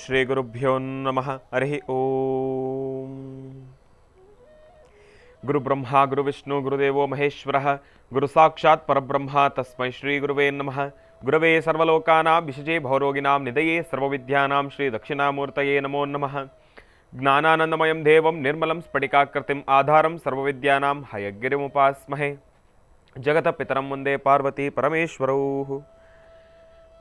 ಶ್ರೀ ಗುರುಭ್ಯೋ ನಮಃ. ಹರಿ ಓಂ. ಗುರು ಬ್ರಹ್ಮ ಗುರು ವಿಷ್ಣು ಗುರುದೇವೋ ಮಹೇಶ್ವರಃ ಗುರು ಸಾಕ್ಷಾತ್ ಪರಬ್ರಹ್ಮ ತಸ್ಮೈ ಶ್ರೀ ಗುರುವೇ ನಮಃ. ಗುರವೇ ಸರ್ವಲೋಕಾನಾಂ ವಿಶಜೇ ಭವರೋಗಿಣಾಂ ನಿಧಯೇ ಸರ್ವವಿದ್ಯಾನಾಂ ಶ್ರೀ ದಕ್ಷಿಣಾಮೂರ್ತಯೇ ನಮೋ ನಮಃ. ಜ್ಞಾನಾನಂದಮಯಂ ದೇವಂ ನಿರ್ಮಲಂ ಸ್ಫಟಿಕಾಕೃತಿಂ ಆಧಾರಂ ಸರ್ವವಿದ್ಯಾನಾಂ ಹಯಗ್ಗಿರಿಮುಪಾಸ್ಮಹೇ. ಜಗತಪಿತರಂ ಮುಂದೆ ಪಾರ್ವತಿ ಪರಮೇಶ್ವರೌ.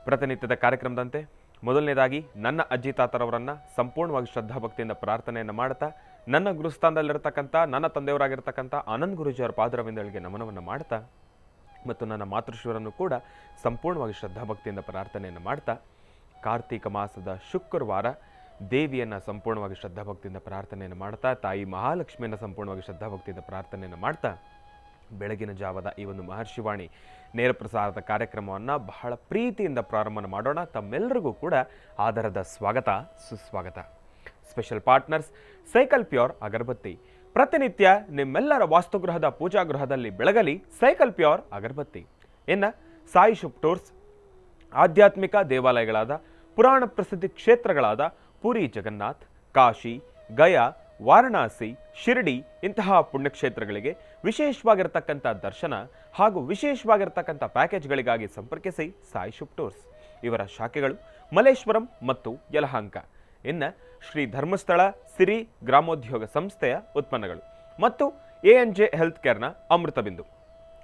ಪ್ರತಿನಿತ್ಯದ ಕಾರ್ಯಕ್ರಮದಂತೆ ಮೊದಲನೇದಾಗಿ ನನ್ನ ಅಜ್ಜಿ ತಾತರವರನ್ನು ಸಂಪೂರ್ಣವಾಗಿ ಶ್ರದ್ಧಾಭಕ್ತಿಯಿಂದ ಪ್ರಾರ್ಥನೆಯನ್ನು ಮಾಡ್ತಾ, ನನ್ನ ಗುರುಸ್ಥಾನದಲ್ಲಿರ್ತಕ್ಕಂಥ ನನ್ನ ತಂದೆಯವರಾಗಿರ್ತಕ್ಕಂಥ ಆನಂದ್ ಗುರೂಜಿಯವರ ಪಾದರವಿಂದಗಳಿಗೆ ನಮನವನ್ನು ಮಾಡ್ತಾ, ಮತ್ತು ನನ್ನ ಮಾತೃಶ್ವರನ್ನು ಕೂಡ ಸಂಪೂರ್ಣವಾಗಿ ಶ್ರದ್ಧಾಭಕ್ತಿಯಿಂದ ಪ್ರಾರ್ಥನೆಯನ್ನು ಮಾಡ್ತಾ, ಕಾರ್ತೀಕ ಮಾಸದ ಶುಕ್ರವಾರ ದೇವಿಯನ್ನು ಸಂಪೂರ್ಣವಾಗಿ ಶ್ರದ್ಧಾಭಕ್ತಿಯಿಂದ ಪ್ರಾರ್ಥನೆಯನ್ನು ಮಾಡ್ತಾ, ತಾಯಿ ಮಹಾಲಕ್ಷ್ಮಿಯನ್ನು ಸಂಪೂರ್ಣವಾಗಿ ಶ್ರದ್ಧಾಭಕ್ತಿಯಿಂದ ಪ್ರಾರ್ಥನೆಯನ್ನು ಮಾಡ್ತಾ, ಬೆಳಗಿನ ಜಾವದ ಈ ಒಂದು ಮಹರ್ಷಿವಾಣಿ ನೇರ ಪ್ರಸಾರದ ಕಾರ್ಯಕ್ರಮವನ್ನು ಬಹಳ ಪ್ರೀತಿಯಿಂದ ಪ್ರಾರಂಭ ಮಾಡೋಣ. ತಮ್ಮೆಲ್ಲರಿಗೂ ಕೂಡ ಆದರದ ಸ್ವಾಗತ, ಸುಸ್ವಾಗತ. ಸ್ಪೆಷಲ್ ಪಾರ್ಟ್ನರ್ಸ್ ಸೈಕಲ್ ಪ್ಯೂರ್ ಅಗರಬತ್ತಿ. ಪ್ರತಿನಿತ್ಯ ನಿಮ್ಮೆಲ್ಲರ ವಾಸ್ತುಗೃಹದ ಪೂಜಾಗೃಹದಲ್ಲಿ ಬೆಳಗಲಿ ಸೈಕಲ್ ಪ್ಯೂರ್ ಅಗರಬತ್ತಿ. ಇನ್ನು ಸಾಯಿ ಶುಭ್ ಟೂರ್ಸ್, ಆಧ್ಯಾತ್ಮಿಕ ದೇವಾಲಯಗಳಾದ ಪುರಾಣ ಪ್ರಸಿದ್ಧಿ ಕ್ಷೇತ್ರಗಳಾದ ಪುರಿ ಜಗನ್ನಾಥ್, ಕಾಶಿ, ಗಯಾ, ವಾರಣಾಸಿ, ಶಿರಡಿ ಇಂತಹ ಪುಣ್ಯಕ್ಷೇತ್ರಗಳಿಗೆ ವಿಶೇಷವಾಗಿರತಕ್ಕಂಥ ದರ್ಶನ ಹಾಗೂ ವಿಶೇಷವಾಗಿರತಕ್ಕಂಥ ಪ್ಯಾಕೇಜ್ಗಳಿಗಾಗಿ ಸಂಪರ್ಕಿಸಿ ಸಾಯಿ ಶುಭ್ ಟೂರ್ಸ್. ಇವರ ಶಾಖೆಗಳು ಮಲ್ಲೇಶ್ವರಂ ಮತ್ತು ಯಲಹಂಕ. ಇನ್ನು ಶ್ರೀ ಧರ್ಮಸ್ಥಳ ಸಿರಿ ಗ್ರಾಮೋದ್ಯೋಗ ಸಂಸ್ಥೆಯ ಉತ್ಪನ್ನಗಳು ಮತ್ತು ANJ ಹೆಲ್ತ್ ಕೇರ್ನ ಅಮೃತಬಿಂದು.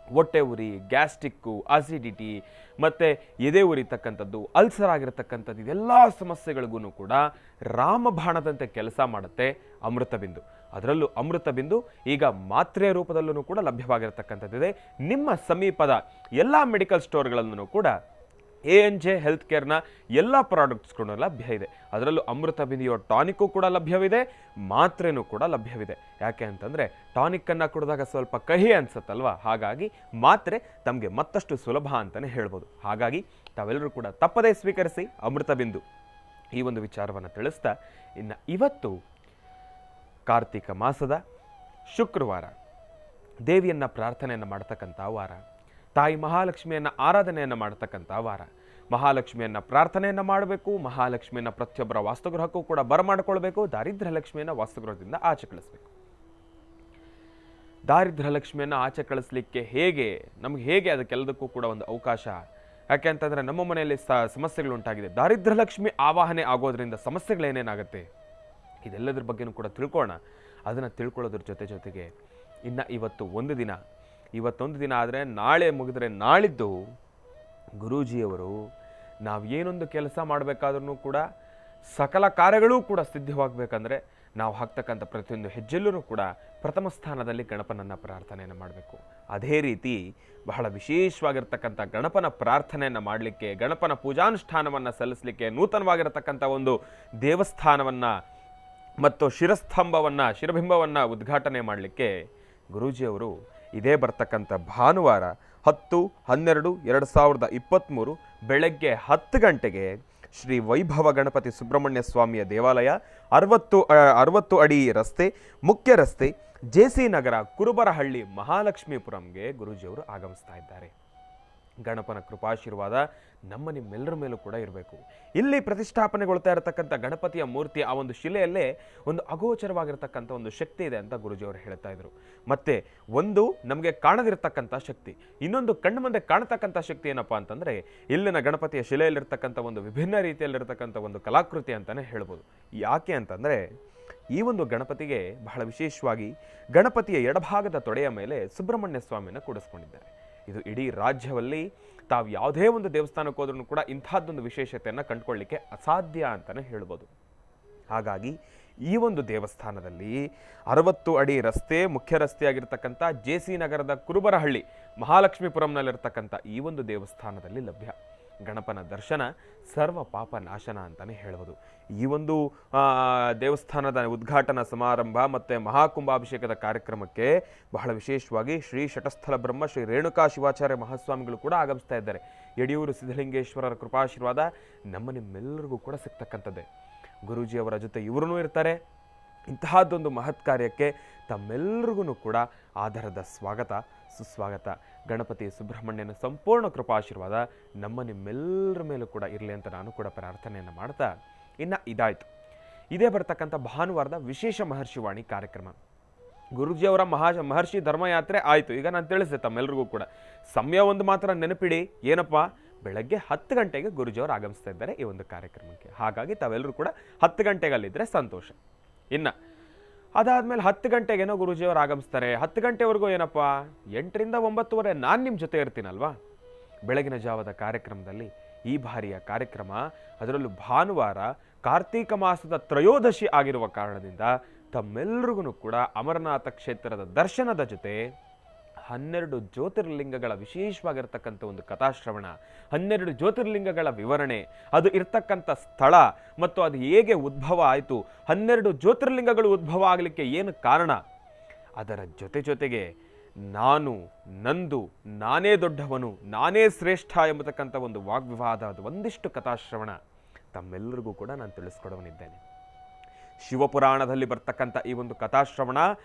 ಹೊಟ್ಟೆ ಉರಿ, ಗ್ಯಾಸ್ಟಿಕ್ಕು, ಅಸಿಡಿಟಿ ಮತ್ತು ಎದೆ ಉರಿತಕ್ಕಂಥದ್ದು, ಅಲ್ಸರ್ ಆಗಿರತಕ್ಕಂಥದ್ದು, ಇದೆಲ್ಲ ಸಮಸ್ಯೆಗಳಿಗೂ ಕೂಡ ರಾಮಬಾಣದಂತೆ ಕೆಲಸ ಮಾಡುತ್ತೆ ಅಮೃತಬಿಂದು. ಅದರಲ್ಲೂ ಅಮೃತಬಿಂದು ಈಗ ಮಾತ್ರೆ ರೂಪದಲ್ಲೂ ಕೂಡ ಲಭ್ಯವಾಗಿರತಕ್ಕಂಥದ್ದಿದೆ. ನಿಮ್ಮ ಸಮೀಪದ ಎಲ್ಲ ಮೆಡಿಕಲ್ ಸ್ಟೋರ್ಗಳಲ್ಲೂ ಕೂಡ ANJ ಹೆಲ್ತ್ ಕೇರ್ನ ಎಲ್ಲ ಪ್ರಾಡಕ್ಟ್ಸ್ಗಳು ಲಭ್ಯ ಇದೆ. ಅದರಲ್ಲೂ ಅಮೃತಬಿಂದಿಯೋ ಟಾನಿಕ್ಕು ಕೂಡ ಲಭ್ಯವಿದೆ, ಮಾತ್ರೆನೂ ಕೂಡ ಲಭ್ಯವಿದೆ. ಯಾಕೆ ಅಂತಂದರೆ ಟಾನಿಕ್ಕನ್ನು ಕುಡಿದಾಗ ಸ್ವಲ್ಪ ಕಹಿ ಅನ್ಸುತ್ತಲ್ವ, ಹಾಗಾಗಿ ಮಾತ್ರೆ ತಮಗೆ ಮತ್ತಷ್ಟು ಸುಲಭ ಅಂತಲೇ ಹೇಳ್ಬೋದು. ಹಾಗಾಗಿ ತಾವೆಲ್ಲರೂ ಕೂಡ ತಪ್ಪದೇ ಸ್ವೀಕರಿಸಿ ಅಮೃತಬಿಂದು. ಈ ಒಂದು ವಿಚಾರವನ್ನು ತಿಳಿಸ್ತಾ, ಇನ್ನು ಇವತ್ತು ಕಾರ್ತಿಕ ಮಾಸದ ಶುಕ್ರವಾರ, ದೇವಿಯನ್ನು ಪ್ರಾರ್ಥನೆಯನ್ನು ಮಾಡ್ತಕ್ಕಂಥ ವಾರ, ತಾಯಿ ಮಹಾಲಕ್ಷ್ಮಿಯನ್ನು ಆರಾಧನೆಯನ್ನು ಮಾಡ್ತಕ್ಕಂಥ ವಾರ. ಮಹಾಲಕ್ಷ್ಮಿಯನ್ನು ಪ್ರಾರ್ಥನೆಯನ್ನು ಮಾಡಬೇಕು, ಮಹಾಲಕ್ಷ್ಮಿಯನ್ನು ಪ್ರತಿಯೊಬ್ಬರ ವಾಸ್ತುಗೃಹಕ್ಕೂ ಕೂಡ ಬರಮಾಡಿಕೊಳ್ಬೇಕು, ದಾರಿದ್ರ್ಯ ಲಕ್ಷ್ಮಿಯನ್ನು ವಾಸ್ತುಗೃಹದಿಂದ ಆಚೆ ಕಳಿಸ್ಬೇಕು. ದಾರಿದ್ರ್ಯ ಲಕ್ಷ್ಮಿಯನ್ನು ಆಚೆ ಕಳಿಸ್ಲಿಕ್ಕೆ ನಮಗೆ ಹೇಗೆ ಅದಕ್ಕೆಲ್ಲದಕ್ಕೂ ಕೂಡ ಒಂದು ಅವಕಾಶ. ಯಾಕೆ ಅಂತಂದರೆ ನಮ್ಮ ಮನೆಯಲ್ಲಿ ಸಮಸ್ಯೆಗಳುಂಟಾಗಿದೆ, ದಾರಿದ್ರ್ಯ ಲಕ್ಷ್ಮಿ ಆವಾಹನೆ ಆಗೋದ್ರಿಂದ ಸಮಸ್ಯೆಗಳೇನೇನಾಗುತ್ತೆ ಇದೆಲ್ಲದ್ರ ಬಗ್ಗೆನೂ ಕೂಡ ತಿಳ್ಕೊಳ್ಳೋಣ. ಅದನ್ನು ತಿಳ್ಕೊಳ್ಳೋದ್ರ ಜೊತೆಗೆ ಇನ್ನು ಇವತ್ತೊಂದು ದಿನ ಆದರೆ ನಾಳೆ ಮುಗಿದ್ರೆ ನಾಳಿದ್ದು ಗುರೂಜಿಯವರು ನಾವು ಏನೊಂದು ಕೆಲಸ ಮಾಡಬೇಕಾದ್ರೂ ಕೂಡ ಸಕಲ ಕಾರ್ಯಗಳೂ ಕೂಡ ಸಿದ್ಧವಾಗಬೇಕಂದ್ರೆ ನಾವು ಹಾಕ್ತಕ್ಕಂಥ ಪ್ರತಿಯೊಂದು ಹೆಜ್ಜೆಲ್ಲೂ ಕೂಡ ಪ್ರಥಮ ಸ್ಥಾನದಲ್ಲಿ ಗಣಪನನ್ನು ಪ್ರಾರ್ಥನೆಯನ್ನು ಮಾಡಬೇಕು. ಅದೇ ರೀತಿ ಬಹಳ ವಿಶೇಷವಾಗಿರ್ತಕ್ಕಂಥ ಗಣಪನ ಪ್ರಾರ್ಥನೆಯನ್ನು ಮಾಡಲಿಕ್ಕೆ, ಗಣಪನ ಪೂಜಾನುಷ್ಠಾನವನ್ನು ಸಲ್ಲಿಸಲಿಕ್ಕೆ, ನೂತನವಾಗಿರತಕ್ಕಂಥ ಒಂದು ದೇವಸ್ಥಾನವನ್ನು ಮತ್ತು ಶಿರಬಿಂಬವನ್ನು ಉದ್ಘಾಟನೆ ಮಾಡಲಿಕ್ಕೆ ಗುರೂಜಿಯವರು ಇದೇ ಬರ್ತಕ್ಕಂಥ ಭಾನುವಾರ 10/12/2023 ಬೆಳಗ್ಗೆ 10 ಗಂಟೆಗೆ ಶ್ರೀ ವೈಭವ ಗಣಪತಿ ಸುಬ್ರಹ್ಮಣ್ಯ ಸ್ವಾಮಿಯ ದೇವಾಲಯ, 60 ಅಡಿ ರಸ್ತೆ, ಮುಖ್ಯ ರಸ್ತೆ, JC ನಗರ, ಕುರುಬರಹಳ್ಳಿ, ಮಹಾಲಕ್ಷ್ಮೀಪುರಂಗೆ ಗುರೂಜಿಯವರು ಆಗಮಿಸ್ತಾ ಇದ್ದಾರೆ. ಗಣಪನ ಕೃಪಾಶೀರ್ವಾದ ನಿಮ್ಮೆಲ್ಲರ ಮೇಲೂ ಕೂಡ ಇರಬೇಕು. ಇಲ್ಲಿ ಪ್ರತಿಷ್ಠಾಪನೆಗೊಳ್ತಾ ಇರತಕ್ಕಂಥ ಗಣಪತಿಯ ಮೂರ್ತಿ, ಆ ಒಂದು ಶಿಲೆಯಲ್ಲೇ ಒಂದು ಅಗೋಚರವಾಗಿರ್ತಕ್ಕಂಥ ಒಂದು ಶಕ್ತಿ ಇದೆ ಅಂತ ಗುರೂಜಿಯವರು ಹೇಳ್ತಾ ಇದ್ರು. ಮತ್ತೆ ಒಂದು ನಮಗೆ ಕಾಣದಿರತಕ್ಕಂಥ ಶಕ್ತಿ, ಇನ್ನೊಂದು ಕಣ್ಣು ಮುಂದೆ ಕಾಣತಕ್ಕಂಥ ಶಕ್ತಿ ಏನಪ್ಪ ಅಂತಂದರೆ ಇಲ್ಲಿನ ಗಣಪತಿಯ ಶಿಲೆಯಲ್ಲಿರ್ತಕ್ಕಂಥ ಒಂದು ವಿಭಿನ್ನ ರೀತಿಯಲ್ಲಿರ್ತಕ್ಕಂಥ ಒಂದು ಕಲಾಕೃತಿ ಅಂತಲೇ ಹೇಳ್ಬೋದು. ಯಾಕೆ ಅಂತಂದರೆ ಈ ಒಂದು ಗಣಪತಿಗೆ ಬಹಳ ವಿಶೇಷವಾಗಿ ಗಣಪತಿಯ ಎಡಭಾಗದ ತೊಡೆಯ ಮೇಲೆ ಸುಬ್ರಹ್ಮಣ್ಯ ಸ್ವಾಮಿಯನ್ನು ಕೂಡಿಸ್ಕೊಂಡಿದ್ದಾರೆ. ಇದು ಇಡೀ ರಾಜ್ಯದಲ್ಲಿ ತಾವು ಯಾವುದೇ ಒಂದು ದೇವಸ್ಥಾನಕ್ಕೆ ಹೋದ್ರೂ ಕೂಡ ಇಂಥದ್ದೊಂದು ವಿಶೇಷತೆಯನ್ನು ಕಂಡುಕೊಳ್ಳಿಕ್ಕೆ ಅಸಾಧ್ಯ ಅಂತಲೇ ಹೇಳ್ಬೋದು. ಹಾಗಾಗಿ ಈ ಒಂದು ದೇವಸ್ಥಾನದಲ್ಲಿ 60 ಅಡಿ ರಸ್ತೆ, ಮುಖ್ಯ ರಸ್ತೆಯಾಗಿರ್ತಕ್ಕಂಥ JC ನಗರದ ಕುರುಬರಹಳ್ಳಿ, ಮಹಾಲಕ್ಷ್ಮೀಪುರಂನಲ್ಲಿರ್ತಕ್ಕಂಥ ಈ ಒಂದು ದೇವಸ್ಥಾನದಲ್ಲಿ ಲಭ್ಯ. ಗಣಪನ ದರ್ಶನ ಸರ್ವ ಪಾಪ ನಾಶನ ಅಂತಲೇ ಹೇಳ್ಬೋದು. ಈ ಒಂದು ದೇವಸ್ಥಾನದ ಉದ್ಘಾಟನಾ ಸಮಾರಂಭ ಮತ್ತು ಮಹಾಕುಂಭಾಭಿಷೇಕದ ಕಾರ್ಯಕ್ರಮಕ್ಕೆ ಬಹಳ ವಿಶೇಷವಾಗಿ ಶ್ರೀ ಶಟಸ್ಥಲ ಬ್ರಹ್ಮ ಶ್ರೀ ರೇಣುಕಾ ಶಿವಾಚಾರ್ಯ ಮಹಾಸ್ವಾಮಿಗಳು ಕೂಡ ಆಗಮಿಸ್ತಾ ಇದ್ದಾರೆ. ಯಡಿಯೂರು ಸಿದ್ಧಲಿಂಗೇಶ್ವರರ ಕೃಪಾಶೀರ್ವಾದ ನಿಮ್ಮೆಲ್ಲರಿಗೂ ಕೂಡ ಸಿಗ್ತಕ್ಕಂಥದ್ದೇ. ಗುರೂಜಿಯವರ ಜೊತೆ ಇವರೂ ಇರ್ತಾರೆ. ಇಂತಹದ್ದೊಂದು ಮಹತ್ ಕಾರ್ಯಕ್ಕೆ ತಮ್ಮೆಲ್ಲರಿಗೂ ಕೂಡ ಆಧಾರದ ಸ್ವಾಗತ, ಸುಸ್ವಾಗತ. ಗಣಪತಿ ಸುಬ್ರಹ್ಮಣ್ಯನ ಸಂಪೂರ್ಣ ಕೃಪಾಶೀರ್ವಾದ ನಿಮ್ಮೆಲ್ಲರ ಮೇಲೂ ಕೂಡ ಇರಲಿ ಅಂತ ನಾನು ಕೂಡ ಪ್ರಾರ್ಥನೆಯನ್ನು ಮಾಡ್ತಾ, ಇನ್ನು ಇದಾಯಿತು. ಇದೇ ಬರ್ತಕ್ಕಂಥ ಭಾನುವಾರದ ವಿಶೇಷ ಮಹರ್ಷಿವಾಣಿ ಕಾರ್ಯಕ್ರಮ. ಗುರೂಜಿಯವರ ಮಹರ್ಷಿ ಧರ್ಮಯಾತ್ರೆ ಆಯಿತು. ಈಗ ನಾನು ತಿಳಿಸಿದೆ ತಮ್ಮೆಲ್ಲರಿಗೂ ಕೂಡ. ಸಮಯ ಒಂದು ಮಾತ್ರ ನೆನಪಿಡಿ, ಏನಪ್ಪ, ಬೆಳಗ್ಗೆ 10 ಗಂಟೆಗೆ ಗುರೂಜಿಯವರು ಆಗಮಿಸ್ತಾ ಇದ್ದಾರೆ ಈ ಒಂದು ಕಾರ್ಯಕ್ರಮಕ್ಕೆ. ಹಾಗಾಗಿ ತಾವೆಲ್ಲರೂ ಕೂಡ 10 ಗಂಟೆಗಲ್ಲಿದ್ದರೆ ಸಂತೋಷ. ಇನ್ನು ಅದಾದಮೇಲೆ 10 ಗಂಟೆಗೇನೋ ಗುರೂಜಿಯವರು ಆಗಮಿಸ್ತಾರೆ. 10 ಗಂಟೆವರೆಗೂ ಏನಪ್ಪ, 8ರಿಂದ 9:30 ನಾನು ನಿಮ್ಮ ಜೊತೆ ಇರ್ತೀನಲ್ವಾ. ಬೆಳಗಿನ ಜಾವದ ಕಾರ್ಯಕ್ರಮದಲ್ಲಿ ಈ ಬಾರಿಯ ಕಾರ್ಯಕ್ರಮ, ಅದರಲ್ಲೂ ಭಾನುವಾರ ಕಾರ್ತೀಕ ಮಾಸದ ತ್ರಯೋದಶಿ ಆಗಿರುವ ಕಾರಣದಿಂದ ತಮ್ಮೆಲ್ಲರಿಗೂ ಕೂಡ ಅಮರನಾಥ ಕ್ಷೇತ್ರದ ದರ್ಶನದ ಜೊತೆ 12 ಜ್ಯೋತಿರ್ಲಿಂಗಗಳ ವಿಶೇಷವಾಗಿರ್ತಕ್ಕಂಥ ಒಂದು ಕಥಾಶ್ರವಣ, 12 ಜ್ಯೋತಿರ್ಲಿಂಗಗಳ ವಿವರಣೆ, ಅದು ಇರ್ತಕ್ಕಂಥ ಸ್ಥಳ ಮತ್ತು ಅದು ಹೇಗೆ ಉದ್ಭವ ಆಯಿತು, 12 ಜ್ಯೋತಿರ್ಲಿಂಗಗಳು ಉದ್ಭವ ಆಗಲಿಕ್ಕೆ ಏನು ಕಾರಣ, ಅದರ ಜೊತೆಗೆ ನಾನು, ನಂದು, ನಾನೇ ದೊಡ್ಡವನು, ನಾನೇ ಶ್ರೇಷ್ಠ ಎಂಬತಕ್ಕಂಥ ಒಂದು ವಾಗ್ವಿವಾದ, ಅದು ಒಂದಿಷ್ಟು ಕಥಾಶ್ರವಣ ತಮ್ಮೆಲ್ಲರಿಗೂ ಕೂಡ ನಾನು ತಿಳಿಸ್ಕೊಡವನಿದ್ದೇನೆ. ಶಿವಪುರಾಣದಲ್ಲಿ ಬರ್ತಕ್ಕಂಥ ಈ ಒಂದು ಕಥಾಶ್ರವಣ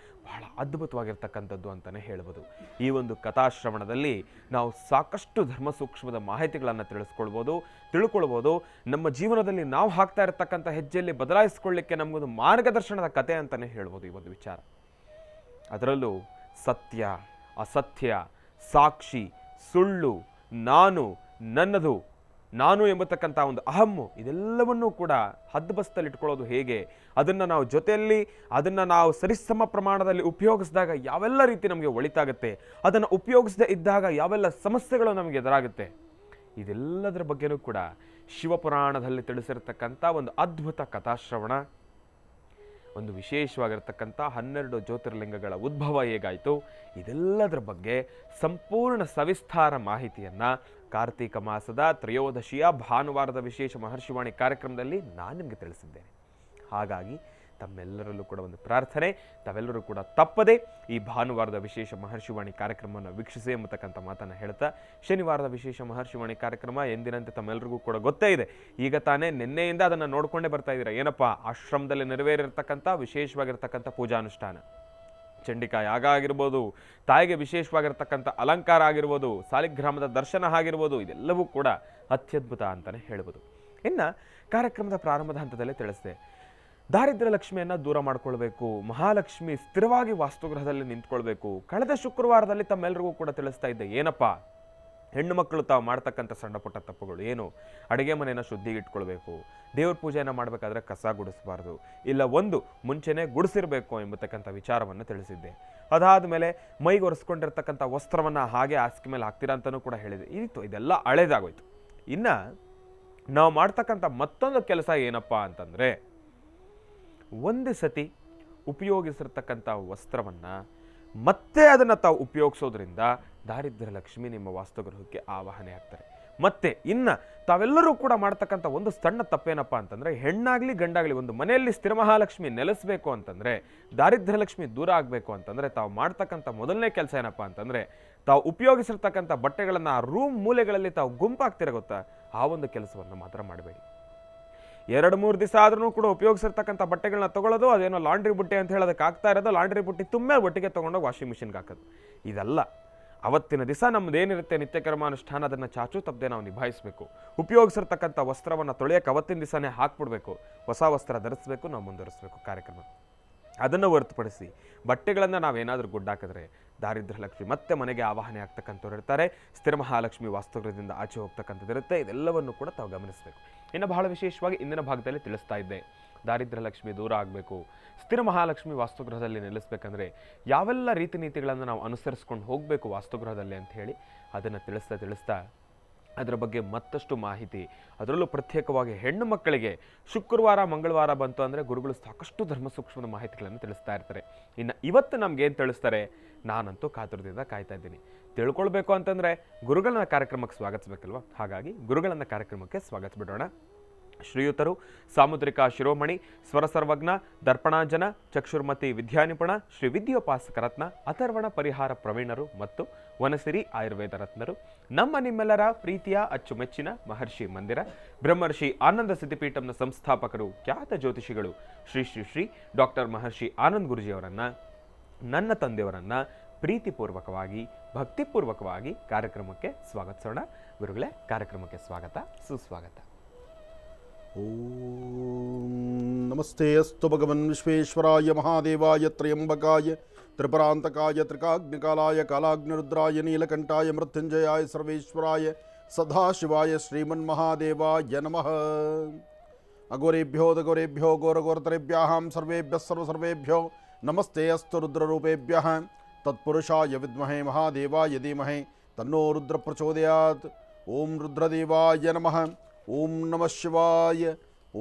ಬಹಳ ಅದ್ಭುತವಾಗಿರ್ತಕ್ಕಂಥದ್ದು ಅಂತಲೇ ಹೇಳ್ಬೋದು. ಈ ಒಂದು ಕಥಾಶ್ರವಣದಲ್ಲಿ ನಾವು ಸಾಕಷ್ಟು ಧರ್ಮ ಸೂಕ್ಷ್ಮದ ಮಾಹಿತಿಗಳನ್ನು ತಿಳ್ಕೊಳ್ಬೋದು. ನಮ್ಮ ಜೀವನದಲ್ಲಿ ನಾವು ಹಾಕ್ತಾ ಇರತಕ್ಕಂಥ ಹೆಜ್ಜೆಯಲ್ಲಿ ಬದಲಾಯಿಸ್ಕೊಳ್ಳಿಕ್ಕೆ ನಮಗೊಂದು ಮಾರ್ಗದರ್ಶನದ ಕಥೆ ಅಂತಲೇ ಹೇಳ್ಬೋದು ಈ ಒಂದು ವಿಚಾರ. ಅದರಲ್ಲೂ ಸತ್ಯ, ಅಸತ್ಯ, ಸಾಕ್ಷಿ, ಸುಳ್ಳು, ನಾನು, ನನ್ನದು, ನಾನು ಎಂಬತಕ್ಕಂಥ ಒಂದು ಅಹಮ್ಮು, ಇದೆಲ್ಲವನ್ನೂ ಕೂಡ ಹದ್ದುಬಸ್ತಲ್ಲಿ ಇಟ್ಕೊಳ್ಳೋದು ಹೇಗೆ, ಅದನ್ನು ನಾವು ಜೊತೆಯಲ್ಲಿ ಅದನ್ನು ನಾವು ಸರಿಸಮ ಪ್ರಮಾಣದಲ್ಲಿ ಉಪಯೋಗಿಸಿದಾಗ ಯಾವೆಲ್ಲ ರೀತಿ ನಮಗೆ ಒಳಿತಾಗುತ್ತೆ, ಅದನ್ನು ಉಪಯೋಗಿಸದೇ ಇದ್ದಾಗ ಯಾವೆಲ್ಲ ಸಮಸ್ಯೆಗಳು ನಮಗೆ ಎದುರಾಗುತ್ತೆ, ಇದೆಲ್ಲದರ ಬಗ್ಗೆನೂ ಕೂಡ ಶಿವಪುರಾಣದಲ್ಲಿ ತಿಳಿಸಿರ್ತಕ್ಕಂಥ ಒಂದು ಅದ್ಭುತ ಕಥಾಶ್ರವಣ. ಒಂದು ವಿಶೇಷವಾಗಿರ್ತಕ್ಕಂಥ 12 ಜ್ಯೋತಿರ್ಲಿಂಗಗಳ ಉದ್ಭವ ಹೇಗಾಯಿತು, ಇದೆಲ್ಲದರ ಬಗ್ಗೆ ಸಂಪೂರ್ಣ ಸವಿಸ್ತಾರ ಮಾಹಿತಿಯನ್ನು ಕಾರ್ತೀಕ ಮಾಸದ ತ್ರಯೋದಶಿಯ ಭಾನುವಾರದ ವಿಶೇಷ ಮಹರ್ಷಿವಾಣಿ ಕಾರ್ಯಕ್ರಮದಲ್ಲಿ ನಾನು ನಿಮಗೆ ತಿಳಿಸಿದ್ದೇನೆ. ಹಾಗಾಗಿ ತಮ್ಮೆಲ್ಲರಲ್ಲೂ ಕೂಡ ಒಂದು ಪ್ರಾರ್ಥನೆ, ತಾವೆಲ್ಲರೂ ಕೂಡ ತಪ್ಪದೆ ಈ ಭಾನುವಾರದ ವಿಶೇಷ ಮಹರ್ಷಿವಾಣಿ ಕಾರ್ಯಕ್ರಮವನ್ನು ವೀಕ್ಷಿಸಿ ಎಂಬತಕ್ಕಂಥ ಮಾತನ್ನು ಹೇಳ್ತಾ, ಶನಿವಾರದ ವಿಶೇಷ ಮಹರ್ಷಿವಾಣಿ ಕಾರ್ಯಕ್ರಮ ಎಂದಿನಂತೆ ತಮ್ಮೆಲ್ಲರಿಗೂ ಕೂಡ ಗೊತ್ತೇ ಇದೆ. ಈಗ ತಾನೇ ನಿನ್ನೆಯಿಂದ ಅದನ್ನು ನೋಡ್ಕೊಂಡೇ ಬರ್ತಾ ಇದ್ದೀರಾ. ಏನಪ್ಪ, ಆಶ್ರಮದಲ್ಲಿ ನೆರವೇರಿರ್ತಕ್ಕಂಥ ವಿಶೇಷವಾಗಿರ್ತಕ್ಕಂಥ ಪೂಜಾನುಷ್ಠಾನ, ಚಂಡಿಕಾ ಯಾಗ ಆಗಿರ್ಬೋದು, ತಾಯಿಗೆ ವಿಶೇಷವಾಗಿರ್ತಕ್ಕಂಥ ಅಲಂಕಾರ ಆಗಿರ್ಬೋದು, ಸಾಲಿಗ್ರಾಮದ ದರ್ಶನ ಆಗಿರ್ಬೋದು, ಇದೆಲ್ಲವೂ ಕೂಡ ಅತ್ಯದ್ಭುತ ಅಂತಲೇ ಹೇಳ್ಬೋದು. ಇನ್ನು ಕಾರ್ಯಕ್ರಮದ ಪ್ರಾರಂಭದ ಹಂತದಲ್ಲೇ ತಿಳಿಸಿದೆ, ದಾರಿದ್ರ್ಯ ಲಕ್ಷ್ಮಿಯನ್ನು ದೂರ ಮಾಡ್ಕೊಳ್ಬೇಕು, ಮಹಾಲಕ್ಷ್ಮಿ ಸ್ಥಿರವಾಗಿ ವಾಸ್ತುಗೃಹದಲ್ಲಿ ನಿಂತ್ಕೊಳ್ಬೇಕು. ಕಳೆದ ಶುಕ್ರವಾರದಲ್ಲಿ ತಮ್ಮೆಲ್ಲರಿಗೂ ಕೂಡ ತಿಳಿಸ್ತಾ ಇದ್ದೆ, ಏನಪ್ಪ, ಹೆಣ್ಣು ಮಕ್ಕಳು ತಾವು ಮಾಡ್ತಕ್ಕಂಥ ಸಣ್ಣ ಪುಟ್ಟ ತಪ್ಪುಗಳು ಏನು, ಅಡುಗೆ ಮನೆಯನ್ನು ಶುದ್ಧಿಗೆ ಇಟ್ಕೊಳ್ಬೇಕು, ದೇವ್ರ ಪೂಜೆಯನ್ನು ಮಾಡಬೇಕಾದ್ರೆ ಕಸ ಗುಡಿಸಬಾರ್ದು, ಇಲ್ಲ ಒಂದು ಮುಂಚೆನೇ ಗುಡಿಸಿರಬೇಕು ಎಂಬತಕ್ಕಂಥ ವಿಚಾರವನ್ನು ತಿಳಿಸಿದ್ದೆ. ಅದಾದ ಮೇಲೆ ಮೈಗೆ ಒರೆಸ್ಕೊಂಡಿರ್ತಕ್ಕಂಥ ವಸ್ತ್ರವನ್ನು ಹಾಗೆ ಹಾಸಿಗೆ ಮೇಲೆ ಹಾಕ್ತೀರಾ ಅಂತಲೂ ಕೂಡ ಹೇಳಿದೆ. ಇದೆಲ್ಲ ಹಳೇದಾಗೋಯ್ತು. ಇನ್ನು ನಾವು ಮಾಡ್ತಕ್ಕಂಥ ಮತ್ತೊಂದು ಕೆಲಸ ಏನಪ್ಪ ಅಂತಂದರೆ, ಒಂದು ಸತಿ ಉಪಯೋಗಿಸಿರ್ತಕ್ಕಂಥ ವಸ್ತ್ರವನ್ನು ಮತ್ತೆ ಅದನ್ನು ತಾವು ಉಪಯೋಗಿಸೋದ್ರಿಂದ ದಾರಿದ್ರ್ಯ ಲಕ್ಷ್ಮಿ ನಿಮ್ಮ ವಾಸ್ತುಗೃಹಕ್ಕೆ ಆವಾಹನೆ ಆಗ್ತಾರೆ. ಮತ್ತೆ ಇನ್ನು ತಾವೆಲ್ಲರೂ ಕೂಡ ಮಾಡ್ತಕ್ಕಂಥ ಒಂದು ಸಣ್ಣ ತಪ್ಪೇನಪ್ಪ ಅಂತಂದರೆ, ಹೆಣ್ಣಾಗಲಿ ಗಂಡಾಗಲಿ ಒಂದು ಮನೆಯಲ್ಲಿ ಸ್ಥಿರ ಮಹಾಲಕ್ಷ್ಮಿ ನೆಲೆಸಬೇಕು ಅಂತಂದರೆ, ದಾರಿದ್ರ್ಯ ಲಕ್ಷ್ಮಿ ದೂರ ಆಗಬೇಕು ಅಂತಂದರೆ, ತಾವು ಮಾಡ್ತಕ್ಕಂಥ ಮೊದಲನೇ ಕೆಲಸ ಏನಪ್ಪ ಅಂತಂದರೆ, ತಾವು ಉಪಯೋಗಿಸಿರ್ತಕ್ಕಂಥ ಬಟ್ಟೆಗಳನ್ನು ಆ ರೂಮ್ ಮೂಲೆಗಳಲ್ಲಿ ತಾವು ಗುಂಪಾಗ್ತಿರ ಗೊತ್ತಾ, ಆ ಒಂದು ಕೆಲಸವನ್ನು ಮಾತ್ರ ಮಾಡಬೇಡಿ. 2-3 ದಿವಸ ಆದ್ರೂ ಕೂಡ ಉಪಯೋಗಿಸಿರ್ತಕ್ಕಂಥ ಬಟ್ಟೆಗಳನ್ನ ತಗೊಳ್ಳೋದು, ಅದೇನೋ ಲಾಂಡ್ರಿ ಬುಟ್ಟಿ ಅಂತ ಹೇಳೋದಕ್ಕೆ ಆಗ್ತಾ ಇರೋದು, ಲಾಂಡ್ರಿ ಬುಟ್ಟಿ ತುಂಬ ಒಟ್ಟಿಗೆ ತೊಗೊಂಡೋಗಿ ವಾಷಿಂಗ್ ಮಿಷಿನ್ಗೆ ಹಾಕೋದು. ಇದಲ್ಲ. ಅವತ್ತಿನ ದಿವಸ ನಮ್ಮದೇನಿರುತ್ತೆ ನಿತ್ಯ ಕರ್ಮಾನುಷ್ಠಾನ, ಅದನ್ನು ಚಾಚು ತಪ್ಪದೆ ನಾವು ನಿಭಾಯಿಸಬೇಕು. ಉಪಯೋಗಿಸಿರ್ತಕ್ಕಂಥ ವಸ್ತ್ರವನ್ನು ತೊಳೆಯೋಕೆ ಅವತ್ತಿನ ದಿವಸನೇ ಹಾಕ್ಬಿಡ್ಬೇಕು, ಹೊಸ ವಸ್ತ್ರ ಧರಿಸಬೇಕು, ನಾವು ಮುಂದುವರಿಸಬೇಕು ಕಾರ್ಯಕ್ರಮ. ಅದನ್ನು ಹೊರತುಪಡಿಸಿ ಬಟ್ಟೆಗಳನ್ನು ನಾವೇನಾದರೂ ಗುಡ್ಡಾಕಿದ್ರೆ ದಾರಿದ್ರ್ಯ ಲಕ್ಷ್ಮಿ ಮತ್ತೆ ಮನೆಗೆ ಆವಾಹನೆ ಆಗ್ತಕ್ಕಂಥವ್ರು ಇರ್ತಾರೆ, ಸ್ಥಿರ ಮಹಾಲಕ್ಷ್ಮಿ ವಾಸ್ತುಗೃಹದಿಂದ ಆಚೆ ಹೋಗ್ತಕ್ಕಂಥದ್ದು ಇರುತ್ತೆ. ಇದೆಲ್ಲವನ್ನು ಕೂಡ ತಾವು ಗಮನಿಸಬೇಕು. ಇನ್ನು ಬಹಳ ವಿಶೇಷವಾಗಿ ಇಂದಿನ ಭಾಗದಲ್ಲಿ ತಿಳಿಸ್ತಾ ಇದ್ದೆ, ದಾರಿದ್ರ್ಯ ಲಕ್ಷ್ಮಿ ದೂರ ಆಗಬೇಕು, ಸ್ಥಿರ ಮಹಾಲಕ್ಷ್ಮಿ ವಾಸ್ತುಗೃಹದಲ್ಲಿ ನೆಲೆಸಬೇಕಂದ್ರೆ ಯಾವೆಲ್ಲ ರೀತಿ ನೀತಿಗಳನ್ನು ನಾವು ಅನುಸರಿಸ್ಕೊಂಡು ಹೋಗಬೇಕು ವಾಸ್ತುಗೃಹದಲ್ಲಿ ಅಂತ ಹೇಳಿ ಅದನ್ನು ತಿಳಿಸ್ತಾ ಅದರ ಬಗ್ಗೆ ಮತ್ತಷ್ಟು ಮಾಹಿತಿ, ಅದರಲ್ಲೂ ಪ್ರತ್ಯೇಕವಾಗಿ ಹೆಣ್ಣು ಮಕ್ಕಳಿಗೆ ಶುಕ್ರವಾರ ಮಂಗಳವಾರ ಬಂತು ಅಂದರೆ ಗುರುಗಳು ಸಾಕಷ್ಟು ಧರ್ಮ ಸೂಕ್ಷ್ಮದ ಮಾಹಿತಿಗಳನ್ನು ತಿಳಿಸ್ತಾ ಇರ್ತಾರೆ. ಇನ್ನು ಇವತ್ತು ನಮ್ಗೇನು ತಿಳಿಸ್ತಾರೆ, ನಾನಂತೂ ಕಾತುರದಿಂದ ಕಾಯ್ತಾ ಇದ್ದೀನಿ. ತಿಳ್ಕೊಳ್ಬೇಕು ಅಂತಂದರೆ ಗುರುಗಳನ್ನ ಕಾರ್ಯಕ್ರಮಕ್ಕೆ ಸ್ವಾಗತಿಸಬೇಕಲ್ವ. ಹಾಗಾಗಿ ಗುರುಗಳನ್ನ ಕಾರ್ಯಕ್ರಮಕ್ಕೆ ಸ್ವಾಗತಿಸ್ಬಿಡೋಣ. ಶ್ರೀಯುತರು ಸಾಮುದ್ರಿಕ ಶಿರೋಮಣಿ, ಸ್ವರ ಸರ್ವಜ್ಞ, ದರ್ಪಣಾಂಜನ, ಚಕ್ಷುರ್ಮತಿ ವಿದ್ಯಾನಿಪುಣ, ಶ್ರೀ ವಿದ್ಯೋಪಾಸಕ ರತ್ನ, ಅಥರ್ವಣ ಪರಿಹಾರ ಪ್ರವೀಣರು ಮತ್ತು ವನಸಿರಿ ಆಯುರ್ವೇದ ರತ್ನರು, ನಮ್ಮ ನಿಮ್ಮೆಲ್ಲರ ಪ್ರೀತಿಯ ಅಚ್ಚುಮೆಚ್ಚಿನ ಮಹರ್ಷಿ ಮಂದಿರ ಬ್ರಹ್ಮರ್ಷಿ ಆನಂದ ಸಿದ್ಧಿಪೀಠಂನ ಸಂಸ್ಥಾಪಕರು, ಖ್ಯಾತ ಜ್ಯೋತಿಷಿಗಳು ಶ್ರೀ ಶ್ರೀ ಶ್ರೀ ಡಾಕ್ಟರ್ ಮಹರ್ಷಿ ಆನಂದ್ ಗುರುಜಿಯವರನ್ನು, ನನ್ನ ತಂದೆಯವರನ್ನು ಪ್ರೀತಿಪೂರ್ವಕವಾಗಿ ಭಕ್ತಿಪೂರ್ವಕವಾಗಿ ಕಾರ್ಯಕ್ರಮಕ್ಕೆ ಸ್ವಾಗತಿಸೋಣ. ಗುರುಗಳೇ, ಕಾರ್ಯಕ್ರಮಕ್ಕೆ ಸ್ವಾಗತ, ಸುಸ್ವಾಗತ. ಓಂ ನಮಸ್ತೆ ಅಸ್ತು ಭಗವನ್ ವಿಶ್ವೇಶ್ವರಾಯ ಮಹಾದೇವಾಯ ತ್ರಯಂಬಕಾಯ ತ್ರಿಪುರಾಂತಕಾಯ ತ್ರಿಕಾಗ್ನಿಕಾಲಾಯ ಕಾಲಾಗ್ನಿರುದ್ರಾಯ ನೀಲಕಂಠಾಯ ಮೃತ್ಯುಂಜಯಾಯ ಸರ್ವೇಶ್ವರಾಯ ಸದಾಶಿವಾಯ ಶ್ರೀಮನ್ಮಹಾದೇವಾಯ ನಮಃ. ಅಘೋರೇಭ್ಯೋ ದಘೋರೇಭ್ಯೋ ಘೋರಘೋರತರೇಭ್ಯಾಂ ಸರ್ವೇಭ್ಯಃ ಸರ್ವಸರ್ವೇಭ್ಯೋ ನಮಸ್ತೆ ಅಸ್ತು ರುದ್ರರೂಪೇಭ್ಯಃ. ತತ್ಪುರುಷಾಯ ವಿದ್ಮಹೇ ಮಹಾದೇವಾಯ ಧೀಮಹಿ ತನ್ನೋ ರುದ್ರ ಪ್ರಚೋದಯಾತ್. ಓಂ ರುದ್ರದೇವಾಯ ನಮಃ. ಓಂ ನಮಃ ಶಿವಾಯ.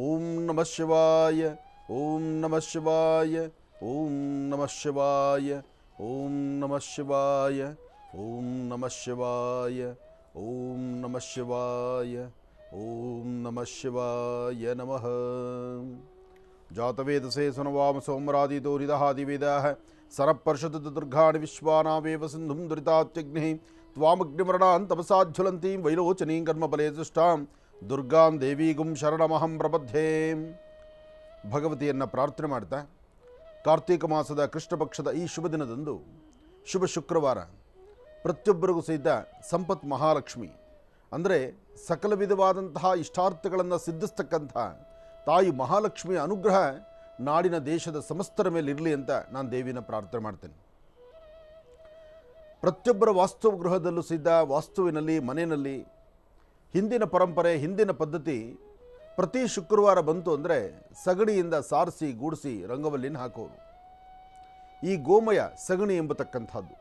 ಓಂ ನಮಃ ಶಿವಾಯ. ಓಂ ನಮಃ ಶಿವಾಯ. ಓಂ ನಮಃ ಶಿವಾಯ. ಓಂ ನಮಃ ಶಿವಾಯ. ಓಂ ನಮಃ ಶಿವಾಯ. ಓಂ ನಮಃ ಶಿವಾಯ. ಓಂ ನಮಃ ಶಿವಾಯ ನಮಃ. ಜಾತವೇದಸೇ ಸುನವಾಮ ಸೋಮರಾದಿತೋ ಹೃದಹಾದಿವೇದಾಃ ಸರಪರ್ಷದ ದುರ್ಗಾಣಿ ವಿಶ್ವಾನಾವೇವ ಸಿಂಧುಂ ದುರಿತಾತ್ಯಗ್ನಿಃ ತ್ವಾಮಗ್ನಿಮರಣಾನ್ ತಪಸಾಜ್ವಲಂತೀಂ ವೈರೋಚನೀಂ ಕರ್ಮಫಲೇ ಸೃಷ್ಟಾಂ ದುರ್ಗಾಂ ದೇವೀಗುಂ ಶರಣಮಹಂ ಪ್ರಬದ್ಧೇ. ಭಗವತಿಯನ್ನು ಪ್ರಾರ್ಥನೆ ಮಾಡ್ತಾ ಕಾರ್ತೀಕ ಮಾಸದ ಕೃಷ್ಣ ಪಕ್ಷದ ಈ ಶುಭ ದಿನದಂದು, ಶುಭ ಶುಕ್ರವಾರ, ಪ್ರತಿಯೊಬ್ಬರಿಗೂ ಸಹಿತ ಸಂಪತ್ ಮಹಾಲಕ್ಷ್ಮಿ ಅಂದರೆ ಸಕಲ ವಿಧವಾದಂತಹ ಇಷ್ಟಾರ್ಥಗಳನ್ನು ಸಿದ್ಧಿಸ್ತಕ್ಕಂಥ ತಾಯಿ ಮಹಾಲಕ್ಷ್ಮಿಯ ಅನುಗ್ರಹ ನಾಡಿನ ದೇಶದ ಸಮಸ್ತರ ಮೇಲೆ ಇರಲಿ ಅಂತ ನಾನು ದೇವಿನ ಪ್ರಾರ್ಥನೆ ಮಾಡ್ತೇನೆ. ಪ್ರತಿಯೊಬ್ಬರ ವಾಸ್ತುಗೃಹದಲ್ಲೂ ಸಹಿತ ವಾಸ್ತುವಿನಲ್ಲಿ ಮನೆಯಲ್ಲಿ ಹಿಂದಿನ ಪರಂಪರೆ, ಹಿಂದಿನ ಪದ್ಧತಿ ಪ್ರತಿ ಶುಕ್ರವಾರ ಬಂತು ಅಂದರೆ ಸಗಣಿಯಿಂದ ಸಾರಿಸಿ ಗೂಡಿಸಿ ರಂಗವಲ್ಲಿನ ಹಾಕೋರು. ಈ ಗೋಮಯ ಸಗಣಿ ಎಂಬತಕ್ಕಂಥದ್ದು,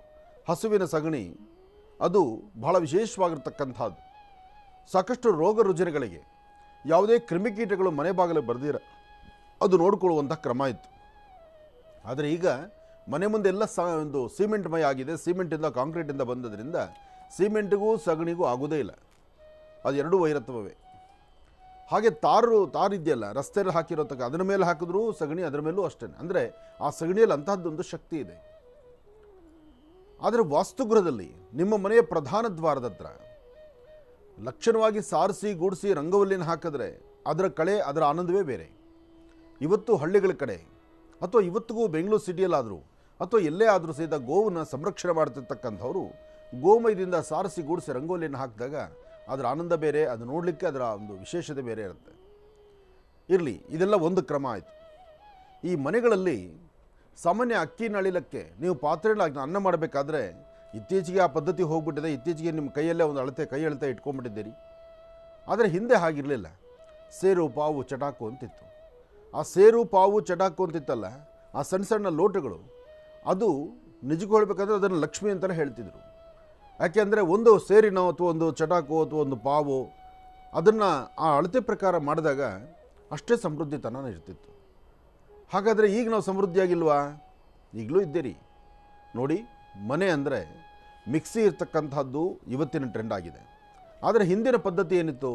ಹಸುವಿನ ಸಗಣಿ, ಅದು ಬಹಳ ವಿಶೇಷವಾಗಿರ್ತಕ್ಕಂಥದ್ದು. ಸಾಕಷ್ಟು ರೋಗ ರುಜಿನಗಳಿಗೆ ಯಾವುದೇ ಕ್ರಿಮಿಕೀಟಗಳು ಮನೆ ಬಾಗಿಲು ಬರೆದಿರ ಅದು ನೋಡಿಕೊಳ್ಳುವಂಥ ಕ್ರಮ ಇತ್ತು. ಆದರೆ ಈಗ ಮನೆ ಮುಂದೆಲ್ಲ ಒಂದು ಸಿಮೆಂಟ್ಮಯ ಆಗಿದೆ. ಸಿಮೆಂಟಿಂದ ಕಾಂಕ್ರೀಟಿಂದ ಬಂದದ್ರಿಂದ ಸಿಮೆಂಟಿಗೂ ಸಗಣಿಗೂ ಆಗೋದೇ ಇಲ್ಲ, ಅದು ಎರಡೂ ವೈರತ್ವವೇ. ಹಾಗೆ ತಾರಿದೆಯಲ್ಲ ರಸ್ತೆಯಲ್ಲಿ ಹಾಕಿರೋತಕ್ಕ, ಅದರ ಮೇಲೆ ಹಾಕಿದ್ರೂ ಸಗಣಿ, ಅದರ ಮೇಲೂ ಅಷ್ಟೇ. ಅಂದರೆ ಆ ಸಗಣಿಯಲ್ಲಿ ಅಂತಹದ್ದೊಂದು ಶಕ್ತಿ ಇದೆ. ಆದರೆ ವಾಸ್ತುಗೃಹದಲ್ಲಿ ನಿಮ್ಮ ಮನೆಯ ಪ್ರಧಾನ ದ್ವಾರದ ಹತ್ರ ಲಕ್ಷಣವಾಗಿ ಸಾರಿಸಿ ಗೂಡಿಸಿ ರಂಗವಲ್ಲಿನ ಹಾಕಿದ್ರೆ ಅದರ ಕಳೆ, ಅದರ ಆನಂದವೇ ಬೇರೆ. ಇವತ್ತು ಹಳ್ಳಿಗಳ ಕಡೆ ಅಥವಾ ಇವತ್ತಿಗೂ ಬೆಂಗಳೂರು ಸಿಟಿಯಲ್ಲಾದರೂ ಅಥವಾ ಎಲ್ಲೇ ಆದರೂ ಸಹಿತ ಗೋವನ್ನು ಸಂರಕ್ಷಣೆ ಮಾಡ್ತಿರ್ತಕ್ಕಂಥವ್ರು ಗೋಮಯದಿಂದ ಸಾರಿಸಿ ಗೂಡಿಸಿ ರಂಗೋಲಿಯನ್ನು ಹಾಕಿದಾಗ ಅದರ ಆನಂದ ಬೇರೆ, ಅದು ನೋಡಲಿಕ್ಕೆ ಅದರ ಒಂದು ವಿಶೇಷತೆ ಬೇರೆ ಇರುತ್ತೆ. ಇರಲಿ, ಇದೆಲ್ಲ ಒಂದು ಕ್ರಮ ಆಯಿತು. ಈ ಮನೆಗಳಲ್ಲಿ ಸಾಮಾನ್ಯ ಅಕ್ಕಿ ನಳಿಲಕ್ಕೆ ನೀವು ಪಾತ್ರೆಯಲ್ಲಿ ಅನ್ನ ಮಾಡಬೇಕಾದ್ರೆ ಇತ್ತೀಚೆಗೆ ಆ ಪದ್ಧತಿ ಹೋಗ್ಬಿಟ್ಟಿದೆ. ಇತ್ತೀಚೆಗೆ ನಿಮ್ಮ ಕೈಯಲ್ಲೇ ಒಂದು ಕೈ ಅಳತೆ ಇಟ್ಕೊಂಡ್ಬಿಟ್ಟಿದ್ದೀರಿ. ಆದರೆ ಹಿಂದೆ ಹಾಗಿರಲಿಲ್ಲ. ಸೇರು ಪಾವು ಚಟಾಕು ಅಂತಿತ್ತು. ಆ ಸೇರು ಪಾವು ಚಟಾಕು ಅಂತಿತ್ತಲ್ಲ, ಆ ಸಣ್ಣ ಸಣ್ಣ ಲೋಟಗಳು, ಅದು ನಿಜಕ್ಕೂ ಹೇಳಬೇಕಾದ್ರೆ ಅದನ್ನು ಲಕ್ಷ್ಮಿ ಅಂತಲೇ ಹೇಳ್ತಿದ್ರು. ಯಾಕೆಂದರೆ ಒಂದು ಸೇರಿನೋ ಅಥವಾ ಒಂದು ಚಟಾಕು ಅಥವಾ ಒಂದು ಪಾವು ಅದನ್ನು ಆ ಅಳತೆ ಪ್ರಕಾರ ಮಾಡಿದಾಗ ಅಷ್ಟೇ ಸಮೃದ್ಧಿತನ ಇರ್ತಿತ್ತು. ಹಾಗಾದರೆ ಈಗ ನಾವು ಸಮೃದ್ಧಿಯಾಗಿಲ್ವಾ? ಈಗಲೂ ಇದ್ದೀರಿ ನೋಡಿ. ಮನೆ ಅಂದರೆ ಮಿಕ್ಸಿ ಇರ್ತಕ್ಕಂಥದ್ದು ಇವತ್ತಿನ ಟ್ರೆಂಡ್ ಆಗಿದೆ. ಆದರೆ ಹಿಂದಿನ ಪದ್ಧತಿ ಏನಿತ್ತು?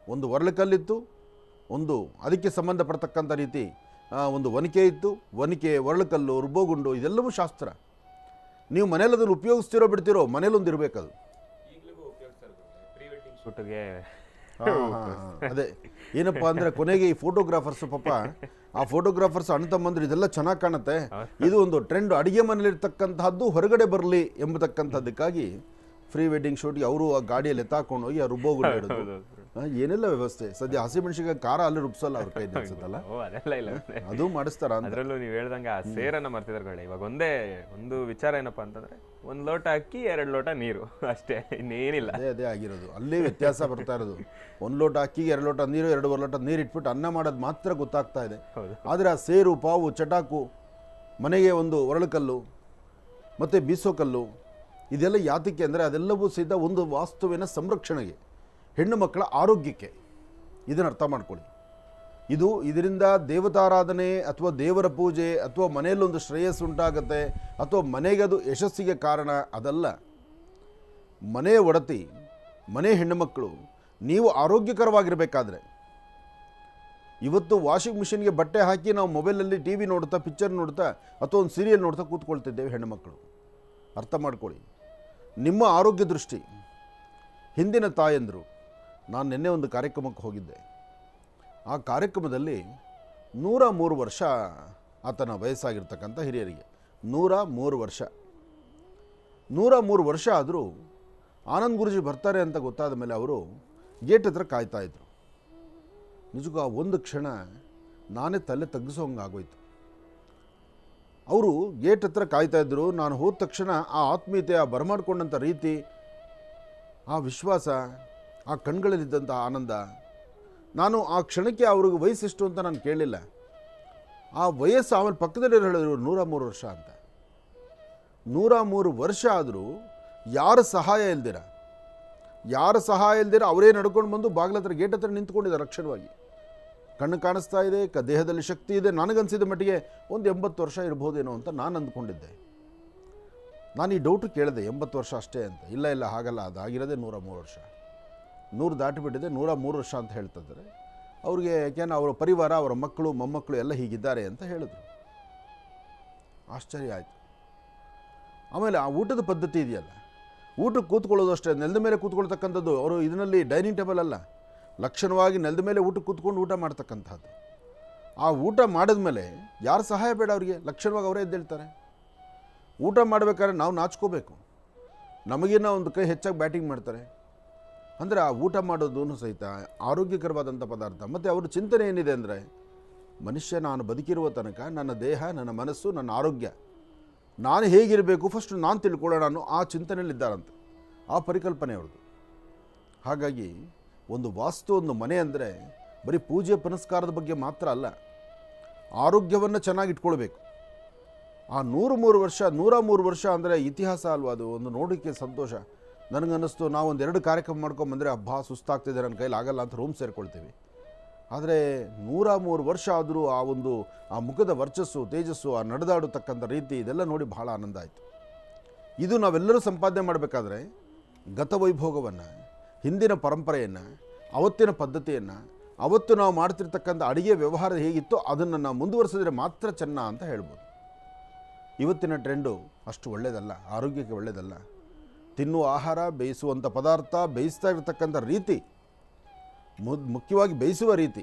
ಒಂದು ಒರಳುಕಲ್ಲಿತ್ತು, ಒಂದು ಅದಕ್ಕೆ ಸಂಬಂಧಪಡ್ತಕ್ಕಂಥ ರೀತಿ ಒಂದು ಒನಕೆ ಇತ್ತು. ಒನಕೆ, ಒರಳುಕಲ್ಲು, ರುಬ್ಬೋಗುಂಡು, ಇದೆಲ್ಲವೂ ಶಾಸ್ತ್ರ. ನೀವು ಮನೇಲಿ ಅದನ್ನು ಉಪಯೋಗಿಸ್ತಿರೋ ಬಿಡ್ತಿರೋ, ಮನೇಲೊಂದು ಇರಬೇಕದು. ಅದೇ ಏನಪ್ಪ ಅಂದರೆ ಕೊನೆಗೆ ಈ ಫೋಟೋಗ್ರಾಫರ್ಸು ಪಾಪ, ಆ ಫೋಟೋಗ್ರಾಫರ್ಸ್ ಅಣ್ಣ ತಮ್ಮಂದ್ರೆ ಇದೆಲ್ಲ ಚೆನ್ನಾಗಿ ಕಾಣುತ್ತೆ, ಇದು ಒಂದು ಟ್ರೆಂಡ್, ಅಡುಗೆ ಮನೇಲಿರ್ತಕ್ಕಂಥದ್ದು ಹೊರಗಡೆ ಬರಲಿ ಎಂಬತಕ್ಕಂಥದ್ದಕ್ಕಾಗಿ ಪ್ರೀ ವೆಡ್ಡಿಂಗ್ ಶೂಟ್ಗೆ ಅವರು ಆ ಗಾಡಿಯಲ್ಲಿ ಎತ್ತಾಕೊಂಡು ಹೋಗಿ ಆ ರುಬ್ಬೋಗುಂಡು ಇಡೋದು, ಏನೆಲ್ಲ ವ್ಯವಸ್ಥೆ. ಸದ್ಯ ಹಸಿಮೆಣಸಿನಕಾಯಿ ಖಾರ ಅಲ್ಲಿ ರುಬ್ಸಲ್ಲ ಅವ್ರ ಕೈ ಅನ್ಸುತ್ತಲ್ಲ, ಅದು ಮಾಡಿಸ್ತಾರ. ಅದರಲ್ಲೂ ನೀವು ಹೇಳ್ದಂಗೆ ಆ ಸೇರನ್ನ ಮರ್ತಿದಾರೆ. ಇವಾಗ ಒಂದು ವಿಚಾರ ಏನಪ್ಪಾ ಅಂತಂದ್ರೆ, ಒಂದು ಲೋಟ ಅಕ್ಕಿ, 2 ಲೋಟ ನೀರು ಅಷ್ಟೇ, ಇನ್ನೇನಿಲ್ಲ. ಅದೇ ಆಗಿರೋದು. ಅಲ್ಲೇ ವ್ಯತ್ಯಾಸ ಬರ್ತಾ ಇರೋದು. 1 ಲೋಟ ಅಕ್ಕಿಗೆ 2 ಲೋಟ ನೀರು, 2 ಲೋಟ ನೀರು ಇಟ್ಬಿಟ್ಟು ಅನ್ನ ಮಾಡೋದು ಮಾತ್ರ ಗೊತ್ತಾಗ್ತಾ ಇದೆ. ಆದರೆ ಆ ಸೇರು, ಪಾವು, ಚಟಾಕು, ಮನೆಗೆ ಒಂದು ಒರಳುಕಲ್ಲು ಮತ್ತು ಬೀಸೋಕಲ್ಲು, ಇದೆಲ್ಲ ಯಾತಕ್ಕೆ ಅಂದರೆ ಅದೆಲ್ಲವೂ ಸಹಿತ ಒಂದು ವಾಸ್ತುವಿನ ಸಂರಕ್ಷಣೆಗೆ, ಹೆಣ್ಣು ಮಕ್ಕಳ ಆರೋಗ್ಯಕ್ಕೆ. ಇದನ್ನು ಅರ್ಥ ಮಾಡ್ಕೊಳ್ಳಿ. ಇದರಿಂದ ದೇವತಾರಾಧನೆ ಅಥವಾ ದೇವರ ಪೂಜೆ ಅಥವಾ ಮನೆಯಲ್ಲೊಂದು ಶ್ರೇಯಸ್ಸು ಉಂಟಾಗತ್ತೆ ಅಥವಾ ಮನೆಗೆ ಅದು ಯಶಸ್ಸಿಗೆ ಕಾರಣ ಅದಲ್ಲ. ಮನೆಯ ಒಡತಿ, ಮನೆ ಹೆಣ್ಣುಮಕ್ಕಳು ನೀವು ಆರೋಗ್ಯಕರವಾಗಿರಬೇಕಾದ್ರೆ, ಇವತ್ತು ವಾಷಿಂಗ್ ಮಿಷಿನ್ಗೆ ಬಟ್ಟೆ ಹಾಕಿ ನಾವು ಮೊಬೈಲಲ್ಲಿ ಟಿ ವಿ ನೋಡ್ತಾ, ಪಿಕ್ಚರ್ ನೋಡ್ತಾ ಅಥವಾ ಒಂದು ಸೀರಿಯಲ್ ನೋಡ್ತಾ ಕೂತ್ಕೊಳ್ತಿದ್ದೇವೆ ಹೆಣ್ಣುಮಕ್ಕಳು. ಅರ್ಥ ಮಾಡ್ಕೊಳ್ಳಿ. ನಿಮ್ಮ ಆರೋಗ್ಯ ದೃಷ್ಟಿ. ಹಿಂದಿನ ತಾಯಂದರು, ನಾನು ನಿನ್ನೆ ಒಂದು ಕಾರ್ಯಕ್ರಮಕ್ಕೆ ಹೋಗಿದ್ದೆ. ಆ ಕಾರ್ಯಕ್ರಮದಲ್ಲಿ 103 ವರ್ಷ ಆತನ ವಯಸ್ಸಾಗಿರ್ತಕ್ಕಂಥ ಹಿರಿಯರಿಗೆ, 103 ವರ್ಷ. 103 ವರ್ಷ ಆದರೂ ಆನಂದ್ ಗುರೂಜಿ ಬರ್ತಾರೆ ಅಂತ ಗೊತ್ತಾದ ಮೇಲೆ ಅವರು ಗೇಟ್ ಹತ್ರ ಕಾಯ್ತಾಯಿದ್ರು. ನಿಜಕ್ಕೂ ಆ ಒಂದು ಕ್ಷಣ ನಾನೇ ತಲೆ ತಗ್ಗಿಸೋಂಗಾಗೋಯ್ತು. ಅವರು ಗೇಟ್ ಹತ್ರ ಕಾಯ್ತಾ ಇದ್ದರು. ನಾನು ಹೋದ ತಕ್ಷಣ ಆ ಆತ್ಮೀಯತೆ, ಆ ಬರಮಾಡ್ಕೊಂಡಂಥ ರೀತಿ, ಆ ವಿಶ್ವಾಸ, ಆ ಕಣ್ಗಳಲ್ಲಿದ್ದಂಥ ಆನಂದ, ನಾನು ಆ ಕ್ಷಣಕ್ಕೆ ಅವ್ರಿಗೆ ವಯಸ್ಸೆಷ್ಟು ಅಂತ ನಾನು ಕೇಳಲಿಲ್ಲ. ಆ ವಯಸ್ಸು ಆಮೇಲೆ ಪಕ್ಕದಲ್ಲಿ ಹೇಳಿದ್ರು 103 ವರ್ಷ ಅಂತ. 103 ವರ್ಷ ಆದರೂ ಯಾರ ಸಹಾಯ ಇಲ್ದಿರ ಅವರೇ ನಡ್ಕೊಂಡು ಬಂದು ಬಾಗಿಲ ಹತ್ರ ಗೇಟ್ ಹತ್ರ ನಿಂತ್ಕೊಂಡಿದ್ದಾರೆ ರಕ್ಷಣವಾಗಿ. ಕಣ್ಣು ಕಾಣಿಸ್ತಾ ಇದೆ, ದೇಹದಲ್ಲಿ ಶಕ್ತಿ ಇದೆ. ನನಗನ್ಸಿದ ಮಟ್ಟಿಗೆ ಒಂದು 80 ವರ್ಷ ಇರ್ಬೋದೇನೋ ಅಂತ ನಾನು ಅಂದ್ಕೊಂಡಿದ್ದೆ. ನಾನು ಈ ಡೌಟು ಕೇಳಿದೆ, 80 ವರ್ಷ ಅಷ್ಟೇ ಅಂತ. ಇಲ್ಲ ಹಾಗಲ್ಲ, ಅದಾಗಿರೋದೇ 103 ವರ್ಷ. 100 ದಾಟಿಬಿಟ್ಟಿದೆ, 103 ವರ್ಷ ಅಂತ ಹೇಳ್ತಿದ್ದಾರೆ. ಅವ್ರಿಗೆ ಯಾಕೆಂದ್ರೆ ಅವರ ಪರಿವಾರ, ಅವರ ಮಕ್ಕಳು ಮೊಮ್ಮಕ್ಕಳು ಎಲ್ಲ ಹೀಗಿದ್ದಾರೆ ಅಂತ ಹೇಳಿದ್ರು. ಆಶ್ಚರ್ಯ ಆಯಿತು. ಆಮೇಲೆ ಆ ಊಟದ ಪದ್ಧತಿ ಇದೆಯಲ್ಲ, ಊಟಕ್ಕೆ ಕೂತ್ಕೊಳ್ಳೋದು ಅಷ್ಟೇ, ನೆಲದ ಮೇಲೆ ಕೂತ್ಕೊಳ್ತಕ್ಕಂಥದ್ದು. ಅವರು ಇದರಲ್ಲಿ ಡೈನಿಂಗ್ ಟೇಬಲ್ ಅಲ್ಲ, ಲಕ್ಷಣವಾಗಿ ನೆಲದ ಮೇಲೆ ಊಟಕ್ಕೆ ಕೂತ್ಕೊಂಡು ಊಟ ಮಾಡ್ತಕ್ಕಂಥದ್ದು. ಆ ಊಟ ಮಾಡಿದ್ಮೇಲೆ ಯಾರು ಸಹಾಯ ಬೇಡ ಅವರಿಗೆ, ಲಕ್ಷಣವಾಗಿ ಅವರೇ ಎದ್ದೇಳ್ತಾರೆ. ಊಟ ಮಾಡಬೇಕಾದ್ರೆ ನಾವು ನಾಚ್ಕೋಬೇಕು, ನಮಗಿನ್ನ ಒಂದು ಕೈ ಹೆಚ್ಚಾಗಿ ಬ್ಯಾಟಿಂಗ್ ಮಾಡ್ತಾರೆ. ಅಂದರೆ ಆ ಊಟ ಮಾಡೋದು ಸಹಿತ ಆರೋಗ್ಯಕರವಾದಂಥ ಪದಾರ್ಥ. ಮತ್ತು ಅವ್ರ ಚಿಂತನೆ ಏನಿದೆ ಅಂದರೆ, ಮನುಷ್ಯ ನಾನು ಬದುಕಿರುವ ತನಕ ನನ್ನ ದೇಹ, ನನ್ನ ಮನಸ್ಸು, ನನ್ನ ಆರೋಗ್ಯ, ನಾನು ಹೇಗಿರಬೇಕು ಫಸ್ಟ್ ನಾನು ತಿಳ್ಕೊಳ್ಳೋಣ ಅನ್ನೋ ಆ ಚಿಂತನೆಯಲ್ಲಿದ್ದಾರಂತೆ. ಆ ಪರಿಕಲ್ಪನೆ ಅವ್ರದ್ದು. ಹಾಗಾಗಿ ಒಂದು ವಾಸ್ತು, ಒಂದು ಮನೆ ಅಂದರೆ ಬರೀ ಪೂಜೆ ಪುನಸ್ಕಾರದ ಬಗ್ಗೆ ಮಾತ್ರ ಅಲ್ಲ, ಆರೋಗ್ಯವನ್ನು ಚೆನ್ನಾಗಿ ಇಟ್ಕೊಳ್ಬೇಕು. ಆ 103 ವರ್ಷ ಅಂದರೆ ಇತಿಹಾಸ ಅಲ್ವಾ ಅದು. ಒಂದು ನೋಡೋಕ್ಕೆ ಸಂತೋಷ. ನನಗನ್ನಿಸ್ತು, ನಾವೊಂದು 2 ಕಾರ್ಯಕ್ರಮ ಮಾಡ್ಕೊಂಬಂದರೆ ಹಬ್ಬ ಸುಸ್ತಾಗ್ತಿದೆ, ನನ್ನ ಕೈಲಿ ಆಗಲ್ಲ ಅಂತ ರೂಮ್ ಸೇರ್ಕೊಳ್ತೀವಿ. ಆದರೆ 103 ವರ್ಷ ಆದರೂ ಆ ಮುಖದ ವರ್ಚಸ್ಸು, ತೇಜಸ್ಸು, ಆ ನಡೆದಾಡತಕ್ಕಂಥ ರೀತಿ, ಇದೆಲ್ಲ ನೋಡಿ ಬಹಳ ಆನಂದ ಆಯಿತು. ಇದು ನಾವೆಲ್ಲರೂ ಸಂಪಾದನೆ ಮಾಡಬೇಕಾದ್ರೆ ಗತವೈಭೋಗವನ್ನು, ಹಿಂದಿನ ಪರಂಪರೆಯನ್ನು, ಅವತ್ತಿನ ಪದ್ಧತಿಯನ್ನು, ಅವತ್ತು ನಾವು ಮಾಡ್ತಿರ್ತಕ್ಕಂಥ ಅಡುಗೆ ವ್ಯವಹಾರ ಹೇಗಿತ್ತೋ ಅದನ್ನು ನಾವು ಮುಂದುವರಿಸಿದ್ರೆ ಮಾತ್ರ ಚೆನ್ನ ಅಂತ ಹೇಳ್ಬೋದು. ಇವತ್ತಿನ ಟ್ರೆಂಡು ಅಷ್ಟು ಒಳ್ಳೆಯದಲ್ಲ, ಆರೋಗ್ಯಕ್ಕೆ ಒಳ್ಳೆಯದಲ್ಲ. ತಿನ್ನುವ ಆಹಾರ, ಬೇಯಿಸುವಂಥ ಪದಾರ್ಥ, ಬೇಯಿಸ್ತಾ ಇರತಕ್ಕಂಥ ರೀತಿ, ಮುಖ್ಯವಾಗಿ ಬೇಯಿಸುವ ರೀತಿ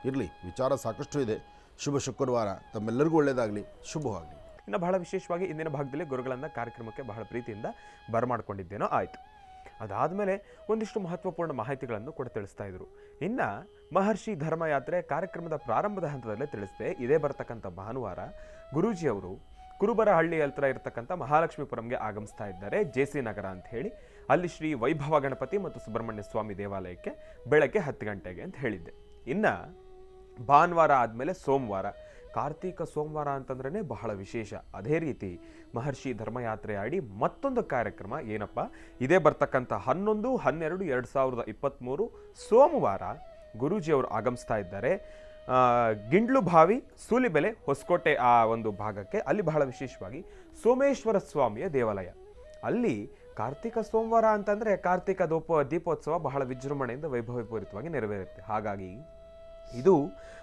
ಇರಲಿ. ವಿಚಾರ ಸಾಕಷ್ಟು ಇದೆ. ಶುಭ ಶುಕ್ರವಾರ, ತಮ್ಮೆಲ್ಲರಿಗೂ ಒಳ್ಳೆಯದಾಗಲಿ, ಶುಭವಾಗಲಿ. ಇನ್ನು ಬಹಳ ವಿಶೇಷವಾಗಿ ಇಂದಿನ ಭಾಗದಲ್ಲಿ ಗುರುಗಳನ್ನು ಕಾರ್ಯಕ್ರಮಕ್ಕೆ ಬಹಳ ಪ್ರೀತಿಯಿಂದ ಬರಮಾಡ್ಕೊಂಡಿದ್ದೇನೋ ಆಯಿತು. ಅದಾದಮೇಲೆ ಒಂದಿಷ್ಟು ಮಹತ್ವಪೂರ್ಣ ಮಾಹಿತಿಗಳನ್ನು ಕೂಡ ತಿಳಿಸ್ತಾ ಇದ್ರು. ಇನ್ನು ಮಹರ್ಷಿ ಧರ್ಮಯಾತ್ರೆ ಕಾರ್ಯಕ್ರಮದ ಪ್ರಾರಂಭದ ಹಂತದಲ್ಲೇ ತಿಳಿಸಿದೆ. ಇದೇ ಬರ್ತಕ್ಕಂಥ ಭಾನುವಾರ ಗುರೂಜಿಯವರು ಕುರುಬರಹಳ್ಳಿ ಹತ್ರ ಇರತಕ್ಕಂಥ ಮಹಾಲಕ್ಷ್ಮೀಪುರಂಗೆ ಆಗಮಿಸ್ತಾ ಇದ್ದಾರೆ, JC ನಗರ ಅಂತ ಹೇಳಿ. ಅಲ್ಲಿ ಶ್ರೀ ವೈಭವ ಗಣಪತಿ ಮತ್ತು ಸುಬ್ರಹ್ಮಣ್ಯ ಸ್ವಾಮಿ ದೇವಾಲಯಕ್ಕೆ ಬೆಳಗ್ಗೆ 10 ಗಂಟೆಗೆ ಅಂತ ಹೇಳಿದ್ದೆ. ಇನ್ನು ಭಾನುವಾರ ಆದಮೇಲೆ ಸೋಮವಾರ, ಕಾರ್ತೀಕ ಸೋಮವಾರ ಅಂತಂದ್ರೇ ಬಹಳ ವಿಶೇಷ. ಅದೇ ರೀತಿ ಮಹರ್ಷಿ ಧರ್ಮಯಾತ್ರೆ ಆಡಿ ಮತ್ತೊಂದು ಕಾರ್ಯಕ್ರಮ ಏನಪ್ಪ, ಇದೇ ಬರ್ತಕ್ಕಂಥ 11/12/2023 ಸೋಮವಾರ ಗುರೂಜಿಯವರು ಆಗಮಿಸ್ತಾ ಇದ್ದಾರೆ. ಗಿಂಡ್ಲು ಬಾವಿ, ಸೂಲಿಬೆಲೆ, ಹೊಸಕೋಟೆ ಆ ಒಂದು ಭಾಗಕ್ಕೆ. ಅಲ್ಲಿ ಬಹಳ ವಿಶೇಷವಾಗಿ ಸೋಮೇಶ್ವರ ಸ್ವಾಮಿಯ ದೇವಾಲಯ. ಅಲ್ಲಿ ಕಾರ್ತಿಕ ಸೋಮವಾರ ಅಂತಂದರೆ ಕಾರ್ತಿಕ ದೀಪೋತ್ಸವ ಬಹಳ ವಿಜೃಂಭಣೆಯಿಂದ ವೈಭವಪೂರಿತವಾಗಿ ನೆರವೇರುತ್ತೆ. ಹಾಗಾಗಿ ಇದು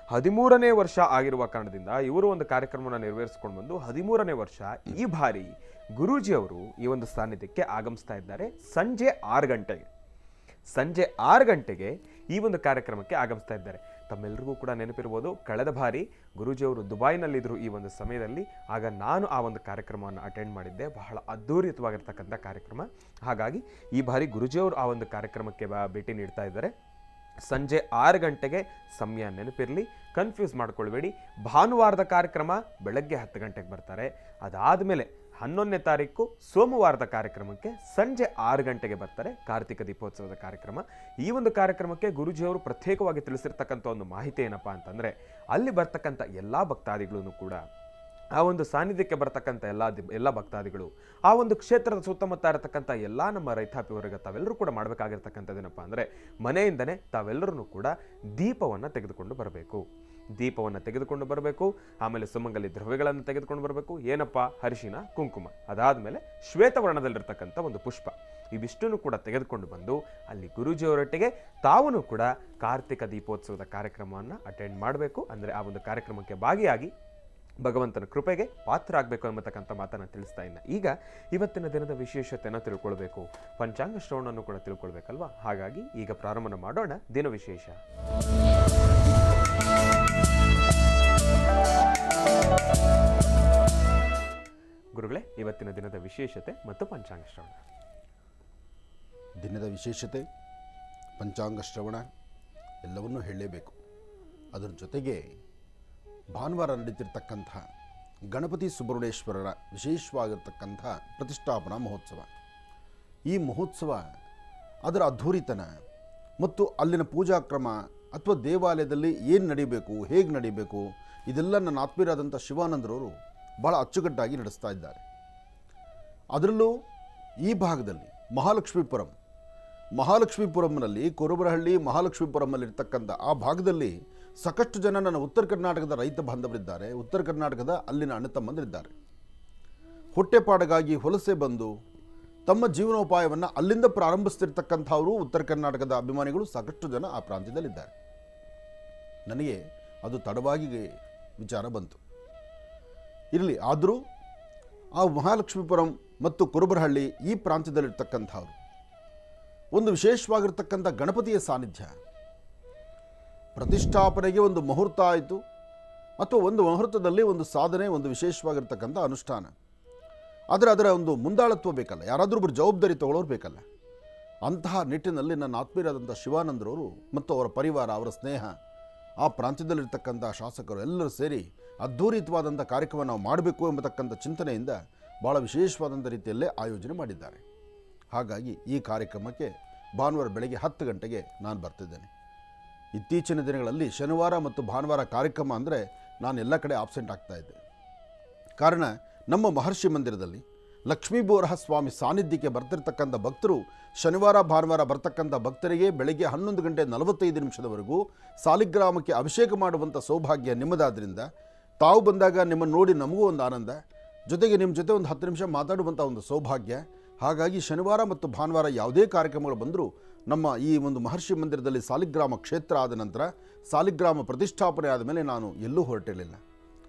13ನೇ ವರ್ಷ ಆಗಿರುವ ಕಾರಣದಿಂದ ಇವರು ಒಂದು ಕಾರ್ಯಕ್ರಮವನ್ನು ನೆರವೇರಿಸಿಕೊಂಡು ಬಂದು 13ನೇ ವರ್ಷ ಈ ಬಾರಿ ಗುರೂಜಿಯವರು ಈ ಒಂದು ಸಾನ್ನಿಧ್ಯಕ್ಕೆ ಆಗಮಿಸ್ತಾ ಇದ್ದಾರೆ. ಸಂಜೆ 6 ಗಂಟೆಗೆ ಈ ಒಂದು ಕಾರ್ಯಕ್ರಮಕ್ಕೆ ಆಗಮಿಸ್ತಾ ಇದ್ದಾರೆ. ತಮ್ಮೆಲ್ಲರಿಗೂ ಕೂಡ ನೆನಪಿರ್ಬೋದು, ಕಳೆದ ಬಾರಿ ಗುರೂಜಿಯವರು ದುಬೈನಲ್ಲಿದ್ದರು ಈ ಒಂದು ಸಮಯದಲ್ಲಿ. ಆಗ ನಾನು ಆ ಒಂದು ಕಾರ್ಯಕ್ರಮವನ್ನು ಅಟೆಂಡ್ ಮಾಡಿದ್ದೆ. ಬಹಳ ಅದ್ಧೂರಿತವಾಗಿರ್ತಕ್ಕಂಥ ಕಾರ್ಯಕ್ರಮ. ಹಾಗಾಗಿ ಈ ಬಾರಿ ಗುರೂಜಿಯವರು ಆ ಒಂದು ಕಾರ್ಯಕ್ರಮಕ್ಕೆ ಭೇಟಿ ನೀಡ್ತಾ ಇದ್ದಾರೆ. ಸಂಜೆ 6 ಗಂಟೆಗೆ ಸಮಯ ನೆನಪಿರಲಿ, ಕನ್ಫ್ಯೂಸ್ ಮಾಡ್ಕೊಳ್ಬೇಡಿ. ಭಾನುವಾರದ ಕಾರ್ಯಕ್ರಮ ಬೆಳಗ್ಗೆ 10 ಗಂಟೆಗೆ ಬರ್ತಾರೆ. ಅದಾದಮೇಲೆ 11ನೇ ತಾರೀಕು ಸೋಮವಾರದ ಕಾರ್ಯಕ್ರಮಕ್ಕೆ ಸಂಜೆ 6 ಗಂಟೆಗೆ ಬರ್ತಾರೆ, ಕಾರ್ತಿಕ ದೀಪೋತ್ಸವದ ಕಾರ್ಯಕ್ರಮ. ಈ ಒಂದು ಕಾರ್ಯಕ್ರಮಕ್ಕೆ ಗುರೂಜಿಯವರು ಪ್ರತ್ಯೇಕವಾಗಿ ತಿಳಿಸಿರ್ತಕ್ಕಂಥ ಒಂದು ಮಾಹಿತಿ ಏನಪ್ಪ ಅಂತಂದರೆ, ಅಲ್ಲಿ ಬರ್ತಕ್ಕಂಥ ಎಲ್ಲ ಭಕ್ತಾದಿಗಳೂ ಕೂಡ, ಆ ಒಂದು ಸಾನ್ನಿಧ್ಯಕ್ಕೆ ಬರ್ತಕ್ಕಂಥ ಎಲ್ಲ ಭಕ್ತಾದಿಗಳು, ಆ ಒಂದು ಕ್ಷೇತ್ರದ ಸುತ್ತಮುತ್ತ ಇರತಕ್ಕಂಥ ಎಲ್ಲ ನಮ್ಮ ರೈತಾಪಿ ವರ್ಗ ತಾವೆಲ್ಲರೂ ಕೂಡ ಮಾಡಬೇಕಾಗಿರ್ತಕ್ಕಂಥದ್ದೇನಪ್ಪ ಅಂದರೆ, ಮನೆಯಿಂದನೇ ತಾವೆಲ್ಲರೂ ಕೂಡ ದೀಪವನ್ನು ತೆಗೆದುಕೊಂಡು ಬರಬೇಕು. ಆಮೇಲೆ ಸುಮಂಗಲಿ ದ್ರವ್ಯಗಳನ್ನು ತೆಗೆದುಕೊಂಡು ಬರಬೇಕು. ಏನಪ್ಪ, ಅರಿಶಿನ, ಕುಂಕುಮ, ಅದಾದಮೇಲೆ ಶ್ವೇತವರ್ಣದಲ್ಲಿರ್ತಕ್ಕಂಥ ಒಂದು ಪುಷ್ಪ, ಇವಿಷ್ಟನ್ನು ಕೂಡ ತೆಗೆದುಕೊಂಡು ಬಂದು ಅಲ್ಲಿ ಗುರೂಜಿಯವರೊಟ್ಟಿಗೆ ತಾವೂ ಕೂಡ ಕಾರ್ತಿಕ ದೀಪೋತ್ಸವದ ಕಾರ್ಯಕ್ರಮವನ್ನು ಅಟೆಂಡ್ ಮಾಡಬೇಕು. ಅಂದರೆ ಆ ಒಂದು ಕಾರ್ಯಕ್ರಮಕ್ಕೆ ಭಾಗಿಯಾಗಿ ಭಗವಂತನ ಕೃಪೆಗೆ ಪಾತ್ರ ಆಗಬೇಕು ಅನ್ನತಕ್ಕಂಥ ಮಾತನ್ನು ತಿಳಿಸ್ತಾ ಇನ್ನ. ಈಗ ಇವತ್ತಿನ ದಿನದ ವಿಶೇಷತೆಯನ್ನು ತಿಳ್ಕೊಳ್ಬೇಕು, ಪಂಚಾಂಗ ಶ್ರವಣವನ್ನು ಕೂಡ ತಿಳ್ಕೊಳ್ಬೇಕಲ್ವಾ. ಹಾಗಾಗಿ ಈಗ ಪ್ರಾರಂಭ ಮಾಡೋಣ ದಿನ ವಿಶೇಷ. ಗುರುಗಳೇ, ಇವತ್ತಿನ ದಿನದ ವಿಶೇಷತೆ ಮತ್ತು ಪಂಚಾಂಗ ಶ್ರವಣ. ದಿನದ ವಿಶೇಷತೆ, ಪಂಚಾಂಗ ಶ್ರವಣ ಎಲ್ಲವನ್ನೂ ಹೇಳಲೇಬೇಕು. ಅದರ ಜೊತೆಗೆ ಭಾನುವಾರ ನಡೀತಿರ್ತಕ್ಕಂಥ ಗಣಪತಿ ಸುಬ್ರಹ್ಮಣ್ಯೇಶ್ವರರ ವಿಶೇಷವಾಗಿರ್ತಕ್ಕಂಥ ಪ್ರತಿಷ್ಠಾಪನಾ ಮಹೋತ್ಸವ. ಈ ಮಹೋತ್ಸವ ಅದರ ಅದ್ಧೂರಿತನ ಮತ್ತು ಅಲ್ಲಿನ ಪೂಜಾ ಕ್ರಮ ಅಥವಾ ದೇವಾಲಯದಲ್ಲಿ ಏನು ನಡೀಬೇಕು, ಹೇಗೆ ನಡೀಬೇಕು, ಇದೆಲ್ಲ ನನ್ನ ಆತ್ಮೀಯರಾದಂಥ ಶಿವಾನಂದರವರು ಭಾಳ ಅಚ್ಚುಕಟ್ಟಾಗಿ ನಡೆಸ್ತಾ ಇದ್ದಾರೆ. ಅದರಲ್ಲೂ ಈ ಭಾಗದಲ್ಲಿ ಮಹಾಲಕ್ಷ್ಮೀಪುರಂನಲ್ಲಿ ಕುರುಬರಹಳ್ಳಿ ಮಹಾಲಕ್ಷ್ಮೀಪುರಮಲ್ಲಿರ್ತಕ್ಕಂಥ ಆ ಭಾಗದಲ್ಲಿ ಸಾಕಷ್ಟು ಜನ ನನ್ನ ಉತ್ತರ ಕರ್ನಾಟಕದ ರೈತ ಬಾಂಧವರಿದ್ದಾರೆ, ಉತ್ತರ ಕರ್ನಾಟಕದ ಅಲ್ಲಿನ ಅಣ್ಣ ತಮ್ಮಂದಿರಿದ್ದಾರೆ. ಹೊಟ್ಟೆಪಾಡಿಗಾಗಿ ವಲಸೆ ಬಂದು ತಮ್ಮ ಜೀವನೋಪಾಯವನ್ನು ಅಲ್ಲಿಂದ ಪ್ರಾರಂಭಿಸ್ತಿರ್ತಕ್ಕಂಥವರು ಉತ್ತರ ಕರ್ನಾಟಕದ ಅಭಿಮಾನಿಗಳು ಸಾಕಷ್ಟು ಜನ ಆ ಪ್ರಾಂತ್ಯದಲ್ಲಿದ್ದಾರೆ. ನನಗೆ ಅದು ತಡವಾಗಿ ವಿಚಾರ ಬಂತು. ಇರಲಿ, ಆದರೂ ಆ ಮಹಾಲಕ್ಷ್ಮೀಪುರಂ ಮತ್ತು ಕುರುಬರಹಳ್ಳಿ ಈ ಪ್ರಾಂತ್ಯದಲ್ಲಿರ್ತಕ್ಕಂಥವ್ರು ಒಂದು ವಿಶೇಷವಾಗಿರ್ತಕ್ಕಂಥ ಗಣಪತಿಯ ಸಾನ್ನಿಧ್ಯ, ಪ್ರತಿಷ್ಠಾಪನೆಗೆ ಒಂದು ಮುಹೂರ್ತ ಆಯಿತು ಅಥವಾ ಒಂದು ಮುಹೂರ್ತದಲ್ಲಿ ಒಂದು ಸಾಧನೆ, ಒಂದು ವಿಶೇಷವಾಗಿರ್ತಕ್ಕಂಥ ಅನುಷ್ಠಾನ. ಆದರೆ ಅದರ ಒಂದು ಮುಂದಾಳತ್ವ ಬೇಕಲ್ಲ, ಯಾರಾದರೂ ಒಬ್ಬರು ಜವಾಬ್ದಾರಿ ತಗೊಳ್ಳೋರು ಬೇಕಲ್ಲ. ಅಂತಹ ನಿಟ್ಟಿನಲ್ಲಿ ನನ್ನ ಆತ್ಮೀಯರಾದಂಥ ಶಿವಾನಂದರವರು ಮತ್ತು ಅವರ ಪರಿವಾರ, ಅವರ ಸ್ನೇಹ, ಆ ಪ್ರಾಂತ್ಯದಲ್ಲಿರ್ತಕ್ಕಂಥ ಶಾಸಕರು ಎಲ್ಲರೂ ಸೇರಿ ಅದ್ಧೂರಿತವಾದಂಥ ಕಾರ್ಯಕ್ರಮ ನಾವು ಮಾಡಬೇಕು ಎಂಬತಕ್ಕಂಥ ಚಿಂತನೆಯಿಂದ ಭಾಳ ವಿಶೇಷವಾದಂಥ ರೀತಿಯಲ್ಲೇ ಆಯೋಜನೆ ಮಾಡಿದ್ದಾರೆ. ಹಾಗಾಗಿ ಈ ಕಾರ್ಯಕ್ರಮಕ್ಕೆ ಭಾನುವಾರ ಬೆಳಗ್ಗೆ 10 ಗಂಟೆಗೆ ನಾನು ಬರ್ತಿದ್ದೇನೆ. ಇತ್ತೀಚಿನ ದಿನಗಳಲ್ಲಿ ಶನಿವಾರ ಮತ್ತು ಭಾನುವಾರ ಕಾರ್ಯಕ್ರಮ ಅಂದರೆ ನಾನು ಎಲ್ಲ ಕಡೆ ಆಬ್ಸೆಂಟ್ ಆಗ್ತಾಯಿದ್ದೆ. ಕಾರಣ, ನಮ್ಮ ಮಹರ್ಷಿ ಮಂದಿರದಲ್ಲಿ ಲಕ್ಷ್ಮೀಬೋರಹ ಸ್ವಾಮಿ ಸಾನ್ನಿಧ್ಯಕ್ಕೆ ಬರ್ತಿರ್ತಕ್ಕಂಥ ಭಕ್ತರು ಶನಿವಾರ ಭಾನುವಾರ ಬರ್ತಕ್ಕಂಥ ಭಕ್ತರಿಗೆ ಬೆಳಗ್ಗೆ 11 ಗಂಟೆ 45 ನಿಮಿಷದವರೆಗೂ ಸಾಲಿಗ್ರಾಮಕ್ಕೆ ಅಭಿಷೇಕ ಮಾಡುವಂಥ ಸೌಭಾಗ್ಯ ನಿಮ್ಮದಾದ್ದರಿಂದ ತಾವು ಬಂದಾಗ ನಿಮ್ಮನ್ನು ನೋಡಿ ನಮಗೂ ಒಂದು ಆನಂದ, ಜೊತೆಗೆ ನಿಮ್ಮ ಜೊತೆ ಒಂದು 10 ನಿಮಿಷ ಮಾತಾಡುವಂಥ ಒಂದು ಸೌಭಾಗ್ಯ. ಹಾಗಾಗಿ ಶನಿವಾರ ಮತ್ತು ಭಾನುವಾರ ಯಾವುದೇ ಕಾರ್ಯಕ್ರಮಗಳು ಬಂದರೂ ನಮ್ಮ ಈ ಒಂದು ಮಹರ್ಷಿ ಮಂದಿರದಲ್ಲಿ ಸಾಲಿಗ್ರಾಮ ಕ್ಷೇತ್ರ ಆದ ನಂತರ ಸಾಲಿಗ್ರಾಮ ಪ್ರತಿಷ್ಠಾಪನೆ ಆದ ಮೇಲೆ ನಾನು ಎಲ್ಲೂ ಹೊರಟಿರಲಿಲ್ಲ.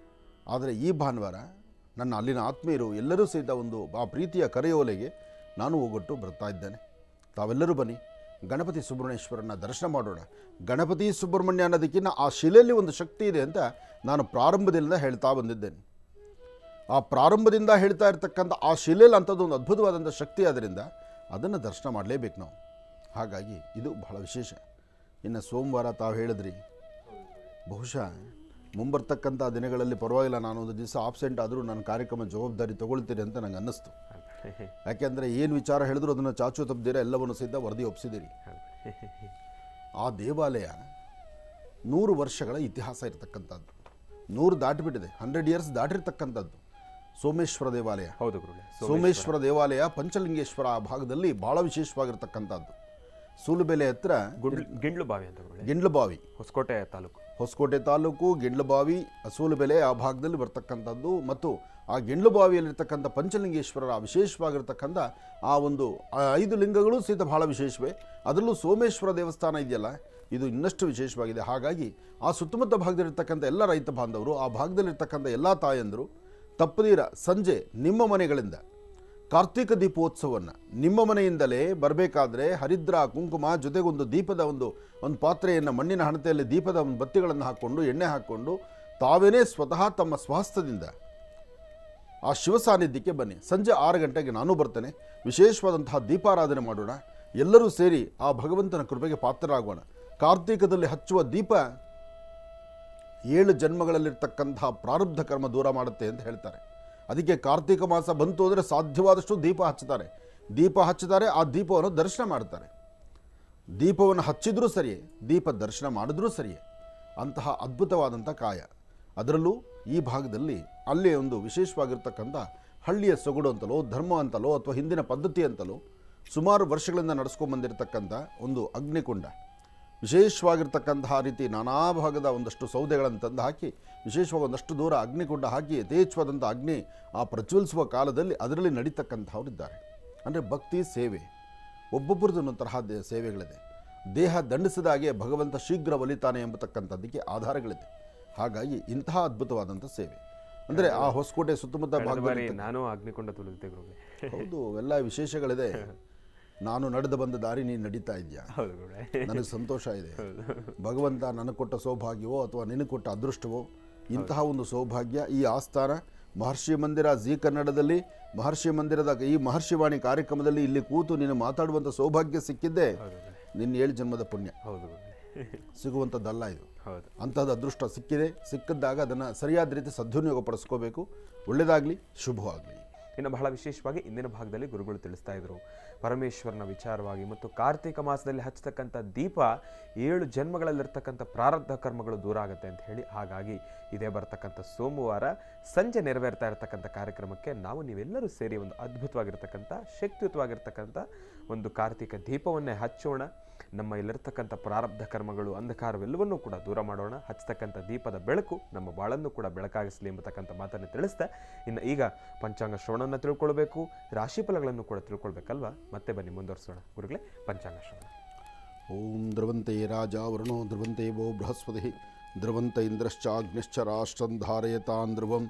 ಆದರೆ ಈ ಭಾನುವಾರ ನನ್ನ ಅಲ್ಲಿನ ಆತ್ಮೀಯರು ಎಲ್ಲರೂ ಸಹಿತ ಒಂದು ಆ ಪ್ರೀತಿಯ ಕರೆಯೋಲೆಗೆ ನಾನು ಹೋಗೊಟ್ಟು ಬರ್ತಾ ಇದ್ದೇನೆ. ತಾವೆಲ್ಲರೂ ಬನ್ನಿ, ಗಣಪತಿ ಸುಬ್ರಹ್ಮಣ್ಯೇಶ್ವರನ ದರ್ಶನ ಮಾಡೋಣ. ಗಣಪತಿ ಸುಬ್ರಹ್ಮಣ್ಯ ಅನ್ನೋದಕ್ಕಿಂತ ಆ ಶಿಲೆಯಲ್ಲಿ ಒಂದು ಶಕ್ತಿ ಇದೆ ಅಂತ ನಾನು ಪ್ರಾರಂಭದಿಂದ ಹೇಳ್ತಾ ಬಂದಿದ್ದೇನೆ. ಆ ಪ್ರಾರಂಭದಿಂದ ಹೇಳ್ತಾ ಇರ್ತಕ್ಕಂಥ ಆ ಶಿಲೆಯಲ್ಲಿ ಅಂಥದ್ದೊಂದು ಅದ್ಭುತವಾದಂಥ ಶಕ್ತಿ ಆದ್ದರಿಂದ ಅದನ್ನು ದರ್ಶನ ಮಾಡಲೇಬೇಕು ನಾವು. ಹಾಗಾಗಿ ಇದು ಬಹಳ ವಿಶೇಷ. ಇನ್ನು ಸೋಮವಾರ ತಾವು ಹೇಳಿದ್ರಿ, ಬಹುಶಃ ಮುಂಬರ್ತಕ್ಕಂಥ ದಿನಗಳಲ್ಲಿ ಪರವಾಗಿಲ್ಲ, ನಾನು ಒಂದು ದಿವಸ ಆಬ್ಸೆಂಟ್ ಆದರೂ ನನ್ನ ಕಾರ್ಯಕ್ರಮ ಜವಾಬ್ದಾರಿ ತಗೊಳ್ತೀರಿ ಅಂತ ನಂಗೆ ಅನ್ನಿಸ್ತು. ಯಾಕೆಂದರೆ ಏನು ವಿಚಾರ ಹೇಳಿದ್ರು ಅದನ್ನು ಚಾಚು ತಪ್ಪದಿರ ಎಲ್ಲವನ್ನು ಸಹಿತ ವರದಿ ಒಪ್ಪಿಸಿದ್ದೀರಿ. ಆ ದೇವಾಲಯ 100 ವರ್ಷಗಳ ಇತಿಹಾಸ ಇರತಕ್ಕಂಥದ್ದು, 100 ದಾಟಿಬಿಟ್ಟಿದೆ, 100 ಇಯರ್ಸ್ ದಾಟಿರ್ತಕ್ಕಂಥದ್ದು ಸೋಮೇಶ್ವರ ದೇವಾಲಯ. ಹೌದು ಗುರುಗಳೇ, ಸೋಮೇಶ್ವರ ದೇವಾಲಯ ಪಂಚಲಿಂಗೇಶ್ವರ ಆ ಭಾಗದಲ್ಲಿ ಭಾಳ ವಿಶೇಷವಾಗಿರ್ತಕ್ಕಂಥದ್ದು. ಸೂಲುಬೆಲೆ ಹತ್ರ ಗಿಂಡ್ಲುಬಾವಿ ಅಂತ ಗುರುಗಳೇ, ಗಿಂಡ್ಲುಬಾವಿ, ಹೊಸಕೋಟೆ ತಾಲೂಕು ಗಿಂಡ್ಲುಬಾವಿ ಸೂಲುಬೆಲೆ ಆ ಭಾಗದಲ್ಲಿ ಬರ್ತಕ್ಕಂಥದ್ದು. ಮತ್ತು ಆ ಗಿಂಡ್ಲುಬಾವಿಯಲ್ಲಿರ್ತಕ್ಕಂಥ ಪಂಚಲಿಂಗೇಶ್ವರರ ವಿಶೇಷವಾಗಿರ್ತಕ್ಕಂಥ ಆ ಒಂದು 5 ಲಿಂಗಗಳು ಸಹಿತ ಬಹಳ ವಿಶೇಷವೇ. ಅದರಲ್ಲೂ ಸೋಮೇಶ್ವರ ದೇವಸ್ಥಾನ ಇದೆಯಲ್ಲ, ಇದು ಇನ್ನಷ್ಟು ವಿಶೇಷವಾಗಿದೆ. ಹಾಗಾಗಿ ಆ ಸುತ್ತಮುತ್ತ ಭಾಗದಲ್ಲಿರ್ತಕ್ಕಂಥ ಎಲ್ಲ ರೈತ ಬಾಂಧವರು, ಆ ಭಾಗದಲ್ಲಿರ್ತಕ್ಕಂಥ ಎಲ್ಲ ತಾಯಂದರು ತಪ್ಪದೀರ ಸಂಜೆ ನಿಮ್ಮ ಮನೆಗಳಿಂದ ಕಾರ್ತಿಕ ದೀಪೋತ್ಸವವನ್ನು ನಿಮ್ಮ ಮನೆಯಿಂದಲೇ ಬರಬೇಕಾದ್ರೆ ಹರಿದ್ರ ಕುಂಕುಮ ಜೊತೆಗೊಂದು ದೀಪದ ಒಂದು ಪಾತ್ರೆಯನ್ನು ಮಣ್ಣಿನ ಹಣತೆಯಲ್ಲಿ ದೀಪದ ಒಂದು ಬತ್ತಿಗಳನ್ನು ಹಾಕ್ಕೊಂಡು ಎಣ್ಣೆ ಹಾಕ್ಕೊಂಡು ತಾವೇನೇ ಸ್ವತಃ ತಮ್ಮ ಸ್ವಹಸ್ತದಿಂದ ಆ ಶಿವ ಸಾನ್ನಿಧ್ಯಕ್ಕೆ ಬನ್ನಿ. ಸಂಜೆ 6 ಗಂಟೆಗೆ ನಾನು ಬರ್ತೇನೆ. ವಿಶೇಷವಾದಂತಹ ದೀಪಾರಾಧನೆ ಮಾಡೋಣ. ಎಲ್ಲರೂ ಸೇರಿ ಆ ಭಗವಂತನ ಕೃಪೆಗೆ ಪಾತ್ರರಾಗೋಣ. ಕಾರ್ತಿಕದಲ್ಲಿ ಹಚ್ಚುವ ದೀಪ 7 ಜನ್ಮಗಳಲ್ಲಿರ್ತಕ್ಕಂತಹ ಪ್ರಾರಬ್ಧ ಕರ್ಮ ದೂರ ಮಾಡುತ್ತೆ ಅಂತ ಹೇಳ್ತಾರೆ. ಅದಕ್ಕೆ ಕಾರ್ತಿಕ ಮಾಸ ಬಂತು ಅಂದರೆ ಸಾಧ್ಯವಾದಷ್ಟು ದೀಪ ಹಚ್ಚುತ್ತಾರೆ. ಆ ದೀಪವನ್ನು ದರ್ಶನ ಮಾಡ್ತಾರೆ. ದೀಪವನ್ನು ಹಚ್ಚಿದ್ರೂ ಸರಿಯೇ, ದೀಪ ದರ್ಶನ ಮಾಡಿದ್ರೂ ಸರಿಯೇ. ಅಂತಹ ಅದ್ಭುತವಾದಂಥ ಕಾಯ. ಅದರಲ್ಲೂ ಈ ಭಾಗದಲ್ಲಿ ಅಲ್ಲೇ ಒಂದು ವಿಶೇಷವಾಗಿರ್ತಕ್ಕಂಥ ಹಳ್ಳಿಯ ಸೊಗಡು ಅಂತಲೋ ಧರ್ಮ ಅಂತಲೋ ಅಥವಾ ಹಿಂದಿನ ಪದ್ಧತಿ ಅಂತಲೋ ಸುಮಾರು ವರ್ಷಗಳಿಂದ ನಡೆಸ್ಕೊಂಡ್ಬಂದಿರತಕ್ಕಂಥ ಒಂದು ಅಗ್ನಿಕುಂಡ, ವಿಶೇಷವಾಗಿರ್ತಕ್ಕಂತಹ ರೀತಿ ನಾನಾ ಭಾಗದ ಒಂದಷ್ಟು ಸೌದೆಗಳನ್ನು ತಂದು ಹಾಕಿ ವಿಶೇಷವಾಗಿ ಒಂದಷ್ಟು ದೂರ ಅಗ್ನಿಕುಂಡ ಹಾಕಿ ಯಥೇಚ್ಛವಾದಂಥ ಅಗ್ನಿ ಆ ಪ್ರಜ್ವಲಿಸುವ ಕಾಲದಲ್ಲಿ ಅದರಲ್ಲಿ ನಡೀತಕ್ಕಂಥವರಿದ್ದಾರೆ. ಅಂದರೆ ಭಕ್ತಿ ಸೇವೆ, ಒಬ್ಬೊಬ್ಬರದೊಂದು ತರಹ ಸೇವೆಗಳಿದೆ. ದೇಹ ದಂಡಿಸಿದಾಗೆ ಭಗವಂತ ಶೀಘ್ರ ಒಲಿತಾನೆ ಎಂಬತಕ್ಕಂಥದ್ದಕ್ಕೆ ಆಧಾರಗಳಿದೆ. ಹಾಗಾಗಿ ಇಂತಹ ಅದ್ಭುತವಾದಂಥ ಸೇವೆ ಅಂದರೆ ಆ ಹೊಸಕೋಟೆ ಸುತ್ತಮುತ್ತ ಭಾಗದಲ್ಲಿ ನಾನು ಅಗ್ನಿಕೊಂಡ ತುಳಿದೆ. ಹೌದು, ಎಲ್ಲ ವಿಶೇಷಗಳಿದೆ. ನಾನು ನಡೆದು ಬಂದ ದಾರಿ ನೀನು ನಡೀತಾ ಇದೆಯಾ, ನನಗೆ ಸಂತೋಷ ಇದೆ. ಭಗವಂತ ನನಗೆ ಕೊಟ್ಟ ಸೌಭಾಗ್ಯವೋ ಅಥವಾ ನಿನಗೆ ಕೊಟ್ಟ ಅದೃಷ್ಟವೋ, ಇಂತಹ ಒಂದು ಸೌಭಾಗ್ಯ ಈ ಆಸ್ಥಾನ ಮಹರ್ಷಿ ಮಂದಿರ ಜೀ ಕನ್ನಡದಲ್ಲಿ ಮಹರ್ಷಿ ಮಂದಿರದ ಈ ಮಹರ್ಷಿವಾಣಿ ಕಾರ್ಯಕ್ರಮದಲ್ಲಿ ಇಲ್ಲಿ ಕೂತು ನೀನು ಮಾತಾಡುವಂಥ ಸೌಭಾಗ್ಯ ಸಿಕ್ಕಿದ್ದೆ ನಿನ್ನ 7 ಜನ್ಮದ ಪುಣ್ಯ. ಸಿಗುವಂಥದ್ದಲ್ಲ ಇದು. ಹೌದು. ಅಂಥದ್ದು ಅದೃಷ್ಟ ಸಿಕ್ಕಿದ್ದಾಗ ಅದನ್ನು ಸರಿಯಾದ ರೀತಿ ಸದ್ವಿನಿಯೋಗಪಡಿಸ್ಕೋಬೇಕು. ಒಳ್ಳೆಯದಾಗಲಿ, ಶುಭವಾಗಲಿ. ಇನ್ನು ಬಹಳ ವಿಶೇಷವಾಗಿ ಇಂದಿನ ಭಾಗದಲ್ಲಿ ಗುರುಗಳು ತಿಳಿಸ್ತಾ ಇದ್ರು ಪರಮೇಶ್ವರನ ವಿಚಾರವಾಗಿ ಮತ್ತು ಕಾರ್ತಿಕ ಮಾಸದಲ್ಲಿ ಹಚ್ಚತಕ್ಕಂಥ ದೀಪ 7 ಜನ್ಮಗಳಲ್ಲಿರ್ತಕ್ಕಂಥ ಪ್ರಾರಬ್ಧ ಕರ್ಮಗಳು ದೂರ ಆಗುತ್ತೆ ಅಂತ ಹೇಳಿ. ಹಾಗಾಗಿ ಇದೇ ಬರ್ತಕ್ಕಂಥ ಸೋಮವಾರ ಸಂಜೆ ನೆರವೇರ್ತಾ ಇರತಕ್ಕಂಥ ಕಾರ್ಯಕ್ರಮಕ್ಕೆ ನಾವು ನೀವೆಲ್ಲರೂ ಸೇರಿ ಒಂದು ಅದ್ಭುತವಾಗಿರ್ತಕ್ಕಂಥ ಶಕ್ತಿಯುತವಾಗಿರ್ತಕ್ಕಂಥ ಒಂದು ಕಾರ್ತಿಕ ದೀಪವನ್ನೇ ಹಚ್ಚೋಣ. ನಮ್ಮ ಇಲ್ಲಿರ್ತಕ್ಕಂಥ ಪ್ರಾರಬ್ಧ ಕರ್ಮಗಳು, ಅಂಧಕಾರವೆಲ್ಲವನ್ನೂ ಕೂಡ ದೂರ ಮಾಡೋಣ. ಹಚ್ಚತಕ್ಕಂಥ ದೀಪದ ಬೆಳಕು ನಮ್ಮ ಬಾಳನ್ನು ಕೂಡ ಬೆಳಕಾಗಿಸಲಿ ಎಂಬತಕ್ಕಂಥ ಮಾತನ್ನು ತಿಳಿಸ್ತಾ, ಇನ್ನು ಈಗ ಪಂಚಾಂಗ ಶ್ರವಣವನ್ನು ತಿಳ್ಕೊಳ್ಬೇಕು, ರಾಶಿ ಫಲಗಳನ್ನು ಕೂಡ ತಿಳ್ಕೊಳ್ಬೇಕಲ್ವಾ? ಮತ್ತೆ ಬನ್ನಿ ಮುಂದುವರಿಸೋಣ ಗುರುಗಳೇ. ಪಂಚಾಂಗ ಶ್ರವಣ. ಓಂ ಧ್ರುವಂತೆ ರಾಜ ವರುಣೋ ಧ್ರುವಂತೆ ವೋ ಬೃಹಸ್ಪತಿ ಧ್ರುವಂತ ಇಂದ್ರಶ್ಚಾಗ್ನಿಶ್ಚ ರಾಷ್ಟ್ರಂ ಧಾರಯತಾನ್ ಧ್ರುವಂ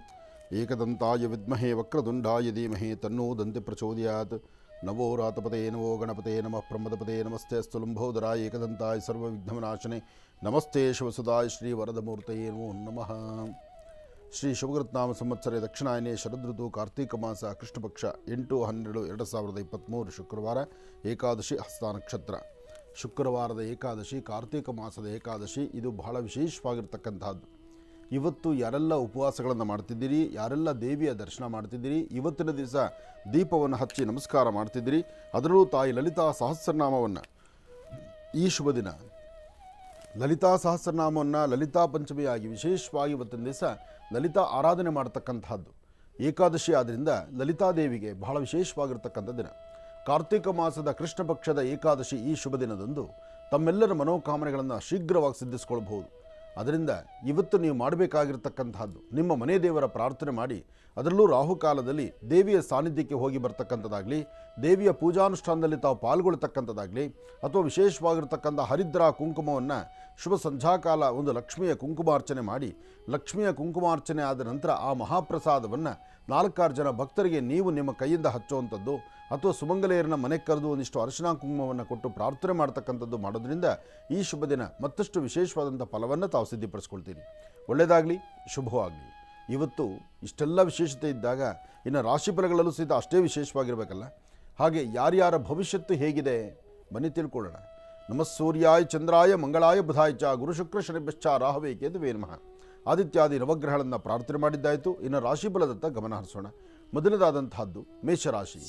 ಏಕದಂತಾಯ ವಿದ್ಮಹೇ ವಕ್ರತುಂಡಾಯ ಧೀಮಹಿ ತನ್ನೋ ದಂತೆ ಪ್ರಚೋದಯಾತ್. ನವೋ ರಾತಪತೆ ನಮೋ ಗಣಪತೆ ನಮಃ ಪ್ರಮದಪತೆ ನಮಸ್ತೆ ಸ್ತುಲಂಬೋದರಾಯ ಏಕದಂತಾಯ ಸರ್ವವಿಘ್ನವಿನಾಶನೆ ನಮಸ್ತೆ ಶಿವಸುಧಾಯ ಶ್ರೀ ವರದಮೂರ್ತಯೇ ನಮೋ ನಮಃ. ಶ್ರೀ ಶಿವಕೃತ್ನಾಮ ಸಂವತ್ಸರ ದಕ್ಷಿಣಾಯನೆ ಶರದೃತು ಕಾರ್ತೀಕ ಮಾಸ ಕೃಷ್ಣಪಕ್ಷ 8-12-2023 ಶುಕ್ರವಾರ ಏಕಾದಶಿ ಹಸ್ತ ನಕ್ಷತ್ರ. ಶುಕ್ರವಾರದ ಏಕಾದಶಿ, ಕಾರ್ತೀಕ ಮಾಸದ ಏಕಾದಶಿ. ಇದು ಬಹಳ ವಿಶೇಷವಾಗಿರ್ತಕ್ಕಂಥದ್ದು. ಇವತ್ತು ಯಾರೆಲ್ಲ ಉಪವಾಸಗಳನ್ನು ಮಾಡ್ತಿದ್ದೀರಿ, ಯಾರೆಲ್ಲ ದೇವಿಯ ದರ್ಶನ ಮಾಡ್ತಿದ್ದೀರಿ, ಇವತ್ತಿನ ದಿವಸ ದೀಪವನ್ನು ಹಚ್ಚಿ ನಮಸ್ಕಾರ ಮಾಡ್ತಿದ್ದೀರಿ, ಅದರಲ್ಲೂ ತಾಯಿ ಲಲಿತಾ ಸಹಸ್ರನಾಮವನ್ನು ಈ ಶುಭ ದಿನ ಲಲಿತಾ ಸಹಸ್ರನಾಮವನ್ನು ಲಲಿತಾ ಪಂಚಮಿಯಾಗಿ ವಿಶೇಷವಾಗಿ ಇವತ್ತಿನ ದಿವಸ ಲಲಿತಾ ಆರಾಧನೆ ಮಾಡತಕ್ಕಂಥದ್ದು. ಏಕಾದಶಿ ಆದ್ದರಿಂದ ಲಲಿತಾದೇವಿಗೆ ಬಹಳ ವಿಶೇಷವಾಗಿರ್ತಕ್ಕಂಥ ದಿನ. ಕಾರ್ತೀಕ ಮಾಸದ ಕೃಷ್ಣ ಪಕ್ಷದ ಏಕಾದಶಿ ಈ ಶುಭ ದಿನದಂದು ತಮ್ಮೆಲ್ಲರ ಮನೋಕಾಮನೆಗಳನ್ನು ಶೀಘ್ರವಾಗಿ ಸಿದ್ಧಿಸ್ಕೊಳ್ಬಹುದು. ಅದರಿಂದ ಇವತ್ತು ನೀವು ಮಾಡಬೇಕಾಗಿರ್ತಕ್ಕಂಥದ್ದು ನಿಮ್ಮ ಮನೆ ದೇವರ ಪ್ರಾರ್ಥನೆ ಮಾಡಿ, ಅದರಲ್ಲೂ ರಾಹುಕಾಲದಲ್ಲಿ ದೇವಿಯ ಸಾನ್ನಿಧ್ಯಕ್ಕೆ ಹೋಗಿ ಬರ್ತಕ್ಕಂಥದ್ದಾಗಲಿ, ದೇವಿಯ ಪೂಜಾನುಷ್ಠಾನದಲ್ಲಿ ತಾವು ಪಾಲ್ಗೊಳ್ತಕ್ಕಂಥದ್ದಾಗಲಿ, ಅಥವಾ ವಿಶೇಷವಾಗಿರ್ತಕ್ಕಂಥ ಹರಿದ್ರ ಕುಂಕುಮವನ್ನು ಶುಭ ಸಂಧ್ಯಾಕಾಲ ಒಂದು ಲಕ್ಷ್ಮಿಯ ಕುಂಕುಮಾರ್ಚನೆ ಮಾಡಿ, ಲಕ್ಷ್ಮಿಯ ಕುಂಕುಮಾರ್ಚನೆ ಆದ ನಂತರ ಆ ಮಹಾಪ್ರಸಾದವನ್ನು 4-6 ಜನ ಭಕ್ತರಿಗೆ ನೀವು ನಿಮ್ಮ ಕೈಯಿಂದ ಹಚ್ಚುವಂಥದ್ದು, ಅಥವಾ ಸುಮಂಗಲೆಯರನ್ನ ಮನೆಗೆ ಕರೆದು ಒಂದಿಷ್ಟು ಅರಿಶಿನ ಕುಂಕುಮವನ್ನು ಕೊಟ್ಟು ಪ್ರಾರ್ಥನೆ ಮಾಡ್ತಕ್ಕಂಥದ್ದು ಮಾಡೋದ್ರಿಂದ ಈ ಶುಭ ದಿನ ಮತ್ತಷ್ಟು ವಿಶೇಷವಾದಂಥ ಫಲವನ್ನು ತಾವು ಸಿದ್ಧಿಪಡಿಸ್ಕೊಳ್ತೀರಿ. ಒಳ್ಳೆಯದಾಗಲಿ, ಶುಭವಾಗಲಿ. ಇವತ್ತು ಇಷ್ಟೆಲ್ಲ ವಿಶೇಷತೆ ಇದ್ದಾಗ ಇನ್ನು ರಾಶಿ ಫಲಗಳಲ್ಲೂ ಸಹಿತ ಅಷ್ಟೇ ವಿಶೇಷವಾಗಿರಬೇಕಲ್ಲ. ಹಾಗೆ ಯಾರ್ಯಾರ ಭವಿಷ್ಯತ್ತು ಹೇಗಿದೆ ಬನ್ನಿ ತಿಳ್ಕೊಳ್ಳೋಣ. ನಮಃ ಸೂರ್ಯಾಯ ಚಂದ್ರಾಯ ಮಂಗಳಾಯ ಬುಧಾಯ ಚ ಗುರು ಶುಕ್ರ ಶನಿಭ್ಯಶ್ಚ ರಾಹವೇ ಕೇತುವೇ ನಮಃ. ಆದಿತ್ಯಾದಿ ನವಗ್ರಹಗಳನ್ನು ಪ್ರಾರ್ಥನೆ ಮಾಡಿದ್ದಾಯಿತು. ಇನ್ನು ರಾಶಿ ಫಲದತ್ತ ಗಮನ ಹರಿಸೋಣ. ಮೊದಲನೇದಾದಂತಹದ್ದು ಮೇಷರಾಶಿ.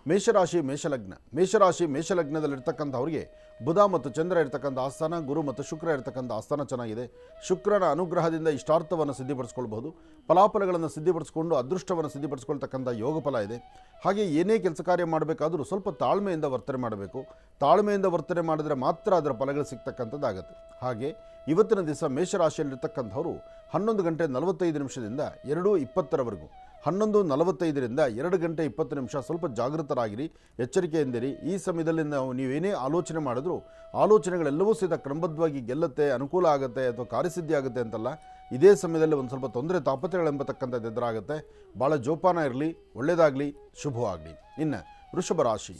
ಮೇಷರಾಶಿ ಮೇಷಲಗ್ನ. ಮೇಷರಾಶಿ ಮೇಷಲಗ್ನದಲ್ಲಿರ್ತಕ್ಕಂಥವ್ರಿಗೆ ಬುಧ ಮತ್ತು ಚಂದ್ರ ಇರ್ತಕ್ಕಂಥ ಆಸ್ಥಾನ, ಗುರು ಮತ್ತು ಶುಕ್ರ ಇರ್ತಕ್ಕಂಥ ಆಸ್ಥಾನ ಚೆನ್ನಾಗಿದೆ. ಶುಕ್ರನ ಅನುಗ್ರಹದಿಂದ ಇಷ್ಟಾರ್ಥವನ್ನು ಸಿದ್ಧಿಪಡಿಸ್ಕೊಳ್ಬಹುದು. ಫಲಾಫಲಗಳನ್ನು ಸಿದ್ಧಿಪಡಿಸ್ಕೊಂಡು ಅದೃಷ್ಟವನ್ನು ಸಿದ್ಧಿಪಡಿಸ್ಕೊಳ್ತಕ್ಕಂಥ ಯೋಗ ಫಲ ಇದೆ. ಹಾಗೆ ಏನೇ ಕೆಲಸ ಕಾರ್ಯ ಮಾಡಬೇಕಾದರೂ ಸ್ವಲ್ಪ ತಾಳ್ಮೆಯಿಂದ ವರ್ತನೆ ಮಾಡಬೇಕು. ತಾಳ್ಮೆಯಿಂದ ವರ್ತನೆ ಮಾಡಿದ್ರೆ ಮಾತ್ರ ಅದರ ಫಲಗಳು ಸಿಗ್ತಕ್ಕಂಥದ್ದಾಗತ್ತೆ. ಹಾಗೆ ಇವತ್ತಿನ ದಿವಸ ಮೇಷರಾಶಿಯಲ್ಲಿರ್ತಕ್ಕಂಥವರು 11 ಗಂಟೆ 45 ನಿಮಿಷದಿಂದ 2:20 11:45ರಿಂದ 2 ಗಂಟೆ 20 ನಿಮಿಷ ಸ್ವಲ್ಪ ಜಾಗೃತರಾಗಿರಿ, ಎಚ್ಚರಿಕೆಯಿಂದಿರಿ. ಈ ಸಮಯದಲ್ಲಿ ನೀವೇನೇ ಆಲೋಚನೆ ಮಾಡಿದ್ರೂ ಆಲೋಚನೆಗಳೆಲ್ಲವೂ ಸಹಿತ ಕ್ರಮಬದ್ಧವಾಗಿ ಗೆಲ್ಲುತ್ತೆ, ಅನುಕೂಲ ಆಗುತ್ತೆ ಅಥವಾ ಕಾರ್ಯಸಿದ್ಧಿ ಆಗುತ್ತೆ ಅಂತಲ್ಲ. ಇದೇ ಸಮಯದಲ್ಲಿ ಒಂದು ಸ್ವಲ್ಪ ತೊಂದರೆ ತಾಪತ್ರೆಗಳೆಂಬತಕ್ಕಂಥದ್ದು ಎದುರಾಗುತ್ತೆ. ಭಾಳ ಜೋಪಾನ ಇರಲಿ, ಒಳ್ಳೆಯದಾಗಲಿ, ಶುಭವಾಗಲಿ. ಇನ್ನು ವೃಷಭ ರಾಶಿ.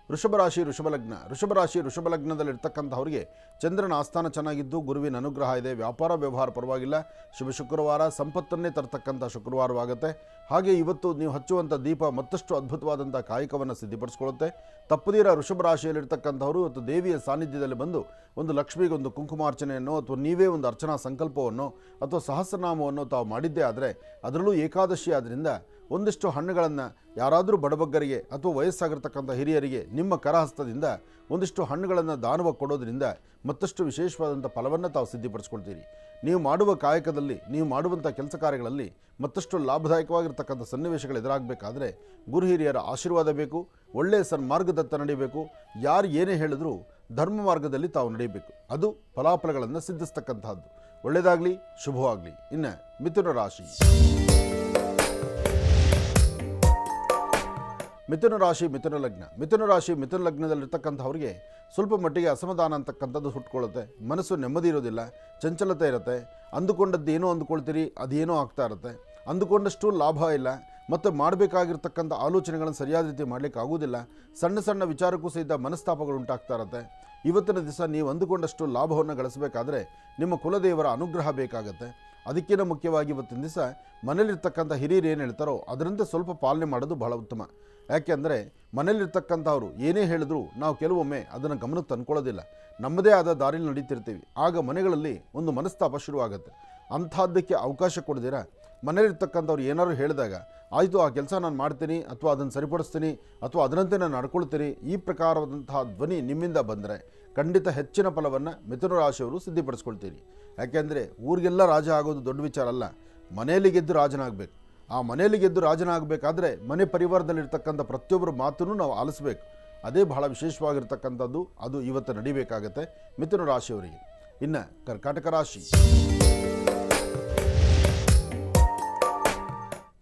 ವೃಷಭ ಲಗ್ನದಲ್ಲಿರ್ತಕ್ಕಂಥವ್ರಿಗೆ ಚಂದ್ರನ ಆಸ್ಥಾನ ಚೆನ್ನಾಗಿದ್ದು ಗುರುವಿನ ಅನುಗ್ರಹ ಇದೆ. ವ್ಯಾಪಾರ ವ್ಯವಹಾರ ಪರವಾಗಿಲ್ಲ. ಶುಭ ಶುಕ್ರವಾರ, ಸಂಪತ್ತನ್ನೇ ತರ್ತಕ್ಕಂಥ ಶುಕ್ರವಾರವಾಗುತ್ತೆ. ಹಾಗೆ ಇವತ್ತು ನೀವು ಹಚ್ಚುವಂಥ ದೀಪ ಮತ್ತಷ್ಟು ಅದ್ಭುತವಾದಂಥ ಕಾಯಕವನ್ನು ಸಿದ್ಧಿಪಡಿಸ್ಕೊಳ್ಳುತ್ತೆ. ತಪ್ಪದೀರ ವೃಷಭ ರಾಶಿಯಲ್ಲಿರ್ತಕ್ಕಂಥವರು ಇವತ್ತು ದೇವಿಯ ಸಾನ್ನಿಧ್ಯದಲ್ಲಿ ಬಂದು ಒಂದು ಲಕ್ಷ್ಮಿಗೊಂದು ಕುಂಕುಮಾರ್ಚನೆಯನ್ನು ಅಥವಾ ನೀವೇ ಒಂದು ಅರ್ಚನಾ ಸಂಕಲ್ಪವನ್ನು ಅಥವಾ ಸಹಸ್ರನಾಮವನ್ನು ತಾವು ಮಾಡಿದ್ದೇ ಆದರೆ, ಅದರಲ್ಲೂ ಏಕಾದಶಿ ಆದ್ದರಿಂದ ಒಂದಿಷ್ಟು ಹಣ್ಣುಗಳನ್ನು ಯಾರಾದರೂ ಬಡಬಗ್ಗರಿಗೆ ಅಥವಾ ವಯಸ್ಸಾಗಿರ್ತಕ್ಕಂಥ ಹಿರಿಯರಿಗೆ ನಿಮ್ಮ ಕರಹಸ್ತದಿಂದ ಒಂದಿಷ್ಟು ಹಣ್ಣುಗಳನ್ನು ದಾನವಾಗಿ ಕೊಡೋದ್ರಿಂದ ಮತ್ತಷ್ಟು ವಿಶೇಷವಾದಂಥ ಫಲವನ್ನು ತಾವು ಸಿದ್ಧಿಪಡಿಸ್ಕೊಳ್ತೀರಿ. ನೀವು ಮಾಡುವ ಕಾಯಕದಲ್ಲಿ, ನೀವು ಮಾಡುವಂಥ ಕೆಲಸ ಕಾರ್ಯಗಳಲ್ಲಿ ಮತ್ತಷ್ಟು ಲಾಭದಾಯಕವಾಗಿರ್ತಕ್ಕಂಥ ಸನ್ನಿವೇಶಗಳು ಎದುರಾಗಬೇಕಾದ್ರೆ ಗುರು ಹಿರಿಯರ ಆಶೀರ್ವಾದ ಬೇಕು. ಒಳ್ಳೆಯ ಸನ್ಮಾರ್ಗದತ್ತ ನಡೀಬೇಕು. ಯಾರು ಏನೇ ಹೇಳಿದ್ರೂ ಧರ್ಮ ಮಾರ್ಗದಲ್ಲಿ ತಾವು ನಡೀಬೇಕು. ಅದು ಫಲಾಫಲಗಳನ್ನು ಸಿದ್ಧಿಸ್ತಕ್ಕಂಥದ್ದು. ಒಳ್ಳೆಯದಾಗಲಿ, ಶುಭವಾಗಲಿ. ಇನ್ನು ಮಿಥುನ ರಾಶಿ. ಮಿಥುನ ಲಗ್ನದಲ್ಲಿರ್ತಕ್ಕಂಥವ್ರಿಗೆ ಸ್ವಲ್ಪ ಮಟ್ಟಿಗೆ ಅಸಮಾಧಾನ ಅಂತಕ್ಕಂಥದ್ದು ಹುಟ್ಕೊಳ್ಳುತ್ತೆ. ಮನಸ್ಸು ನೆಮ್ಮದಿ ಇರೋದಿಲ್ಲ, ಚಂಚಲತೆ ಇರುತ್ತೆ. ಅಂದುಕೊಂಡದ್ದು ಏನೋ ಅಂದುಕೊಳ್ತೀರಿ, ಅದೇನೋ ಆಗ್ತಾ ಇರುತ್ತೆ. ಅಂದುಕೊಂಡಷ್ಟು ಲಾಭ ಇಲ್ಲ. ಮತ್ತು ಮಾಡಬೇಕಾಗಿರ್ತಕ್ಕಂಥ ಆಲೋಚನೆಗಳನ್ನು ಸರಿಯಾದ ರೀತಿ ಮಾಡಲಿಕ್ಕೆ ಆಗೋದಿಲ್ಲ. ಸಣ್ಣ ಸಣ್ಣ ವಿಚಾರಕ್ಕೂ ಸಹಿತ ಮನಸ್ತಾಪಗಳು ಉಂಟಾಗ್ತಾ ಇರುತ್ತೆ. ಇವತ್ತಿನ ದಿವಸ ನೀವು ಅಂದುಕೊಂಡಷ್ಟು ಲಾಭವನ್ನು ಗಳಿಸಬೇಕಾದ್ರೆ ನಿಮ್ಮ ಕುಲದೇವರ ಅನುಗ್ರಹ ಬೇಕಾಗತ್ತೆ. ಅದಕ್ಕಿಂತ ಮುಖ್ಯವಾಗಿ ಇವತ್ತಿನ ದಿವಸ ಮನೇಲಿರ್ತಕ್ಕಂಥ ಹಿರಿಯರು ಏನು ಹೇಳ್ತಾರೋ ಅದರಂತೆ ಸ್ವಲ್ಪ ಪಾಲನೆ ಮಾಡೋದು ಬಹಳ ಉತ್ತಮ. ಯಾಕೆಂದರೆ ಮನೇಲಿರ್ತಕ್ಕಂಥವ್ರು ಏನೇ ಹೇಳಿದ್ರು ನಾವು ಕೆಲವೊಮ್ಮೆ ಅದನ್ನು ಗಮನಕ್ಕೆ ತಂದ್ಕೊಳ್ಳೋದಿಲ್ಲ, ನಮ್ಮದೇ ಆದ ದಾರಿಯಲ್ಲಿ ನಡೀತಿರ್ತೀವಿ. ಆಗ ಮನೆಗಳಲ್ಲಿ ಒಂದು ಮನಸ್ತಾಪ ಶುರುವಾಗುತ್ತೆ. ಅಂಥದ್ದಕ್ಕೆ ಅವಕಾಶ ಕೊಡ್ದಿರ ಮನೇಲಿರ್ತಕ್ಕಂಥವ್ರು ಏನಾದ್ರು ಹೇಳಿದಾಗ ಆಯಿತು ಆ ಕೆಲಸ ನಾನು ಮಾಡ್ತೀನಿ ಅಥವಾ ಅದನ್ನು ಸರಿಪಡಿಸ್ತೀನಿ ಅಥವಾ ಅದರಂತೆ ನಾನು ನಡ್ಕೊಳ್ತೀನಿ, ಈ ಪ್ರಕಾರವಾದಂತಹ ಧ್ವನಿ ನಿಮ್ಮಿಂದ ಬಂದರೆ ಖಂಡಿತ ಹೆಚ್ಚಿನ ಫಲವನ್ನು ಮಿಥುನ ರಾಶಿಯವರು ಸಿದ್ಧಿಪಡಿಸ್ಕೊಳ್ತೀರಿ. ಯಾಕೆಂದರೆ ಊರಿಗೆಲ್ಲ ರಾಜ ಆಗೋದು ದೊಡ್ಡ ವಿಚಾರ ಅಲ್ಲ, ಮನೆಯಲ್ಲಿ ಗೆದ್ದು ರಾಜನಾಗಬೇಕು. ಆ ಮನೆಯಲ್ಲಿ ಗೆದ್ದು ರಾಜನಾಗಬೇಕಾದ್ರೆ ಮನೆ ಪರಿವಾರದಲ್ಲಿರ್ತಕ್ಕಂಥ ಪ್ರತಿಯೊಬ್ಬರ ಮಾತನ್ನು ನಾವು ಆಲಿಸಬೇಕು. ಅದೇ ಬಹಳ ವಿಶೇಷವಾಗಿರ್ತಕ್ಕಂಥದ್ದು, ಅದು ಇವತ್ತು ನಡಿಬೇಕಾಗತ್ತೆ ಮಿಥುನ ರಾಶಿಯವರಿಗೆ. ಇನ್ನು ಕರ್ಕಾಟಕ ರಾಶಿ.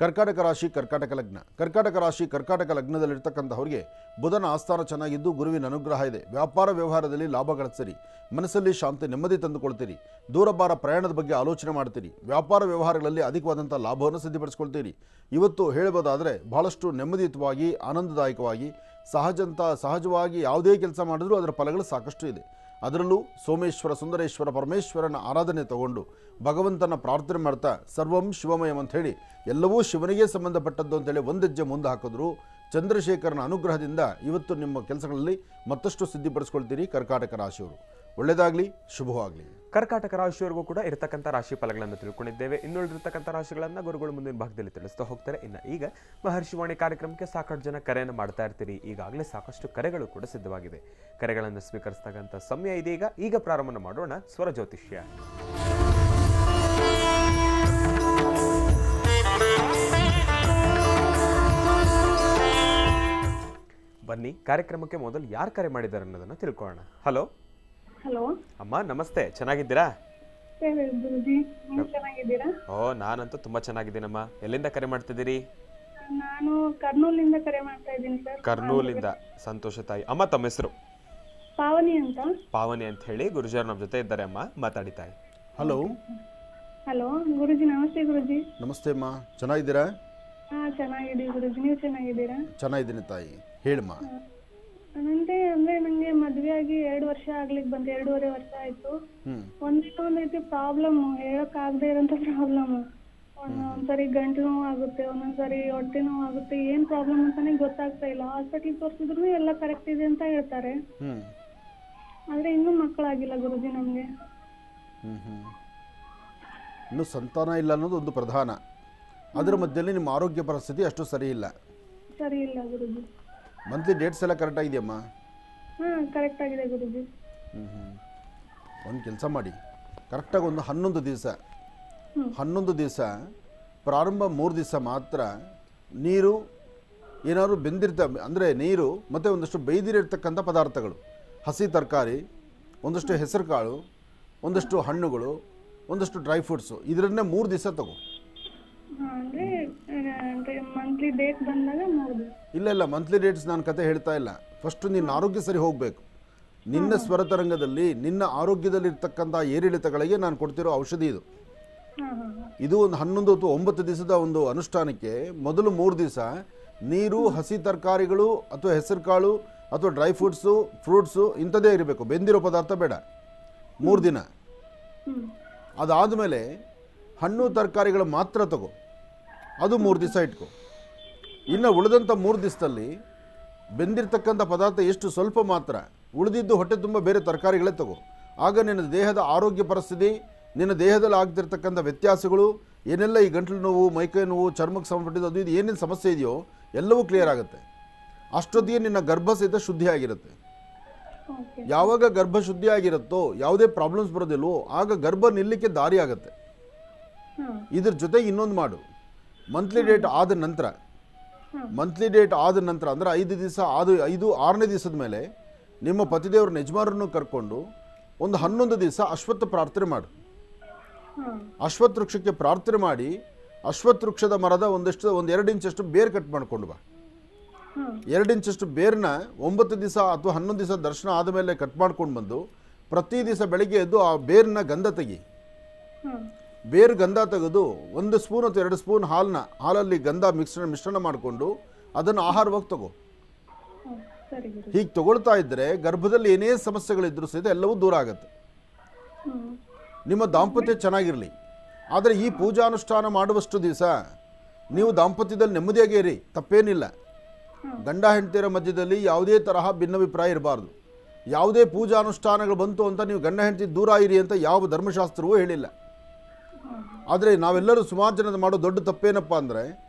ಕರ್ಕಾಟಕ ರಾಶಿ ಕರ್ಕಾಟಕ ಲಗ್ನ. ಕರ್ಕಾಟಕ ರಾಶಿ ಕರ್ಕಾಟಕ ಲಗ್ನದಲ್ಲಿರ್ತಕ್ಕಂಥವ್ರಿಗೆ ಬುಧನ ಆಸ್ಥಾನ ಚೆನ್ನಾಗಿದ್ದು ಗುರುವಿನ ಅನುಗ್ರಹ ಇದೆ. ವ್ಯಾಪಾರ ವ್ಯವಹಾರದಲ್ಲಿ ಲಾಭ ಗಳಿಸ್ತೀರಿ, ಮನಸ್ಸಲ್ಲಿ ಶಾಂತಿ ನೆಮ್ಮದಿ ತಂದುಕೊಳ್ತೀರಿ. ದೂರಭಾರ ಪ್ರಯಾಣದ ಬಗ್ಗೆ ಆಲೋಚನೆ ಮಾಡ್ತೀರಿ. ವ್ಯಾಪಾರ ವ್ಯವಹಾರಗಳಲ್ಲಿ ಅಧಿಕವಾದಂಥ ಲಾಭವನ್ನು ಸಿದ್ಧಪಡಿಸ್ಕೊಳ್ತೀರಿ. ಇವತ್ತು ಹೇಳಬಹುದಾದರೆ ಬಹಳಷ್ಟು ನೆಮ್ಮದಿಯುತವಾಗಿ ಆನಂದದಾಯಕವಾಗಿ ಸಹಜವಾಗಿ ಯಾವುದೇ ಕೆಲಸ ಮಾಡಿದ್ರೂ ಅದರ ಫಲಗಳು ಸಾಕಷ್ಟು ಇದೆ. ಅದರಲ್ಲೂ ಸೋಮೇಶ್ವರ ಸುಂದರೇಶ್ವರ ಪರಮೇಶ್ವರನ ಆರಾಧನೆ ತಗೊಂಡು ಭಗವಂತನ ಪ್ರಾರ್ಥನೆ ಮಾಡ್ತಾ ಸರ್ವಂ ಶಿವಮಯಂ ಅಂಥೇಳಿ ಎಲ್ಲವೂ ಶಿವನಿಗೆ ಸಂಬಂಧಪಟ್ಟದ್ದು ಅಂತೇಳಿ ಒಂದು ಹೆಜ್ಜೆ ಮುಂದೆ ಹಾಕಿದ್ರು ಚಂದ್ರಶೇಖರನ ಅನುಗ್ರಹದಿಂದ ಇವತ್ತು ನಿಮ್ಮ ಕೆಲಸಗಳಲ್ಲಿ ಮತ್ತಷ್ಟು ಸಿದ್ಧಿಪಡಿಸ್ಕೊಳ್ತೀರಿ ಕರ್ಕಾಟಕ ರಾಶಿಯವರು. ಒಳ್ಳೆಯದಾಗಲಿ, ಶುಭವಾಗಲಿ. ಕರ್ಕಾಟಕ ರಾಶಿಯವರೆಗೂ ಕೂಡ ಇರತಕ್ಕಂಥ ರಾಶಿ ಫಲಗಳನ್ನು ತಿಳ್ಕೊಂಡಿದ್ದೇವೆ. ಇನ್ನುಳಿದಿರ್ತಕ್ಕಂಥ ರಾಶಿಗಳನ್ನು ಗುರುಗಳು ಮುಂದಿನ ಭಾಗದಲ್ಲಿ ತಿಳಿಸ್ತಾ ಹೋಗ್ತಾರೆ. ಇನ್ನು ಈಗ ಮಹರ್ಷಿವಾಣಿ ಕಾರ್ಯಕ್ರಮಕ್ಕೆ ಸಾಕಷ್ಟು ಜನ ಕರೆಯನ್ನು ಮಾಡ್ತಾ ಇರ್ತೀರಿ. ಈಗಾಗಲೇ ಸಾಕಷ್ಟು ಕರೆಗಳು ಕೂಡ ಸಿದ್ಧವಾಗಿದೆ. ಕರೆಗಳನ್ನು ಸ್ವೀಕರಿಸ್ತಕ್ಕಂಥ ಸಮಯ ಇದೀಗ. ಈಗ ಪ್ರಾರಂಭ ಮಾಡೋಣ ಸ್ವರ ಜ್ಯೋತಿಷ್ಯ. ಬನ್ನಿ, ಕಾರ್ಯಕ್ರಮಕ್ಕೆ ಮೊದಲು ಯಾರು ಕರೆ ಮಾಡಿದ್ದಾರೆ ಅನ್ನೋದನ್ನ ತಿಳ್ಕೊಳ್ಳೋಣ. ಹಲೋ. ಹಲೋ ಅಮ್ಮ, ನಮಸ್ತೆ. ಚೆನ್ನಾಗಿದ್ದೀರಾ? ಗುರುಜಿ, ನೀವು ಚೆನ್ನಾಗಿದ್ದೀರಾ? ಓ, ನಾನಂತೂ ತುಂಬಾ ಚೆನ್ನಾಗಿದ್ದೀನಮ್ಮ. ಎಲ್ಲಿಂದ ಕರೆ ಮಾಡ್ತಿದ್ದೀರಿ? ನಾನು ಕರ್ನೂಲಿಂದ ಕರೆ ಮಾಡ್ತಾ ಇದ್ದೀನಿ ಸರ್. ಕರ್ನೂಲಿಂದ. ಸಂತೋಷ ತಾಯಿ. ಅಮ್ಮ, ತಮ್ಮ ಹೆಸರು? ಪಾವನಿ ಅಂತ. ಪಾವನಿ ಅಂತ ಹೇಳಿ. ಗುರುಜಿಯವರು ನಮ್ಮ ಜೊತೆ ಇದ್ದಾರೆ ಅಮ್ಮ, ಮಾತಾಡಿ ತಾಯಿ. ಹಲೋ. ಹಲೋ ಗುರುಜಿ, ನಮಸ್ತೆ ಗುರುಜಿ. ನಮಸ್ತೆ ಅಮ್ಮ, ಚೆನ್ನಾಗಿದ್ದೀರಾ? ಹಾ, ಚೆನ್ನಾಗಿದ್ದೀವಿ ಗುರುಜಿ, ನೀವು ಚೆನ್ನಾಗಿದ್ದೀರಾ? ಚೆನ್ನಾಗಿದ್ದೀನಿ ತಾಯಿ, ಹೇಳಮ್ಮ. ಅಂದ್ರೆ ನಂಗೆ ಮದ್ವೆ ಆಗಿ 2 ವರ್ಷ ಆಗ್ಲಿಕ್ಕೆ ಬಂತು, 2.5 ವರ್ಷ ಆಯ್ತು. ಒಂದ್ ರೀತಿ ಪ್ರಾಬ್ಲಮ್, ಹೇಳಕ್ ಆಗದೆ ಇರೋಂತ ಪ್ರಾಬ್ಲಮ್. ಒಂದ್ಸರಿ ಗಂಟು ನೋವು ಆಗುತ್ತೆ, ಒಂದೊಂದ್ಸರಿ ಹೊಟ್ಟೆ ನೋವು ಆಗುತ್ತೆ. ಏನ್ ಪ್ರಾಬ್ಲಮ್ ಅಂತಾನೆ ಗೊತ್ತಾಗ್ತಾ ಇಲ್ಲ. ಹಾಸ್ಪಿಟಲ್ ತೋರಿಸಿದ್ರು ಎಲ್ಲ ಕರೆಕ್ಟ್ ಇದೆ ಅಂತ ಹೇಳ್ತಾರೆ. ಆದ್ರೆ ಇನ್ನೂ ಮಕ್ಕಳಾಗಿಲ್ಲ ಗುರುಜಿ ನಮ್ಗೆ. ಇನ್ನು ಸಂತಾನ ಇಲ್ಲ ಅನ್ನೋದು ಒಂದು ಪ್ರಧಾನ. ಅದರ ಮಧ್ಯದಲ್ಲಿ ನಿಮ್ಮ ಆರೋಗ್ಯ ಪರಿಸ್ಥಿತಿ ಅಷ್ಟು ಸರಿ ಇಲ್ಲ. ಸರಿ ಇಲ್ಲ ಗುರುಜಿ. ಮಂತ್ಲಿ ಡೇಟ್ಸ್ ಎಲ್ಲ ಕರೆಕ್ಟ್ ಆಗಿದೆಯಮ್ಮ? ಹಾಂ, ಕರೆಕ್ಟ್ ಆಗಿದೆ ಗುರುಜಿ. ಒಂದು ಕೆಲಸ ಮಾಡಿ, ಕರೆಕ್ಟಾಗಿ ಒಂದು 11 ದಿವಸ 11 ದಿವಸ ಪ್ರಾರಂಭ 3 ದಿವಸ ಮಾತ್ರ ನೀರು ಏನಾದ್ರು ಬೆಂದಿರ್ತವೆ ಅಂದರೆ ನೀರು ಮತ್ತು ಒಂದಷ್ಟು ಬೇಯ್ದಿರತಕ್ಕಂಥ ಪದಾರ್ಥಗಳು, ಹಸಿ ತರಕಾರಿ, ಒಂದಷ್ಟು ಹೆಸರು ಕಾಳು, ಒಂದಷ್ಟು ಹಣ್ಣುಗಳು, ಒಂದಷ್ಟು ಡ್ರೈ ಫ್ರೂಟ್ಸು, ಇದರನ್ನೇ 3 ದಿವಸ ತಗೋ. ಅಂದ್ರೆ ಮಂತ್ಲಿ ಡೇಟ್ ಬಂದಾಗ ನೋಡಿ. ಇಲ್ಲ, ಮಂತ್ಲಿ ಡೇಟ್ಸ್ ನಾನು ಕತೆ ಹೇಳ್ತಾ ಇಲ್ಲ. ಫಸ್ಟು ನಿನ್ನ ಆರೋಗ್ಯ ಸರಿ ಹೋಗಬೇಕು. ನಿನ್ನ ಸ್ವರತರಂಗದಲ್ಲಿ ನಿನ್ನ ಆರೋಗ್ಯದಲ್ಲಿರ್ತಕ್ಕಂಥ ಏರಿಳಿತಗಳಿಗೆ ನಾನು ಕೊಡ್ತಿರೋ ಔಷಧಿ ಇದು. ಇದು ಒಂದು 11 ಅಥವಾ 9 ದಿವಸದ ಒಂದು ಅನುಷ್ಠಾನಕ್ಕೆ ಮೊದಲು 3 ದಿವಸ ನೀರು, ಹಸಿ ತರಕಾರಿಗಳು ಅಥವಾ ಹೆಸರು ಕಾಳು ಅಥವಾ ಡ್ರೈ ಫ್ರೂಟ್ಸು ಇಂಥದ್ದೇ ಇರಬೇಕು, ಬೆಂದಿರೋ ಪದಾರ್ಥ ಬೇಡ. 3 ದಿನ. ಅದಾದಮೇಲೆ ಹಣ್ಣು ತರಕಾರಿಗಳು ಮಾತ್ರ ತಗೋ, ಅದು 3 ದಿವಸ ಇಟ್ಕೊ. ಇನ್ನು ಉಳಿದಂಥ 3 ದಿವಸದಲ್ಲಿ ಬೆಂದಿರ್ತಕ್ಕಂಥ ಪದಾರ್ಥ ಎಷ್ಟು ಸ್ವಲ್ಪ ಮಾತ್ರ, ಉಳಿದಿದ್ದು ಹೊಟ್ಟೆ ತುಂಬ ಬೇರೆ ತರಕಾರಿಗಳೇ ತಗೋ. ಆಗ ನಿನ್ನ ದೇಹದ ಆರೋಗ್ಯ ಪರಿಸ್ಥಿತಿ, ನಿನ್ನ ದೇಹದಲ್ಲಿ ಆಗ್ತಿರ್ತಕ್ಕಂಥ ವ್ಯತ್ಯಾಸಗಳು ಏನೆಲ್ಲ, ಈ ಗಂಟಲು ನೋವು, ಮೈಕೈ ನೋವು, ಚರ್ಮಕ್ಕೆ ಸಂಬಂಧಪಟ್ಟಿದ್ದು ಅದು ಇದು ಏನೇನು ಸಮಸ್ಯೆ ಇದೆಯೋ ಎಲ್ಲವೂ ಕ್ಲಿಯರ್ ಆಗುತ್ತೆ. ಅಷ್ಟೊತ್ತಿಗೆ ನಿನ್ನ ಗರ್ಭ ಸಹಿತ ಶುದ್ಧಿಯಾಗಿರುತ್ತೆ. ಯಾವಾಗ ಗರ್ಭ ಶುದ್ಧಿಯಾಗಿರುತ್ತೋ, ಯಾವುದೇ ಪ್ರಾಬ್ಲಮ್ಸ್ ಬರೋದಿಲ್ವೋ, ಆಗ ಗರ್ಭ ನಿಲ್ಲಕ್ಕೆ ದಾರಿ ಆಗುತ್ತೆ. ಇದ್ರ ಜೊತೆಗೆ ಇನ್ನೊಂದು ಮಾಡು, ಮಂತ್ಲಿ ಡೇಟ್ ಆದ ನಂತರ ಅಂದರೆ 5 ದಿವಸ ಆದ 5-6ನೇ ದಿವಸದ ಮೇಲೆ ನಿಮ್ಮ ಪತಿದೇವ್ರ ಯಜಮಾನರನ್ನು ಕರ್ಕೊಂಡು ಒಂದು 11 ದಿವಸ ಅಶ್ವತ್ಥ ಪ್ರಾರ್ಥನೆ ಮಾಡು. ಅಶ್ವತ್ಥ ವೃಕ್ಷಕ್ಕೆ ಪ್ರಾರ್ಥನೆ ಮಾಡಿ, ಅಶ್ವತ್ಥ ವೃಕ್ಷದ ಮರದ ಒಂದು 2 ಇಂಚಷ್ಟು ಬೇರು ಕಟ್ ಮಾಡ್ಕೊಂಡು ಬಾ. 2 ಇಂಚಷ್ಟು ಬೇರನ್ನ 9 ದಿವಸ ಅಥವಾ 11 ದಿವಸ ದರ್ಶನ ಆದಮೇಲೆ ಕಟ್ ಮಾಡ್ಕೊಂಡು ಬಂದು ಪ್ರತಿ ದಿವಸ ಬೆಳಿಗ್ಗೆ ಎದ್ದು ಆ ಬೇರನ್ನ ಗಂಧ ತೆಗಿ. ಬೇರು ಗಂಧ ತೆಗೆದು 1 ಸ್ಪೂನ್ ಅಥವಾ 2 ಸ್ಪೂನ್ ಹಾಲಲ್ಲಿ ಗಂಧ ಮಿಶ್ರಣ ಮಾಡಿಕೊಂಡು ಅದನ್ನು ಆಹಾರವಾಗಿ ತಗೋ. ಹೀಗೆ ತಗೊಳ್ತಾ ಇದ್ದರೆ ಗರ್ಭದಲ್ಲಿ ಏನೇ ಸಮಸ್ಯೆಗಳಿದ್ರೂ ಸಹಿತ ಎಲ್ಲವೂ ದೂರ ಆಗುತ್ತೆ. ನಿಮ್ಮ ದಾಂಪತ್ಯ ಚೆನ್ನಾಗಿರಲಿ. ಆದರೆ ಈ ಪೂಜಾನುಷ್ಠಾನ ಮಾಡುವಷ್ಟು ದಿವಸ ನೀವು ದಾಂಪತ್ಯದಲ್ಲಿ ನೆಮ್ಮದಿಯಾಗೇ ಇರಿ, ತಪ್ಪೇನಿಲ್ಲ. ಗಂಡ ಹೆಂಡತಿಯರ ಮಧ್ಯದಲ್ಲಿ ಯಾವುದೇ ತರಹ ಭಿನ್ನಾಭಿಪ್ರಾಯ ಇರಬಾರ್ದು. ಯಾವುದೇ ಪೂಜಾನುಷ್ಠಾನಗಳು ಬಂತು ಅಂತ ನೀವು ಗಂಡ ಹೆಂಡತಿ ದೂರ ಇರಿ ಅಂತ ಯಾವ ಧರ್ಮಶಾಸ್ತ್ರವೂ ಹೇಳಿಲ್ಲ. ಆದರೆ ನಾವೆಲ್ಲರೂ ಸುಮಾರು ಜನದ ಮಾಡೋ ದೊಡ್ಡ ತಪ್ಪೇನಪ್ಪ ಅಂದರೆ,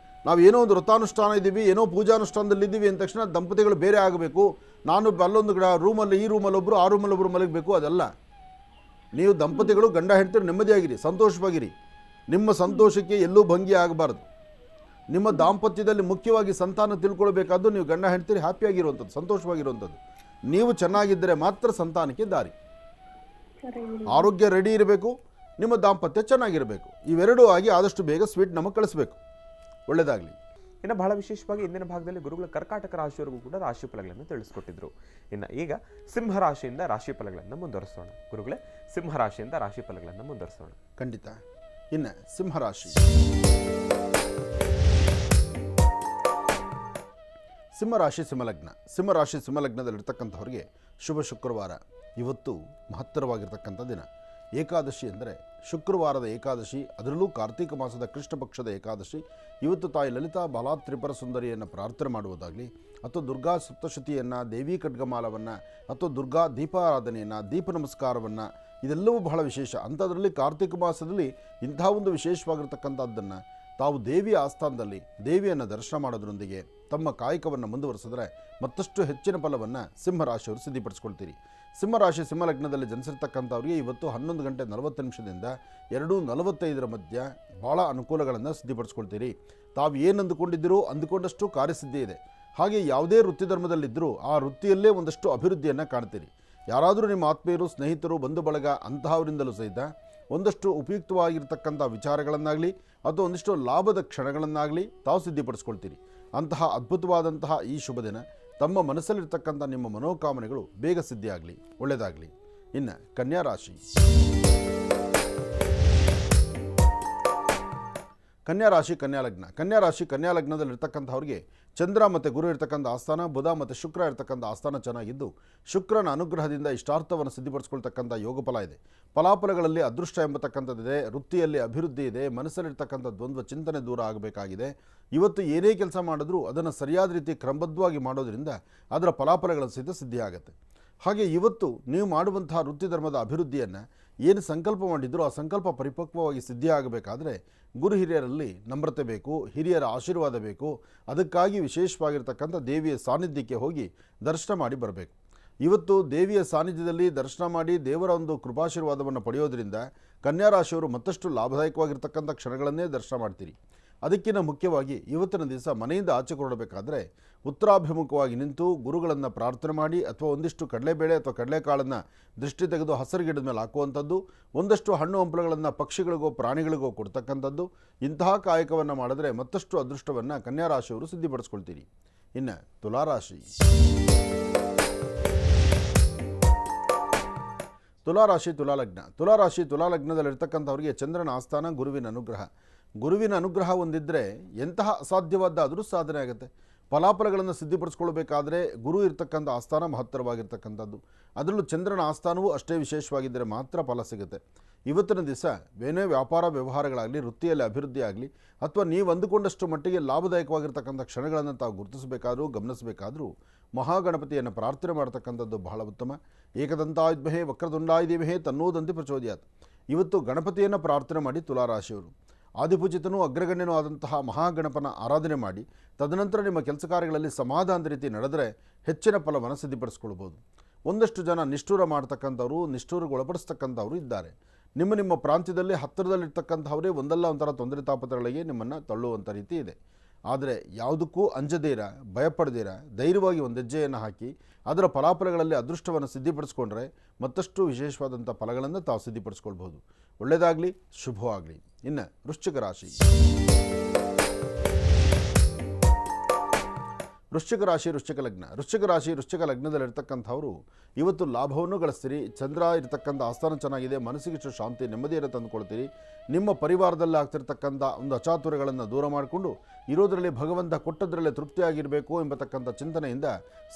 ನಾವು ಏನೋ ಒಂದು ವ್ರತಾನುಷ್ಠಾನ ಇದ್ದೀವಿ, ಏನೋ ಪೂಜಾನುಷ್ಠಾನದಲ್ಲಿದ್ದೀವಿ ಅಂದ ತಕ್ಷಣ ದಂಪತಿಗಳು ಬೇರೆ ಆಗಬೇಕು, ನಾನು ಅಲ್ಲೊಂದು ರೂಮಲ್ಲಿ ಈ ರೂಮಲ್ಲಿ ಒಬ್ಬರು ಆ ರೂಮಲ್ಲಿ ಒಬ್ಬರು ಮಲಗಬೇಕು, ಅದಲ್ಲ. ನೀವು ದಂಪತಿಗಳು ಗಂಡ ಹೆಂಡತಿರು ನೆಮ್ಮದಿಯಾಗಿರಿ, ಸಂತೋಷವಾಗಿರಿ. ನಿಮ್ಮ ಸಂತೋಷಕ್ಕೆ ಎಲ್ಲೂ ಭಂಗಿ ಆಗಬಾರ್ದು. ನಿಮ್ಮ ದಾಂಪತ್ಯದಲ್ಲಿ ಮುಖ್ಯವಾಗಿ ಸಂತಾನ ತಿಳ್ಕೊಳ್ಬೇಕಾದ್ದು ನೀವು ಗಂಡ ಹೆಂಡತಿರು ಹ್ಯಾಪಿಯಾಗಿರುವಂಥದ್ದು, ಸಂತೋಷವಾಗಿರುವಂಥದ್ದು. ನೀವು ಚೆನ್ನಾಗಿದ್ದರೆ ಮಾತ್ರ ಸಂತಾನಕ್ಕೆ ದಾರಿ. ಆರೋಗ್ಯ ರೆಡಿ ಇರಬೇಕು, ನಿಮ್ಮ ದಾಂಪತ್ಯ ಚೆನ್ನಾಗಿರಬೇಕು. ಇವೆರಡೂ ಆಗಿ ಆದಷ್ಟು ಬೇಗ ಸ್ವೀಟ್ ನಮಗೆ ಕಳಿಸ್ಬೇಕು. ಒಳ್ಳೆಯದಾಗಲಿ. ಇನ್ನು ಬಹಳ ವಿಶೇಷವಾಗಿ ಇಂದಿನ ಭಾಗದಲ್ಲಿ ಗುರುಗಳ ಕರ್ಕಾಟಕ ರಾಶಿಯವರೆಗೂ ಕೂಡ ರಾಶಿ ಫಲಗಳನ್ನು ತಿಳಿಸ್ಕೊಟ್ಟಿದ್ರು. ಇನ್ನು ಈಗ ಸಿಂಹರಾಶಿಯಿಂದ ರಾಶಿ ಫಲಗಳನ್ನು ಮುಂದುವರಿಸೋಣ. ಗುರುಗಳೇ, ಸಿಂಹರಾಶಿಯಿಂದ ರಾಶಿ ಫಲಗಳನ್ನು ಮುಂದುವರಿಸೋಣ. ಖಂಡಿತ. ಇನ್ನು ಸಿಂಹರಾಶಿ. ಸಿಂಹರಾಶಿ ಸಿಂಹಲಗ್ನ. ಸಿಂಹರಾಶಿ ಸಿಂಹಲಗ್ನದಲ್ಲಿರ್ತಕ್ಕಂಥವ್ರಿಗೆ ಶುಭ ಶುಕ್ರವಾರ. ಇವತ್ತು ಮಹತ್ತರವಾಗಿರ್ತಕ್ಕಂಥ ದಿನ. ಏಕಾದಶಿ ಅಂದರೆ ಶುಕ್ರವಾರದ ಏಕಾದಶಿ, ಅದರಲ್ಲೂ ಕಾರ್ತಿಕ ಮಾಸದ ಕೃಷ್ಣ ಪಕ್ಷದ ಏಕಾದಶಿ. ಇವತ್ತು ತಾಯಿ ಲಲಿತಾ ಬಾಲಾ ತ್ರಿಪುರ ಸುಂದರಿಯನ್ನು ಪ್ರಾರ್ಥನೆ ಮಾಡುವುದಾಗಲಿ, ಅಥವಾ ದುರ್ಗಾ ಸಪ್ತಶತಿಯನ್ನು, ದೇವಿ ಖಡ್ಗಮಾಲವನ್ನು, ಅಥವಾ ದುರ್ಗಾ ದೀಪಾರಾಧನೆಯನ್ನು, ದೀಪ ನಮಸ್ಕಾರವನ್ನು, ಇದೆಲ್ಲವೂ ಬಹಳ ವಿಶೇಷ. ಅಂಥದ್ರಲ್ಲಿ ಕಾರ್ತಿಕ ಮಾಸದಲ್ಲಿ ಇಂಥ ಒಂದು ವಿಶೇಷವಾಗಿರ್ತಕ್ಕಂಥದ್ದನ್ನು ತಾವು ದೇವಿಯ ಆಸ್ಥಾನದಲ್ಲಿ ದೇವಿಯನ್ನು ದರ್ಶನ ಮಾಡೋದ್ರೊಂದಿಗೆ ತಮ್ಮ ಕಾಯಕವನ್ನು ಮುಂದುವರಿಸಿದ್ರೆ ಮತ್ತಷ್ಟು ಹೆಚ್ಚಿನ ಫಲವನ್ನು ಸಿಂಹರಾಶಿಯವರು ಸಿದ್ಧಿಪಡಿಸ್ಕೊಳ್ತೀರಿ. ಸಿಂಹರಾಶಿ ಸಿಂಹಲಗ್ನದಲ್ಲಿ ಜನಿಸಿರ್ತಕ್ಕಂಥವ್ರಿಗೆ ಇವತ್ತು 11:40 2:45 ಮಧ್ಯ ಭಾಳ ಅನುಕೂಲಗಳನ್ನು ಸಿದ್ಧಿಪಡಿಸ್ಕೊಳ್ತೀರಿ. ತಾವು ಏನು ಅಂದುಕೊಂಡಿದ್ದೀರೋ ಅಂದುಕೊಂಡಷ್ಟು ಕಾರ್ಯಸಿದ್ಧಿ ಇದೆ. ಹಾಗೆ ಯಾವುದೇ ವೃತ್ತಿ ಧರ್ಮದಲ್ಲಿದ್ದರೂ ಆ ವೃತ್ತಿಯಲ್ಲೇ ಒಂದಷ್ಟು ಅಭಿವೃದ್ಧಿಯನ್ನು ಕಾಣ್ತೀರಿ. ಯಾರಾದರೂ ನಿಮ್ಮ ಆತ್ಮೀಯರು, ಸ್ನೇಹಿತರು, ಬಂಧು ಬಳಗ ಅಂತಹವರಿಂದಲೂ ಸಹಿತ ಒಂದಷ್ಟು ಉಪಯುಕ್ತವಾಗಿರ್ತಕ್ಕಂಥ ವಿಚಾರಗಳನ್ನಾಗಲಿ ಅಥವಾ ಒಂದಿಷ್ಟು ಲಾಭದ ಕ್ಷಣಗಳನ್ನಾಗಲಿ ತಾವು ಸಿದ್ಧಿಪಡಿಸ್ಕೊಳ್ತೀರಿ. ಅಂತಹ ಅದ್ಭುತವಾದಂತಹ ಈ ಶುಭ ದಿನ ತಮ್ಮ ಮನಸ್ಸಲ್ಲಿರ್ತಕ್ಕಂಥ ನಿಮ್ಮ ಮನೋಕಾಮನೆಗಳು ಬೇಗ ಸಿದ್ಧಿಯಾಗಲಿ, ಒಳ್ಳೆಯದಾಗಲಿ. ಇನ್ನು ಕನ್ಯಾ ರಾಶಿ. ಕನ್ಯಾ ರಾಶಿ ಕನ್ಯಾ ಲಗ್ನ. ಕನ್ಯಾ ರಾಶಿ ಕನ್ಯಾ ಲಗ್ನದಲ್ಲಿರ್ತಕ್ಕಂಥವ್ರಿಗೆ ಚಂದ್ರ ಮತ್ತು ಗುರು ಇರ್ತಕ್ಕಂಥ ಆಸ್ಥಾನ, ಬುಧ ಮತ್ತು ಶುಕ್ರ ಇರ್ತಕ್ಕಂಥ ಆಸ್ಥಾನ ಚೆನ್ನಾಗಿದ್ದು, ಶುಕ್ರನ ಅನುಗ್ರಹದಿಂದ ಇಷ್ಟಾರ್ಥವನ್ನು ಸಿದ್ಧಿಪಡಿಸ್ಕೊಳ್ತಕ್ಕಂಥ ಯೋಗ ಫಲ ಇದೆ. ಫಲಾಫಲಗಳಲ್ಲಿ ಅದೃಷ್ಟ ಎಂಬತಕ್ಕಂಥದ್ದಿದೆ. ವೃತ್ತಿಯಲ್ಲಿ ಅಭಿವೃದ್ಧಿ ಇದೆ. ಮನಸ್ಸಲ್ಲಿರ್ತಕ್ಕಂಥ ದ್ವಂದ್ವ ಚಿಂತನೆ ದೂರ ಆಗಬೇಕಾಗಿದೆ. ಇವತ್ತು ಏನೇ ಕೆಲಸ ಮಾಡಿದ್ರೂ ಅದನ್ನು ಸರಿಯಾದ ರೀತಿ ಕ್ರಮಬದ್ಧವಾಗಿ ಮಾಡೋದ್ರಿಂದ ಅದರ ಫಲಾಫಲಗಳ ಸಹಿತ ಸಿದ್ಧಿಯಾಗುತ್ತೆ. ಹಾಗೆ ಇವತ್ತು ನೀವು ಮಾಡುವಂತಹ ವೃತ್ತಿ ಧರ್ಮದ ಅಭಿವೃದ್ಧಿಯನ್ನು ಏನು ಸಂಕಲ್ಪ ಮಾಡಿದ್ರೂ ಆ ಸಂಕಲ್ಪ ಪರಿಪಕ್ವವಾಗಿ ಸಿದ್ಧಿಯಾಗಬೇಕಾದ್ರೆ ಗುರು ಹಿರಿಯರಲ್ಲಿ ನಮ್ರತೆ ಬೇಕು, ಹಿರಿಯರ ಆಶೀರ್ವಾದ ಬೇಕು. ಅದಕ್ಕಾಗಿ ವಿಶೇಷವಾಗಿರ್ತಕ್ಕಂಥ ದೇವಿಯ ಸಾನ್ನಿಧ್ಯಕ್ಕೆ ಹೋಗಿ ದರ್ಶನ ಮಾಡಿ ಬರಬೇಕು. ಇವತ್ತು ದೇವಿಯ ಸಾನ್ನಿಧ್ಯದಲ್ಲಿ ದರ್ಶನ ಮಾಡಿ ದೇವರ ಒಂದು ಕೃಪಾಶೀರ್ವಾದವನ್ನು ಪಡೆಯೋದ್ರಿಂದ ಕನ್ಯಾ ರಾಶಿಯವರು ಮತ್ತಷ್ಟು ಲಾಭದಾಯಕವಾಗಿರ್ತಕ್ಕಂಥ ಕ್ಷಣಗಳನ್ನೇ ದರ್ಶನ ಮಾಡ್ತೀರಿ. ಅದಕ್ಕಿಂತ ಮುಖ್ಯವಾಗಿ ಇವತ್ತಿನ ದಿವಸ ಮನೆಯಿಂದ ಆಚೆ ಹೊರಡಬೇಕಾದ್ರೆ ಉತ್ತರಾಭಿಮುಖವಾಗಿ ನಿಂತು ಗುರುಗಳನ್ನು ಪ್ರಾರ್ಥನೆ ಮಾಡಿ, ಅಥವಾ ಒಂದಿಷ್ಟು ಕಡಲೆಬೇಳೆ ಅಥವಾ ಕಡಲೆಕಾಳನ್ನು ದೃಷ್ಟಿ ತೆಗೆದು ಹಸಿರು ಗಿಡದ ಮೇಲೆ ಹಾಕುವಂಥದ್ದು, ಒಂದಷ್ಟು ಹಣ್ಣು ಹಂಪಲುಗಳನ್ನು ಪಕ್ಷಿಗಳಿಗೋ ಪ್ರಾಣಿಗಳಿಗೋ ಕೊಡ್ತಕ್ಕಂಥದ್ದು, ಇಂತಹ ಕಾಯಕವನ್ನು ಮಾಡಿದ್ರೆ ಮತ್ತಷ್ಟು ಅದೃಷ್ಟವನ್ನು ಕನ್ಯಾ ರಾಶಿಯವರು ಸಿದ್ಧಿಪಡಿಸ್ಕೊಳ್ತೀರಿ. ಇನ್ನು ತುಲಾರಾಶಿ. ತುಲಾರಾಶಿ ತುಲಾಲಗ್ನ. ತುಲಾರಾಶಿ ತುಲಾಲಗ್ನದಲ್ಲಿರ್ತಕ್ಕಂಥವ್ರಿಗೆ ಚಂದ್ರನ ಆಸ್ಥಾನ, ಗುರುವಿನ ಅನುಗ್ರಹ. ಗುರುವಿನ ಅನುಗ್ರಹ ಹೊಂದಿದ್ದರೆ ಎಂತಹ ಅಸಾಧ್ಯವಾದಾದರೂ ಸಾಧನೆ ಆಗುತ್ತೆ. ಫಲಾಫಲಗಳನ್ನು ಸಿದ್ಧಿಪಡಿಸ್ಕೊಳ್ಬೇಕಾದ್ರೆ ಗುರು ಇರ್ತಕ್ಕಂಥ ಆಸ್ಥಾನ ಮಹತ್ತರವಾಗಿರ್ತಕ್ಕಂಥದ್ದು. ಅದರಲ್ಲೂ ಚಂದ್ರನ ಆಸ್ಥಾನವೂ ಅಷ್ಟೇ ವಿಶೇಷವಾಗಿದ್ದರೆ ಮಾತ್ರ ಫಲ ಸಿಗುತ್ತೆ. ಇವತ್ತಿನ ದಿವಸ ಏನೇ ವ್ಯಾಪಾರ ವ್ಯವಹಾರಗಳಾಗಲಿ, ವೃತ್ತಿಯಲ್ಲಿ ಅಭಿವೃದ್ಧಿ ಆಗಲಿ, ಅಥವಾ ನೀವು ಅಂದುಕೊಂಡಷ್ಟು ಮಟ್ಟಿಗೆ ಲಾಭದಾಯಕವಾಗಿರ್ತಕ್ಕಂಥ ಕ್ಷಣಗಳನ್ನು ತಾವು ಗುರುತಿಸಬೇಕಾದ್ರೂ ಗಮನಿಸಬೇಕಾದ್ರೂ ಮಹಾಗಣಪತಿಯನ್ನು ಪ್ರಾರ್ಥನೆ ಮಾಡ್ತಕ್ಕಂಥದ್ದು ಬಹಳ ಉತ್ತಮ. ಏಕದಂತಾಯುಧ್ಮಹೇ ವಕ್ರದುಂಡಾಯ ಧೀಮಹಿ ತನ್ನೋದಂತಿ ಪ್ರಚೋದಯಾತ್. ಇವತ್ತು ಗಣಪತಿಯನ್ನು ಪ್ರಾರ್ಥನೆ ಮಾಡಿ ತುಲಾರಾಶಿಯವರು ಆದಿಪೂಜಿತನೂ ಅಗ್ರಗಣ್ಯನೂ ಆದಂತಹ ಮಹಾಗಣಪನ ಆರಾಧನೆ ಮಾಡಿ ತದನಂತರ ನಿಮ್ಮ ಕೆಲಸ ಕಾರ್ಯಗಳಲ್ಲಿ ಸಮಾಧಾನದ ರೀತಿ ನಡೆದರೆ ಹೆಚ್ಚಿನ ಫಲವನ್ನು ಸಿದ್ಧಿಪಡಿಸ್ಕೊಳ್ಬೋದು. ಒಂದಷ್ಟು ಜನ ನಿಷ್ಠೂರ ಮಾಡ್ತಕ್ಕಂಥವ್ರು, ನಿಷ್ಠೂರಿಗೆ ಒಳಪಡಿಸ್ತಕ್ಕಂಥವ್ರು ಇದ್ದಾರೆ. ನಿಮ್ಮ ಪ್ರಾಂತ್ಯದಲ್ಲಿ ಹತ್ತಿರದಲ್ಲಿರ್ತಕ್ಕಂಥವರೇ ಒಂದಲ್ಲ ಒಂಥರ ತೊಂದರೆ ತಾಪತ್ರಗಳಿಗೆ ನಿಮ್ಮನ್ನು ತಳ್ಳುವಂಥ ರೀತಿ ಇದೆ. ಆದರೆ ಯಾವುದಕ್ಕೂ ಅಂಜದೇರ, ಭಯಪಡದೇರ ಧೈರ್ಯವಾಗಿ ಒಂದು ಹೆಜ್ಜೆಯನ್ನು ಹಾಕಿ ಅದರ ಫಲಾಫಲಗಳಲ್ಲಿ ಅದೃಷ್ಟವನ್ನು ಸಿದ್ಧಿಪಡಿಸ್ಕೊಂಡ್ರೆ ಮತ್ತಷ್ಟು ವಿಶೇಷವಾದಂಥ ಫಲಗಳನ್ನು ತಾವು ಸಿದ್ಧಿಪಡಿಸ್ಕೊಳ್ಬೋದು. ಒಳ್ಳೆಯದಾಗಲಿ, ಶುಭವಾಗಲಿ. ಇನ್ನು ವೃಶ್ಚಿಕ ರಾಶಿ. ವೃಶ್ಚಿಕ ರಾಶಿ ವೃಶ್ಚಿಕ ಲಗ್ನ. ವೃಶ್ಚಿಕ ಲಗ್ನದಲ್ಲಿರ್ತಕ್ಕಂಥವರು ಇವತ್ತು ಲಾಭವನ್ನು ಗಳಿಸ್ತೀರಿ. ಚಂದ್ರ ಇರತಕ್ಕಂಥ ಆಸ್ಥಾನ ಚೆನ್ನಾಗಿದೆ. ಮನಸ್ಸಿಗಿಷ್ಟು ಶಾಂತಿ, ನೆಮ್ಮದಿಯನ್ನು ತಂದುಕೊಳ್ತೀರಿ. ನಿಮ್ಮ ಪರಿವಾರದಲ್ಲಿ ಆಗ್ತಿರ್ತಕ್ಕಂಥ ಒಂದು ಅಚಾತುರ್ಯಗಳನ್ನು ದೂರ ಮಾಡಿಕೊಂಡು ಇರೋದರಲ್ಲಿ ಭಗವಂತ ಕೊಟ್ಟದ್ರಲ್ಲೇ ತೃಪ್ತಿಯಾಗಿರಬೇಕು ಎಂಬತಕ್ಕಂಥ ಚಿಂತನೆಯಿಂದ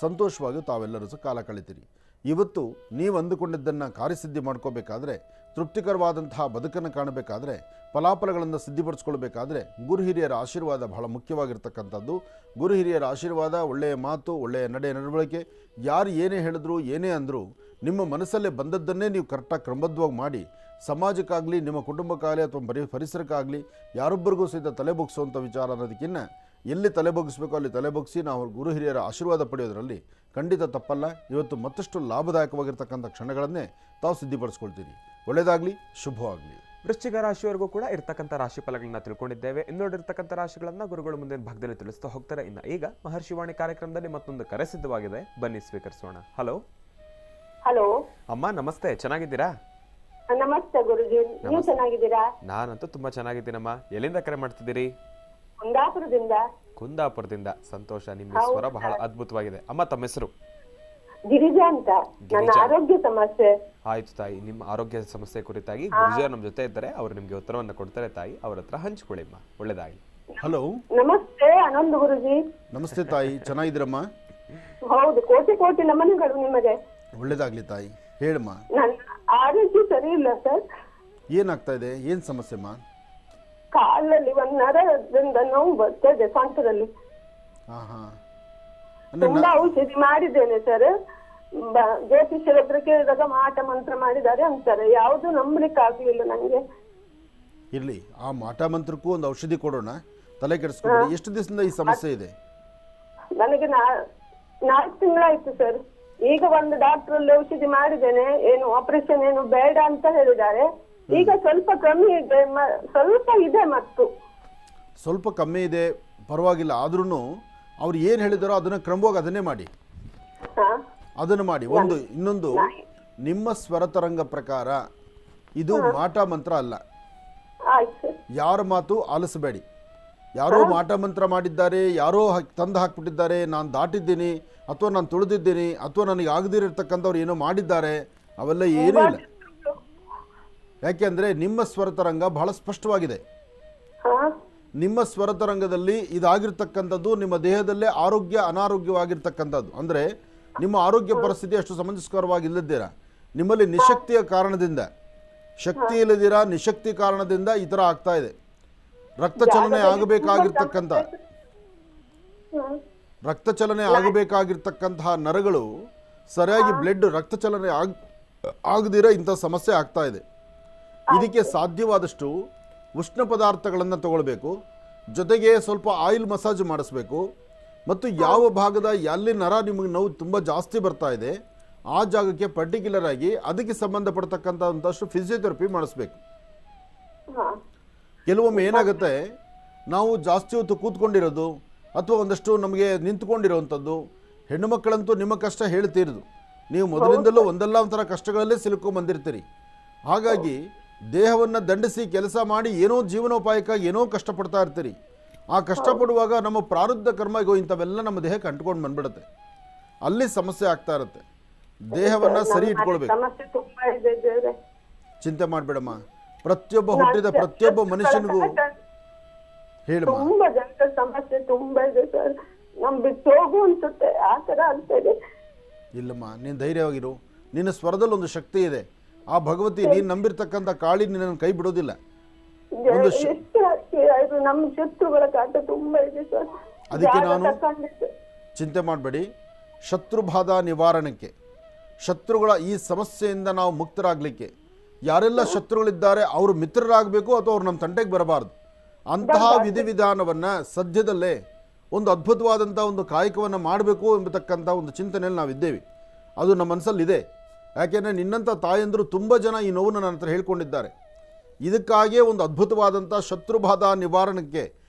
ಸಂತೋಷವಾಗಿ ತಾವೆಲ್ಲರೂ ಸಹ ಕಾಲ ಕಳಿತೀರಿ. ಇವತ್ತು ನೀವು ಅಂದುಕೊಂಡಿದ್ದನ್ನು ಕಾರ್ಯಸಿದ್ಧಿ ಮಾಡ್ಕೋಬೇಕಾದ್ರೆ ತೃಪ್ತಿಕರವಾದಂತಹ ಬದುಕನ್ನು ಕಾಣಬೇಕಾದ್ರೆ, ಫಲಾಫಲಗಳನ್ನು ಸಿದ್ಧಿಪಡಿಸ್ಕೊಳ್ಬೇಕಾದ್ರೆ ಗುರು ಹಿರಿಯರ ಆಶೀರ್ವಾದ ಬಹಳ ಮುಖ್ಯವಾಗಿರ್ತಕ್ಕಂಥದ್ದು. ಗುರು ಹಿರಿಯರ ಆಶೀರ್ವಾದ, ಒಳ್ಳೆಯ ಮಾತು, ಒಳ್ಳೆಯ ನಡವಳಿಕೆ, ಯಾರು ಏನೇ ಹೇಳಿದ್ರು ಏನೇ ಅಂದರೂ ನಿಮ್ಮ ಮನಸ್ಸಲ್ಲೇ ಬಂದದ್ದನ್ನೇ ನೀವು ಕರೆಕ್ಟಾಗಿ ಕ್ರಮಬದ್ಧವಾಗಿ ಮಾಡಿ ಸಮಾಜಕ್ಕಾಗಲಿ ನಿಮ್ಮ ಕುಟುಂಬಕ್ಕಾಗಲಿ ಅಥವಾ ಪರಿಸರಕ್ಕಾಗಲಿ ಯಾರೊಬ್ಬರಿಗೂ ಸಹಿತ ತಲೆಬೊಗ್ಸುವಂಥ ವಿಚಾರ ಅನ್ನೋದಕ್ಕಿಂತ ಎಲ್ಲಿ ತಲೆಬೊಗ್ಗಿಸ್ಬೇಕೋ ಅಲ್ಲಿ ತಲೆಬೊಗ್ಸಿ ನಾವು ಗುರು ಹಿರಿಯರ ಆಶೀರ್ವಾದ ಪಡೆಯೋದರಲ್ಲಿ ಖಂಡಿತ ತಪ್ಪಲ್ಲ. ಇವತ್ತು ಮತ್ತಷ್ಟು ಲಾಭದಾಯಕವಾಗಿರ್ತಕ್ಕಂಥ ಕ್ಷಣಗಳನ್ನೇ ತಾವು ಸಿದ್ಧಿಪಡಿಸ್ಕೊಳ್ತೀರಿ. ಒಳ್ಳೆಯದಾಗಲಿ, ಶುಭವಾಗಲಿ. ವೃಶ್ಚಿಕ ರಾಶಿಯವರೆಗೂ ಕೂಡ ಇರ್ತಕ್ಕಂಥ ರಾಶಿ ಫಲಗಳನ್ನ ತಿಳ್ಕೊಂಡಿದ್ದೇವೆ. ಇನ್ನುಳಿದಿರ್ತಕ್ಕಂಥ ರಾಶಿಗಳನ್ನ ಗುರುಗಳು ಮುಂದಿನ ಭಾಗದಲ್ಲಿ ತಿಳಿಸ್ತಾ ಹೋಗ್ತಾರೆ. ಇನ್ನು ಈಗ ಮಹರ್ಷಿವಾಣಿ ಕಾರ್ಯಕ್ರಮದಲ್ಲಿ ಮತ್ತೊಂದು ಕರೆ ಸಿದ್ಧವಾಗಿದೆ, ಬನ್ನಿ ಸ್ವೀಕರಿಸೋಣ. ಹಲೋ ಹಲೋ ಅಮ್ಮ, ನಮಸ್ತೆ. ಚೆನ್ನಾಗಿದ್ದೀರಾ? ನಮಸ್ತೆ ಗುರುಜಿ, ನೀವು ಚೆನ್ನಾಗಿದ್ದೀರಾ? ನಾನಂತೂ ತುಂಬಾ ಚೆನ್ನಾಗಿದ್ದೀನಮ್ಮ. ಎಲ್ಲಿಂದ ಕರೆ ಮಾಡ್ತಿದ್ದೀರಿ? ಕುಂದಾಪುರದಿಂದ. ಕುಂದಾಪುರದಿಂದ. ಸಂತೋಷ, ನಿಮ್ಮ ಸ್ವರ ಬಹಳ ಅದ್ಭುತವಾಗಿದೆ. ಅಮ್ಮ, ತಮ್ಮ ಹೆಸರು? ಗಿರಿಜಾ ಅಂತ. ನನ್ನ ಆರೋಗ್ಯ ಸಮಸ್ಯೆ. ಆಯ್ತು ತಾಯಿ, ನಿಮ್ಮ ಆರೋಗ್ಯ ಸಮಸ್ಯೆ ಕುರಿತಾಗಿ ಗುರುಜಿ ನಮ್ಮ ಜೊತೆ ಇದ್ದಾರೆ. ಅವರು ನಿಮ್ಗೆ ಉತ್ತರವನ್ನ ಕೊಡ್ತಾರೆ ತಾಯಿ, ಅವ್ರ ಹತ್ರ ಹಂಚ್ಕೊಳ್ಳಿ ಅಮ್ಮ. ಒಳ್ಳೇದಾಗಿ. ಹಲೋ, ನಮಸ್ತೆ ಆನಂದ್ ಗುರುಜಿ. ನಮಸ್ತೆ ತಾಯಿ, ಚೆನ್ನಾಗಿದ್ದೀರಮ್ಮ? ಹೌದು, ಕೋಟಿ ಕೋಟಿ ನಮನಗಳು ನಿಮಗೆ. ಒಳ್ಳೇದಾಗಲಿ ತಾಯಿ, ಹೇಳಮ್ಮ. ನನ್ನ ಆರೋಗ್ಯ ಸರಿ ಇಲ್ಲ ಸರ್. ಏನಾಗ್ತಾ ಇದೆ? ಏನು ಸಮಸ್ಯೆಮ್ಮ? ಕಾಲಲ್ಲಿ ಒಂದು ನರದಿಂದ ನೋವು ಬರ್ತಾ ಇದೆ, ಸೊಂಟದಲ್ಲಿ. ಹಾಂ ಹಾಂ, ತುಂಬಾ ಔಷಧಿ ಮಾಡಿದ್ದೇನೆ ಸರ್. ಜ್ಯೋತಿಷ್ಯರ ಹತ್ರ ಕೇಳಿದಾಗ ಮಾಟ ಮಂತ್ರ ಮಾಡಿದ್ದಾರೆ ಅಂತಾರೆ. ಯಾವುದು ನಂಬಲಿಕ್ಕೆ ಆಗ್ಲಿಲ್ಲ ನಂಗೆ. ಇರಲಿ, ಆ ಮಾಟ ಮಂತ್ರಕ್ಕೂ ಒಂದು ಔಷಧಿ ಕೊಡೋಣ, ತಲೆ ಕೆಡಿಸ್ಕೊಬೇಡಿ. ಎಷ್ಟು ದಿವಸದಿಂದ ಈ ಸಮಸ್ಯೆ ಇದೆ? ನನಗೆ 4 ತಿಂಗಳಾಯ್ತು ಸರ್. ಈಗ ಒಂದು ಡಾಕ್ಟರ್ ಅಲ್ಲಿ ಔಷಧಿ ಮಾಡಿದ್ದೇನೆ, ಏನು ಆಪರೇಷನ್ ಏನು ಬೇಡ ಅಂತ ಹೇಳಿದ್ದಾರೆ. ಈಗ ಸ್ವಲ್ಪ ಕಮ್ಮಿ ಇದೆ, ಸ್ವಲ್ಪ ಇದೆ. ಮತ್ತು ಸ್ವಲ್ಪ ಕಮ್ಮಿ ಇದೆ, ಪರವಾಗಿಲ್ಲ. ಆದ್ರೂ ಅವ್ರು ಏನು ಹೇಳಿದಾರೋ ಅದನ್ನು ಕ್ರಮವಾಗಿ ಅದನ್ನೇ ಮಾಡಿ, ಅದನ್ನು ಮಾಡಿ. ಇನ್ನೊಂದು, ನಿಮ್ಮ ಸ್ವರತರಂಗ ಪ್ರಕಾರ ಇದು ಮಾಟ ಮಂತ್ರ ಅಲ್ಲ. ಯಾರ ಮಾತು ಆಲಿಸಬೇಡಿ. ಯಾರೋ ಮಾಟ ಮಂತ್ರ ಮಾಡಿದ್ದಾರೆ, ಯಾರೋ ತಂದು ಹಾಕ್ಬಿಟ್ಟಿದ್ದಾರೆ, ನಾನು ದಾಟಿದ್ದೀನಿ ಅಥವಾ ನಾನು ತುಳಿದಿದ್ದೀನಿ ಅಥವಾ ನನಗೆ ಆಗದಿರತಕ್ಕಂಥವ್ರು ಏನೋ ಮಾಡಿದ್ದಾರೆ, ಅವೆಲ್ಲ ಏನೂ ಇಲ್ಲ. ಯಾಕೆಂದರೆ ನಿಮ್ಮ ಸ್ವರತರಂಗ ಬಹಳ ಸ್ಪಷ್ಟವಾಗಿದೆ. ನಿಮ್ಮ ಸ್ವರತರಂಗದಲ್ಲಿ ಇದಾಗಿರ್ತಕ್ಕಂಥದ್ದು ನಿಮ್ಮ ದೇಹದಲ್ಲೇ ಆರೋಗ್ಯ ಅನಾರೋಗ್ಯವಾಗಿರ್ತಕ್ಕಂಥದ್ದು. ಅಂದರೆ ನಿಮ್ಮ ಆರೋಗ್ಯ ಪರಿಸ್ಥಿತಿ ಅಷ್ಟು ಸಮಂಜಸ್ಕರವಾಗಿಲ್ಲದಿರ, ನಿಮ್ಮಲ್ಲಿ ನಿಶಕ್ತಿಯ ಕಾರಣದಿಂದ, ಶಕ್ತಿ ಇಲ್ಲದಿರ ನಿಶಕ್ತಿ ಕಾರಣದಿಂದ ಈ ಥರ ಆಗ್ತಾ ಇದೆ. ರಕ್ತ ಚಲನೆ ಆಗಬೇಕಾಗಿರ್ತಕ್ಕಂತಹ ನರಗಳು ಸರಿಯಾಗಿ ಬ್ಲಡ್ ರಕ್ತ ಚಲನೆ ಆಗದಿರ ಇಂಥ ಸಮಸ್ಯೆ ಆಗ್ತಾ ಇದೆ. ಇದಕ್ಕೆ ಸಾಧ್ಯವಾದಷ್ಟು ಉಷ್ಣ ಪದಾರ್ಥಗಳನ್ನು ತಗೊಳ್ಬೇಕು, ಜೊತೆಗೆ ಸ್ವಲ್ಪ ಆಯಿಲ್ ಮಸಾಜ್ ಮಾಡಿಸ್ಬೇಕು, ಮತ್ತು ಯಾವ ಭಾಗದ ಎಲ್ಲಿ ನರ ನಿಮಗೆ ನೋವು ತುಂಬ ಜಾಸ್ತಿ ಬರ್ತಾ ಇದೆ ಆ ಜಾಗಕ್ಕೆ ಪರ್ಟಿಕ್ಯುಲರ್ ಆಗಿ ಅದಕ್ಕೆ ಸಂಬಂಧಪಡ್ತಕ್ಕಂಥಷ್ಟು ಫಿಸಿಯೋಥೆರಪಿ ಮಾಡಿಸ್ಬೇಕು. ಕೆಲವೊಮ್ಮೆ ಏನಾಗುತ್ತೆ, ನಾವು ಜಾಸ್ತಿ ಹೊತ್ತು ಕೂತ್ಕೊಂಡಿರೋದು ಅಥವಾ ಒಂದಷ್ಟು ನಮಗೆ ನಿಂತ್ಕೊಂಡಿರೋವಂಥದ್ದು. ಹೆಣ್ಣು ಮಕ್ಕಳಂತೂ ನಿಮ್ಮ ಕಷ್ಟ ಹೇಳ್ತಿರೋದು, ನೀವು ಮೊದಲಿಂದಲೂ ಒಂದಲ್ಲ ಒಂಥರ ಕಷ್ಟಗಳಲ್ಲೇ ಸಿಲುಕೊಂಡ್ಬಂದಿರ್ತೀರಿ. ಹಾಗಾಗಿ ದೇಹವನ್ನು ದಂಡಿಸಿ ಕೆಲಸ ಮಾಡಿ ಏನೋ ಜೀವನೋಪಾಯಕ್ಕಾಗಿ ಏನೋ ಕಷ್ಟಪಡ್ತಾ ಇರ್ತೀರಿ. ಆ ಕಷ್ಟಪಡುವಾಗ ನಮ್ಮ ಪ್ರಾರಬ್ಧ ಕರ್ಮ ಇಂಥವೆಲ್ಲ ನಮ್ಮ ದೇಹಕ್ಕೆ ಅಂಟ್ಕೊಂಡು ಬಂದ್ಬಿಡುತ್ತೆ, ಅಲ್ಲಿ ಸಮಸ್ಯೆ ಆಗ್ತಾ ಇರುತ್ತೆ. ದೇಹವನ್ನು ಸರಿ ಇಟ್ಕೊಳ್ಬೇಕು. ಚಿಂತೆ ಮಾಡಬೇಡಮ್ಮ. ಪ್ರತಿಯೊಬ್ಬ ಹುಟ್ಟಿದ ಪ್ರತಿಯೊಬ್ಬ ಮನುಷ್ಯನಿಗೂ ಹೇಳಮ್ಮ. ತುಂಬಾ ಜನರ ಸಮಸ್ಯೆ ತುಂಬಾ ಇದೆ ಸರ್. ನಮ್ ಬಿಟ್ಟು ಹೋಗು ಅನ್ಸುತ್ತೆ, ಆ ತರ ಆಗ್ತದೆ. ಇಲ್ಲಮ್ಮ, ನೀನು ಧೈರ್ಯವಾಗಿರು. ನಿನ್ನ ಸ್ವರದಲ್ಲಿ ಒಂದು ಶಕ್ತಿ ಇದೆ. ಆ ಭಗವತಿ ನೀನು ನಂಬಿರ್ತಕ್ಕಂಥ ಕಾಳಿ ನಿನ್ನ ಕೈ ಬಿಡೋದಿಲ್ಲ. ನಮ್ಮ ಶತ್ರುಗಳ ಕಾಟ ತುಂಬಾ ಇದೆ ಸರ್. ಅದಕ್ಕೆ ನಾನು ಚಿಂತೆ ಮಾಡಬೇಡಿ. ಶತ್ರುಬಾಧ ನಿವಾರಣಕ್ಕೆ, ಶತ್ರುಗಳ ಈ ಸಮಸ್ಯೆಯಿಂದ ನಾವು ಮುಕ್ತರಾಗಲಿಕ್ಕೆ ಯಾರೆಲ್ಲ ಶತ್ರುಗಳಿದ್ದಾರೆ ಅವರು ಮಿತ್ರರಾಗಬೇಕು ಅಥವಾ ಅವ್ರು ನಮ್ಮ ತಂಟೆಗೆ ಬರಬಾರ್ದು. ಅಂತಹ ವಿಧಿವಿಧಾನವನ್ನು ಸದ್ಯದಲ್ಲೇ ಒಂದು ಅದ್ಭುತವಾದಂಥ ಒಂದು ಕಾಯಕವನ್ನು ಮಾಡಬೇಕು ಎಂಬತಕ್ಕಂಥ ಒಂದು ಚಿಂತನೆಯಲ್ಲಿ ನಾವಿದ್ದೇವೆ. ಅದು ನಮ್ಮ ಮನಸ್ಸಲ್ಲಿದೆ. ಯಾಕೆಂದರೆ ನಿನ್ನಂಥ ತಾಯಂದರು ತುಂಬ ಜನ ಈ ನೋವನ್ನು ನನ್ನ ಹತ್ರ ಹೇಳ್ಕೊಂಡಿದ್ದಾರೆ. ಇದಕ್ಕಾಗಿಯೇ ಒಂದು ಅದ್ಭುತವಾದಂಥ ಶತ್ರುಬಾಧ ನಿವಾರಣಕ್ಕೆ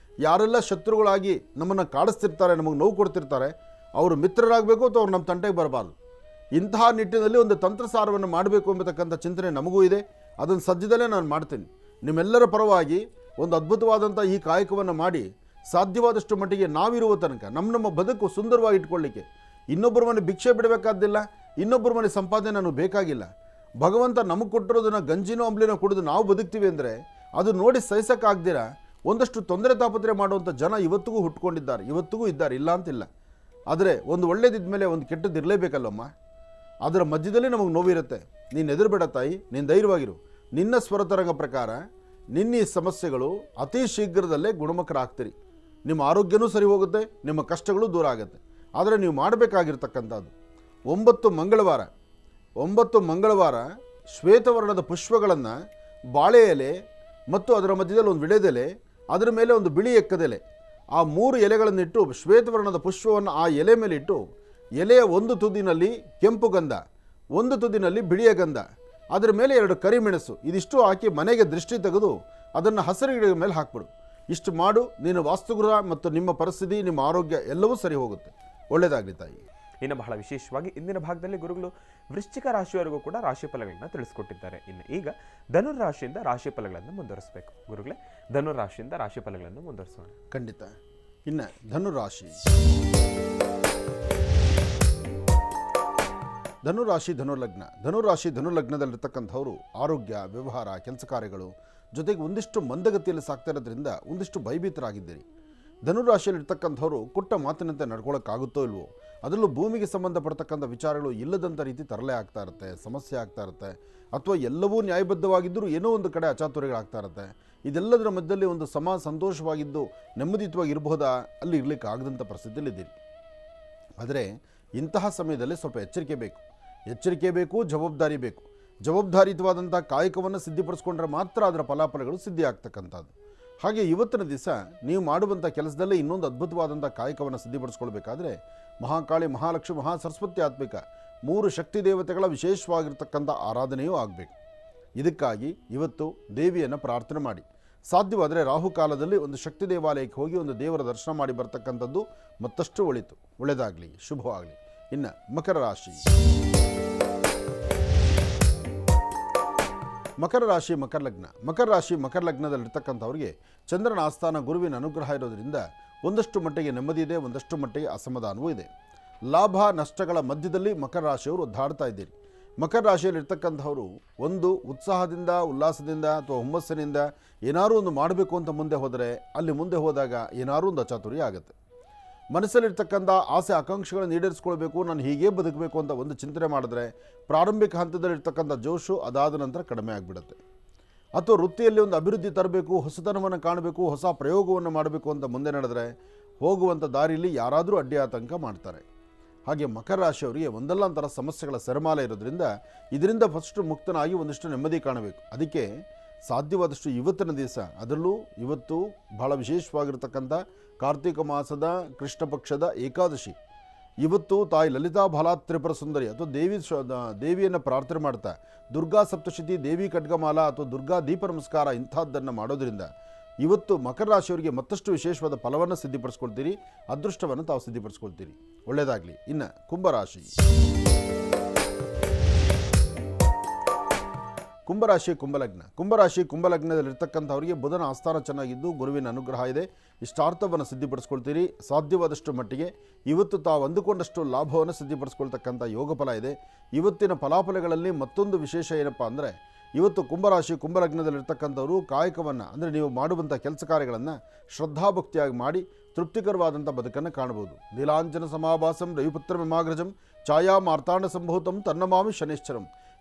ಯಾರೆಲ್ಲ ಶತ್ರುಗಳಾಗಿ ನಮ್ಮನ್ನು ಕಾಡಿಸ್ತಿರ್ತಾರೆ, ನಮಗೆ ನೋವು ಕೊಡ್ತಿರ್ತಾರೆ, ಅವರು ಮಿತ್ರರಾಗಬೇಕು ಅಥವಾ ಅವ್ರು ನಮ್ಮ ತಂಟೆಗೆ ಬರಬಾರ್ದು. ಇಂತಹ ನಿಟ್ಟಿನಲ್ಲಿ ಒಂದು ತಂತ್ರಸಾರವನ್ನು ಮಾಡಬೇಕು ಎಂಬತಕ್ಕಂಥ ಚಿಂತನೆ ನಮಗೂ ಇದೆ. ಅದನ್ನು ಸದ್ಯದಲ್ಲೇ ನಾನು ಮಾಡ್ತೀನಿ. ನಿಮ್ಮೆಲ್ಲರ ಪರವಾಗಿ ಒಂದು ಅದ್ಭುತವಾದಂಥ ಈ ಕಾಯಕವನ್ನು ಮಾಡಿ ಸಾಧ್ಯವಾದಷ್ಟು ಮಟ್ಟಿಗೆ ನಾವಿರುವ ತನಕ ನಮ್ಮ ಬದುಕು ಸುಂದರವಾಗಿ ಇಟ್ಕೊಳ್ಳಿಕ್ಕೆ ಇನ್ನೊಬ್ಬರ ಮನೆ ಭಿಕ್ಷೆ ಬಿಡಬೇಕಾದ್ದಿಲ್ಲ, ಇನ್ನೊಬ್ಬರ ಮನೆ ಸಂಪಾದನೆ ನನಗೆ ಬೇಕಾಗಿಲ್ಲ. ಭಗವಂತ ನಮಗೆ ಕೊಟ್ಟಿರೋದನ್ನು ಗಂಜಿನೋ ಅಂಬ್ಲಿನೋ ಕುಡಿದು ನಾವು ಬದುಕ್ತೀವಿ ಅಂದರೆ ಅದು ನೋಡಿ ಸಹಿಸೋಕ್ಕಾಗ್ದಿರ ಒಂದಷ್ಟು ತೊಂದರೆ ತಾಪತ್ರೆ ಮಾಡುವಂಥ ಜನ ಇವತ್ತಿಗೂ ಹುಟ್ಕೊಂಡಿದ್ದಾರೆ, ಇವತ್ತಿಗೂ ಇದ್ದಾರೆ, ಇಲ್ಲ ಅಂತಿಲ್ಲ. ಆದರೆ ಒಂದು ಒಳ್ಳೇದಿದ್ದ ಮೇಲೆ ಒಂದು ಕೆಟ್ಟದ್ದು ಇರಲೇಬೇಕಲ್ಲಮ್ಮ. ಅದರ ಮಧ್ಯದಲ್ಲಿ ನಮಗೆ ನೋವಿರುತ್ತೆ. ನೀನು ಹೆದರಬೇಡ ತಾಯಿ, ನೀನು ಧೈರ್ಯವಾಗಿರು. ನಿನ್ನ ಸ್ವರತರಂಗ ಪ್ರಕಾರ ನಿನ್ನ ಈ ಸಮಸ್ಯೆಗಳು ಅತಿ ಶೀಘ್ರದಲ್ಲೇ ಗುಣಮುಖರಾಗ್ತೀರಿ. ನಿಮ್ಮ ಆರೋಗ್ಯನೂ ಸರಿ ಹೋಗುತ್ತೆ, ನಿಮ್ಮ ಕಷ್ಟಗಳು ದೂರ ಆಗುತ್ತೆ. ಆದರೆ ನೀವು ಮಾಡಬೇಕಾಗಿರ್ತಕ್ಕಂಥದ್ದು 9 ಮಂಗಳವಾರ ಶ್ವೇತವರ್ಣದ ಪುಷ್ಪಗಳನ್ನು, ಬಾಳೆ ಎಲೆ ಮತ್ತು ಅದರ ಮಧ್ಯದಲ್ಲಿ ಒಂದು ವಿಳೆದೆಲೆ, ಅದರ ಮೇಲೆ ಒಂದು ಬಿಳಿ ಎಕ್ಕದೆಲೆ, ಆ 3 ಎಲೆಗಳನ್ನಿಟ್ಟು ಶ್ವೇತವರ್ಣದ ಪುಷ್ಪವನ್ನು ಆ ಎಲೆ ಮೇಲೆ ಇಟ್ಟು, ಎಲೆಯ ಒಂದು ತುದಿನಲ್ಲಿ ಕೆಂಪು ಗಂಧ, ಒಂದು ತುದಿನಲ್ಲಿ ಬಿಳಿಯ ಗಂಧ, ಅದರ ಮೇಲೆ 2 ಕರಿಮೆಣಸು, ಇದಿಷ್ಟು ಹಾಕಿ ಮನೆಗೆ ದೃಷ್ಟಿ ತೆಗೆದು ಅದನ್ನು ಹಸಿರು ಗಿಡದ ಮೇಲೆ ಹಾಕ್ಬಿಡು. ಇಷ್ಟು ಮಾಡು, ನೀನು ವಾಸ್ತುಗೃಹ ಮತ್ತು ನಿಮ್ಮ ಪರಿಸ್ಥಿತಿ, ನಿಮ್ಮ ಆರೋಗ್ಯ ಎಲ್ಲವೂ ಸರಿ ಹೋಗುತ್ತೆ. ಒಳ್ಳೆಯದಾಗಲಿ ತಾಯಿ. ಇನ್ನು ಬಹಳ ವಿಶೇಷವಾಗಿ ಇಂದಿನ ಭಾಗದಲ್ಲಿ ಗುರುಗಳು ವೃಶ್ಚಿಕ ರಾಶಿಯವರೆಗೂ ಕೂಡ ರಾಶಿ ಫಲಗಳನ್ನು ತಿಳಿಸ್ಕೊಟ್ಟಿದ್ದಾರೆ. ಇನ್ನು ಈಗ ಧನುರಾಶಿಯಿಂದ ರಾಶಿ ಫಲಗಳನ್ನು ಮುಂದುವರಿಸಬೇಕು. ಗುರುಗಳೇ, ಧನುರಾಶಿಯಿಂದ ರಾಶಿ ಫಲಗಳನ್ನು ಮುಂದುವರಿಸೋಣ. ಖಂಡಿತ. ಇನ್ನು ಧನುರಾಶಿ, ಧನುಲಗ್ನದಲ್ಲಿರ್ತಕ್ಕಂಥವರು ಆರೋಗ್ಯ, ವ್ಯವಹಾರ, ಕೆಲಸ ಕಾರ್ಯಗಳು ಜೊತೆಗೆ ಒಂದಿಷ್ಟು ಮಂದಗತಿಯಲ್ಲಿ ಸಾಕ್ತಾ ಇರೋದ್ರಿಂದ ಒಂದಿಷ್ಟು ಭಯಭೀತರಾಗಿದ್ದೀರಿ. ಧನುರಾಶಿಯಲ್ಲಿರ್ತಕ್ಕಂಥವ್ರು ಕೊಟ್ಟ ಮಾತಿನಂತೆ ನಡ್ಕೊಳ್ಳೋಕ್ಕಾಗುತ್ತೋ ಇಲ್ವೋ, ಅದರಲ್ಲೂ ಭೂಮಿಗೆ ಸಂಬಂಧಪಡ್ತಕ್ಕಂಥ ವಿಚಾರಗಳು ಇಲ್ಲದಂಥ ರೀತಿ ತರಲೆ ಆಗ್ತಾ ಇರುತ್ತೆ, ಸಮಸ್ಯೆ ಆಗ್ತಾ ಇರುತ್ತೆ, ಅಥವಾ ಎಲ್ಲವೂ ನ್ಯಾಯಬದ್ಧವಾಗಿದ್ದರೂ ಏನೋ ಒಂದು ಕಡೆ ಅಚಾತುರ್ಯಗಳಾಗ್ತಾ ಇರುತ್ತೆ. ಇದೆಲ್ಲದರ ಮಧ್ಯದಲ್ಲಿ ಒಂದು ಸಂತೋಷವಾಗಿದ್ದು ನೆಮ್ಮದಿಯುತವಾಗಿ ಇರಬಹುದಾ, ಅಲ್ಲಿ ಇರಲಿಕ್ಕೆ ಆಗದಂಥ ಪರಿಸ್ಥಿತಿಯಲ್ಲಿದ್ದೀರಿ. ಆದರೆ ಇಂತಹ ಸಮಯದಲ್ಲಿ ಸ್ವಲ್ಪ ಎಚ್ಚರಿಕೆ ಬೇಕು, ಜವಾಬ್ದಾರಿ ಬೇಕು. ಜವಾಬ್ದಾರಿಯುತವಾದಂಥ ಕಾಯಕವನ್ನು ಸಿದ್ಧಿಪಡಿಸ್ಕೊಂಡ್ರೆ ಮಾತ್ರ ಅದರ ಫಲಾಫಲಗಳು ಸಿದ್ಧಿ ಆಗ್ತಕ್ಕಂಥದ್ದು. ಹಾಗೆ ಇವತ್ತಿನ ದಿವಸ ನೀವು ಮಾಡುವಂಥ ಕೆಲಸದಲ್ಲೇ ಇನ್ನೊಂದು ಅದ್ಭುತವಾದಂಥ ಕಾಯಕವನ್ನು ಸಿದ್ಧಿಪಡಿಸ್ಕೊಳ್ಬೇಕಾದ್ರೆ ಮಹಾಕಾಳಿ, ಮಹಾಲಕ್ಷ್ಮಿ, ಮಹಾಸರಸ್ವತಿ ಆತ್ಮಿಕ 3 ಶಕ್ತಿ ದೇವತೆಗಳ ವಿಶೇಷವಾಗಿರ್ತಕ್ಕಂಥ ಆರಾಧನೆಯೂ ಆಗಬೇಕು. ಇದಕ್ಕಾಗಿ ಇವತ್ತು ದೇವಿಯನ್ನು ಪ್ರಾರ್ಥನೆ ಮಾಡಿ, ಸಾಧ್ಯವಾದರೆ ರಾಹುಕಾಲದಲ್ಲಿ ಒಂದು ಶಕ್ತಿ ದೇವಾಲಯಕ್ಕೆ ಹೋಗಿ ಒಂದು ದೇವರ ದರ್ಶನ ಮಾಡಿ ಬರ್ತಕ್ಕಂಥದ್ದು ಮತ್ತಷ್ಟು ಒಳ್ಳೆಯದಾಗಲಿ, ಶುಭವಾಗಲಿ. ಇನ್ನು ಮಕರ ಮಕರ ಲಗ್ನದಲ್ಲಿರ್ತಕ್ಕಂಥವ್ರಿಗೆ ಚಂದ್ರನ ಆಸ್ಥಾನ ಗುರುವಿನ ಅನುಗ್ರಹ ಇರೋದರಿಂದ ಒಂದಷ್ಟು ಮಟ್ಟಿಗೆ ನೆಮ್ಮದಿ ಇದೆ, ಒಂದಷ್ಟು ಮಟ್ಟಿಗೆ ಅಸಮಾಧಾನವೂ ಇದೆ. ಲಾಭ ನಷ್ಟಗಳ ಮಧ್ಯದಲ್ಲಿ ಮಕರ ರಾಶಿಯವರು ಒದ್ದಾಡ್ತಾ ಇದ್ದೀರಿ. ಮಕರ ರಾಶಿಯಲ್ಲಿರ್ತಕ್ಕಂಥವರು ಒಂದು ಉತ್ಸಾಹದಿಂದ, ಉಲ್ಲಾಸದಿಂದ ಅಥವಾ ಹುಮ್ಮಸ್ಸಿನಿಂದ ಏನಾದರೂ ಒಂದು ಮಾಡಬೇಕು ಅಂತ ಮುಂದೆ ಹೋದಾಗ ಏನಾದರೂ ಒಂದು ಅಚಾತುರ್ಯ ಆಗುತ್ತೆ. ಮನಸ್ಸಲ್ಲಿರ್ತಕ್ಕಂಥ ಆಸೆ ಆಕಾಂಕ್ಷೆಗಳನ್ನು ಈಡೇರಿಸ್ಕೊಳ್ಬೇಕು, ನಾನು ಹೀಗೇ ಬದುಕಬೇಕು ಅಂತ ಒಂದು ಚಿಂತನೆ ಮಾಡಿದ್ರೆ ಪ್ರಾರಂಭಿಕ ಹಂತದಲ್ಲಿರ್ತಕ್ಕಂಥ ಜೋಶು ಅದಾದ ನಂತರ ಕಡಿಮೆ ಆಗಿಬಿಡುತ್ತೆ. ಅಥವಾ ವೃತ್ತಿಯಲ್ಲಿ ಒಂದು ಅಭಿವೃದ್ಧಿ ತರಬೇಕು, ಹೊಸತನವನ್ನು ಕಾಣಬೇಕು, ಹೊಸ ಪ್ರಯೋಗವನ್ನು ಮಾಡಬೇಕು ಅಂತ ಮುಂದೆ ನಡೆದರೆ ಹೋಗುವಂಥ ದಾರಿಯಲ್ಲಿ ಯಾರಾದರೂ ಅಡ್ಡಿ ಆತಂಕ ಮಾಡ್ತಾರೆ. ಹಾಗೆ ಮಕರ ರಾಶಿಯವರಿಗೆ ಒಂದಲ್ಲ ಒಂಥರ ಸಮಸ್ಯೆಗಳ ಸರಮಾಲೆ ಇರೋದ್ರಿಂದ ಇದರಿಂದ ಫಸ್ಟು ಮುಕ್ತನಾಗಿ ಒಂದಿಷ್ಟು ನೆಮ್ಮದಿ ಕಾಣಬೇಕು. ಅದಕ್ಕೆ ಸಾಧ್ಯವಾದಷ್ಟು ಇವತ್ತಿನ ದಿವಸ, ಅದರಲ್ಲೂ ಇವತ್ತು ಬಹಳ ವಿಶೇಷವಾಗಿರ್ತಕ್ಕಂಥ ಕಾರ್ತಿಕ ಮಾಸದ ಕೃಷ್ಣ ಪಕ್ಷದ ಏಕಾದಶಿ, ಇವತ್ತು ತಾಯಿ ಲಲಿತಾ ಬಾಲಾ ತ್ರಿಪುರ ಸುಂದರಿ ಅಥವಾ ದೇವಿಯನ್ನು ಪ್ರಾರ್ಥನೆ ಮಾಡ್ತಾ ದುರ್ಗಾ ಸಪ್ತಶತಿ, ದೇವಿ ಖಡ್ಗಮಾಲಾ ಅಥವಾ ದುರ್ಗಾ ದೀಪ ನಮಸ್ಕಾರ ಇಂಥದ್ದನ್ನು ಮಾಡೋದ್ರಿಂದ ಇವತ್ತು ಮಕರ ರಾಶಿಯವರಿಗೆ ಮತ್ತಷ್ಟು ವಿಶೇಷವಾದ ಫಲವನ್ನು ಸಿದ್ಧಿಪಡಿಸ್ಕೊಳ್ತೀರಿ, ಅದೃಷ್ಟವನ್ನು ತಾವು ಸಿದ್ಧಿಪಡಿಸ್ಕೊಳ್ತೀರಿ. ಒಳ್ಳೆಯದಾಗಲಿ. ಇನ್ನು ಕುಂಭಲಗ್ನದಲ್ಲಿರ್ತಕ್ಕಂಥವರಿಗೆ ಬುಧನ ಆಸ್ಥಾನ ಚೆನ್ನಾಗಿದ್ದು ಗುರುವಿನ ಅನುಗ್ರಹ ಇದೆ, ಇಷ್ಟಾರ್ಥವನ್ನು ಸಿದ್ಧಿಪಡಿಸ್ಕೊಳ್ತೀರಿ. ಸಾಧ್ಯವಾದಷ್ಟು ಮಟ್ಟಿಗೆ ಇವತ್ತು ತಾವು ಅಂದುಕೊಂಡಷ್ಟು ಲಾಭವನ್ನು ಸಿದ್ಧಿಪಡಿಸ್ಕೊಳ್ತಕ್ಕಂಥ ಯೋಗ ಫಲ ಇದೆ. ಇವತ್ತಿನ ಫಲಾಫಲಗಳಲ್ಲಿ ಮತ್ತೊಂದು ವಿಶೇಷ ಏನಪ್ಪ ಅಂದರೆ, ಇವತ್ತು ಕುಂಭಲಗ್ನದಲ್ಲಿರ್ತಕ್ಕಂಥವರು ಕಾಯಕವನ್ನು ಅಂದರೆ ನೀವು ಮಾಡುವಂಥ ಕೆಲಸ ಕಾರ್ಯಗಳನ್ನು ಶ್ರದ್ಧಾಭಕ್ತಿಯಾಗಿ ಮಾಡಿ ತೃಪ್ತಿಕರವಾದಂಥ ಬದುಕನ್ನು ಕಾಣಬಹುದು. ನೀಲಾಂಜನ ಸಮಾಭಾಸಂ ರವಿಪುತ್ರ ಮಿಮಾಗ್ರಜಂ ಛಾಯಾ ಮಾರ್ತಾಂಡ ಸಂಭೂತಂ ತನ್ನಮಾಮಿ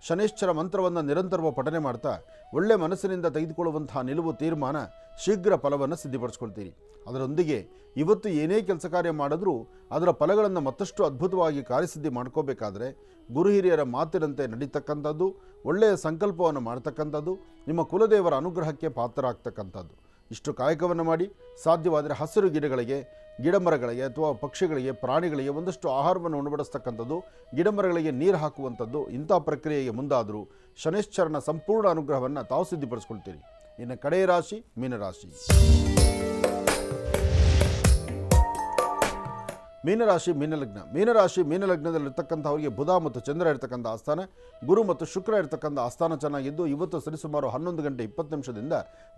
ಶನೇಶ್ಚರ ಮಂತ್ರವನ್ನು ನಿರಂತರವಾಗಿ ಪಠನೆ ಮಾಡ್ತಾ ಒಳ್ಳೆ ಮನಸ್ಸಿನಿಂದ ತೆಗೆದುಕೊಳ್ಳುವಂತಹ ನಿಲುವು ತೀರ್ಮಾನ ಶೀಘ್ರ ಫಲವನ್ನು ಸಿದ್ಧಿಪಡಿಸ್ಕೊಳ್ತೀರಿ. ಅದರೊಂದಿಗೆ ಇವತ್ತು ಏನೇ ಕೆಲಸ ಕಾರ್ಯ ಮಾಡಿದ್ರೂ ಅದರ ಫಲಗಳನ್ನು ಮತ್ತಷ್ಟು ಅದ್ಭುತವಾಗಿ ಕಾರ್ಯಸಿದ್ಧಿ ಮಾಡ್ಕೋಬೇಕಾದ್ರೆ ಗುರು ಹಿರಿಯರ ಮಾತಿನಂತೆ ನಡೀತಕ್ಕಂಥದ್ದು, ಒಳ್ಳೆಯ ಸಂಕಲ್ಪವನ್ನು ಮಾಡ್ತಕ್ಕಂಥದ್ದು, ನಿಮ್ಮ ಕುಲದೇವರ ಅನುಗ್ರಹಕ್ಕೆ ಪಾತ್ರರಾಗ್ತಕ್ಕಂಥದ್ದು. ಇಷ್ಟು ಕಾಯಕವನ್ನು ಮಾಡಿ ಸಾಧ್ಯವಾದರೆ ಹಸಿರು ಗಿಡಮರಗಳಿಗೆ ಅಥವಾ ಪಕ್ಷಿಗಳಿಗೆ, ಪ್ರಾಣಿಗಳಿಗೆ ಒಂದಷ್ಟು ಆಹಾರವನ್ನು ಉಣಬಡಿಸ್ತಕ್ಕಂಥದ್ದು, ಗಿಡಮರಗಳಿಗೆ ನೀರು ಹಾಕುವಂಥದ್ದು, ಇಂಥ ಪ್ರಕ್ರಿಯೆಗೆ ಮುಂದಾದರೂ ಶನೇಶ್ಚರನ ಸಂಪೂರ್ಣ ಅನುಗ್ರಹವನ್ನು ತಾವು ಸಿದ್ಧಿಪಡಿಸ್ಕೊಳ್ತೀರಿ. ಇನ್ನು ಕಡೆಯ ರಾಶಿ ಮೀನಲಗ್ನದಲ್ಲಿರ್ತಕ್ಕಂಥವರಿಗೆ ಬುಧ ಮತ್ತು ಚಂದ್ರ ಇರ್ತಕ್ಕಂಥ ಆಸ್ಥಾನ, ಗುರು ಮತ್ತು ಶುಕ್ರ ಇರ್ತಕ್ಕಂಥ ಆಸ್ಥಾನ ಚೆನ್ನಾಗಿದ್ದು ಇವತ್ತು ಸರಿಸುಮಾರು 11 ಗಂಟೆ 20 ನಿಮಿಷದಿಂದ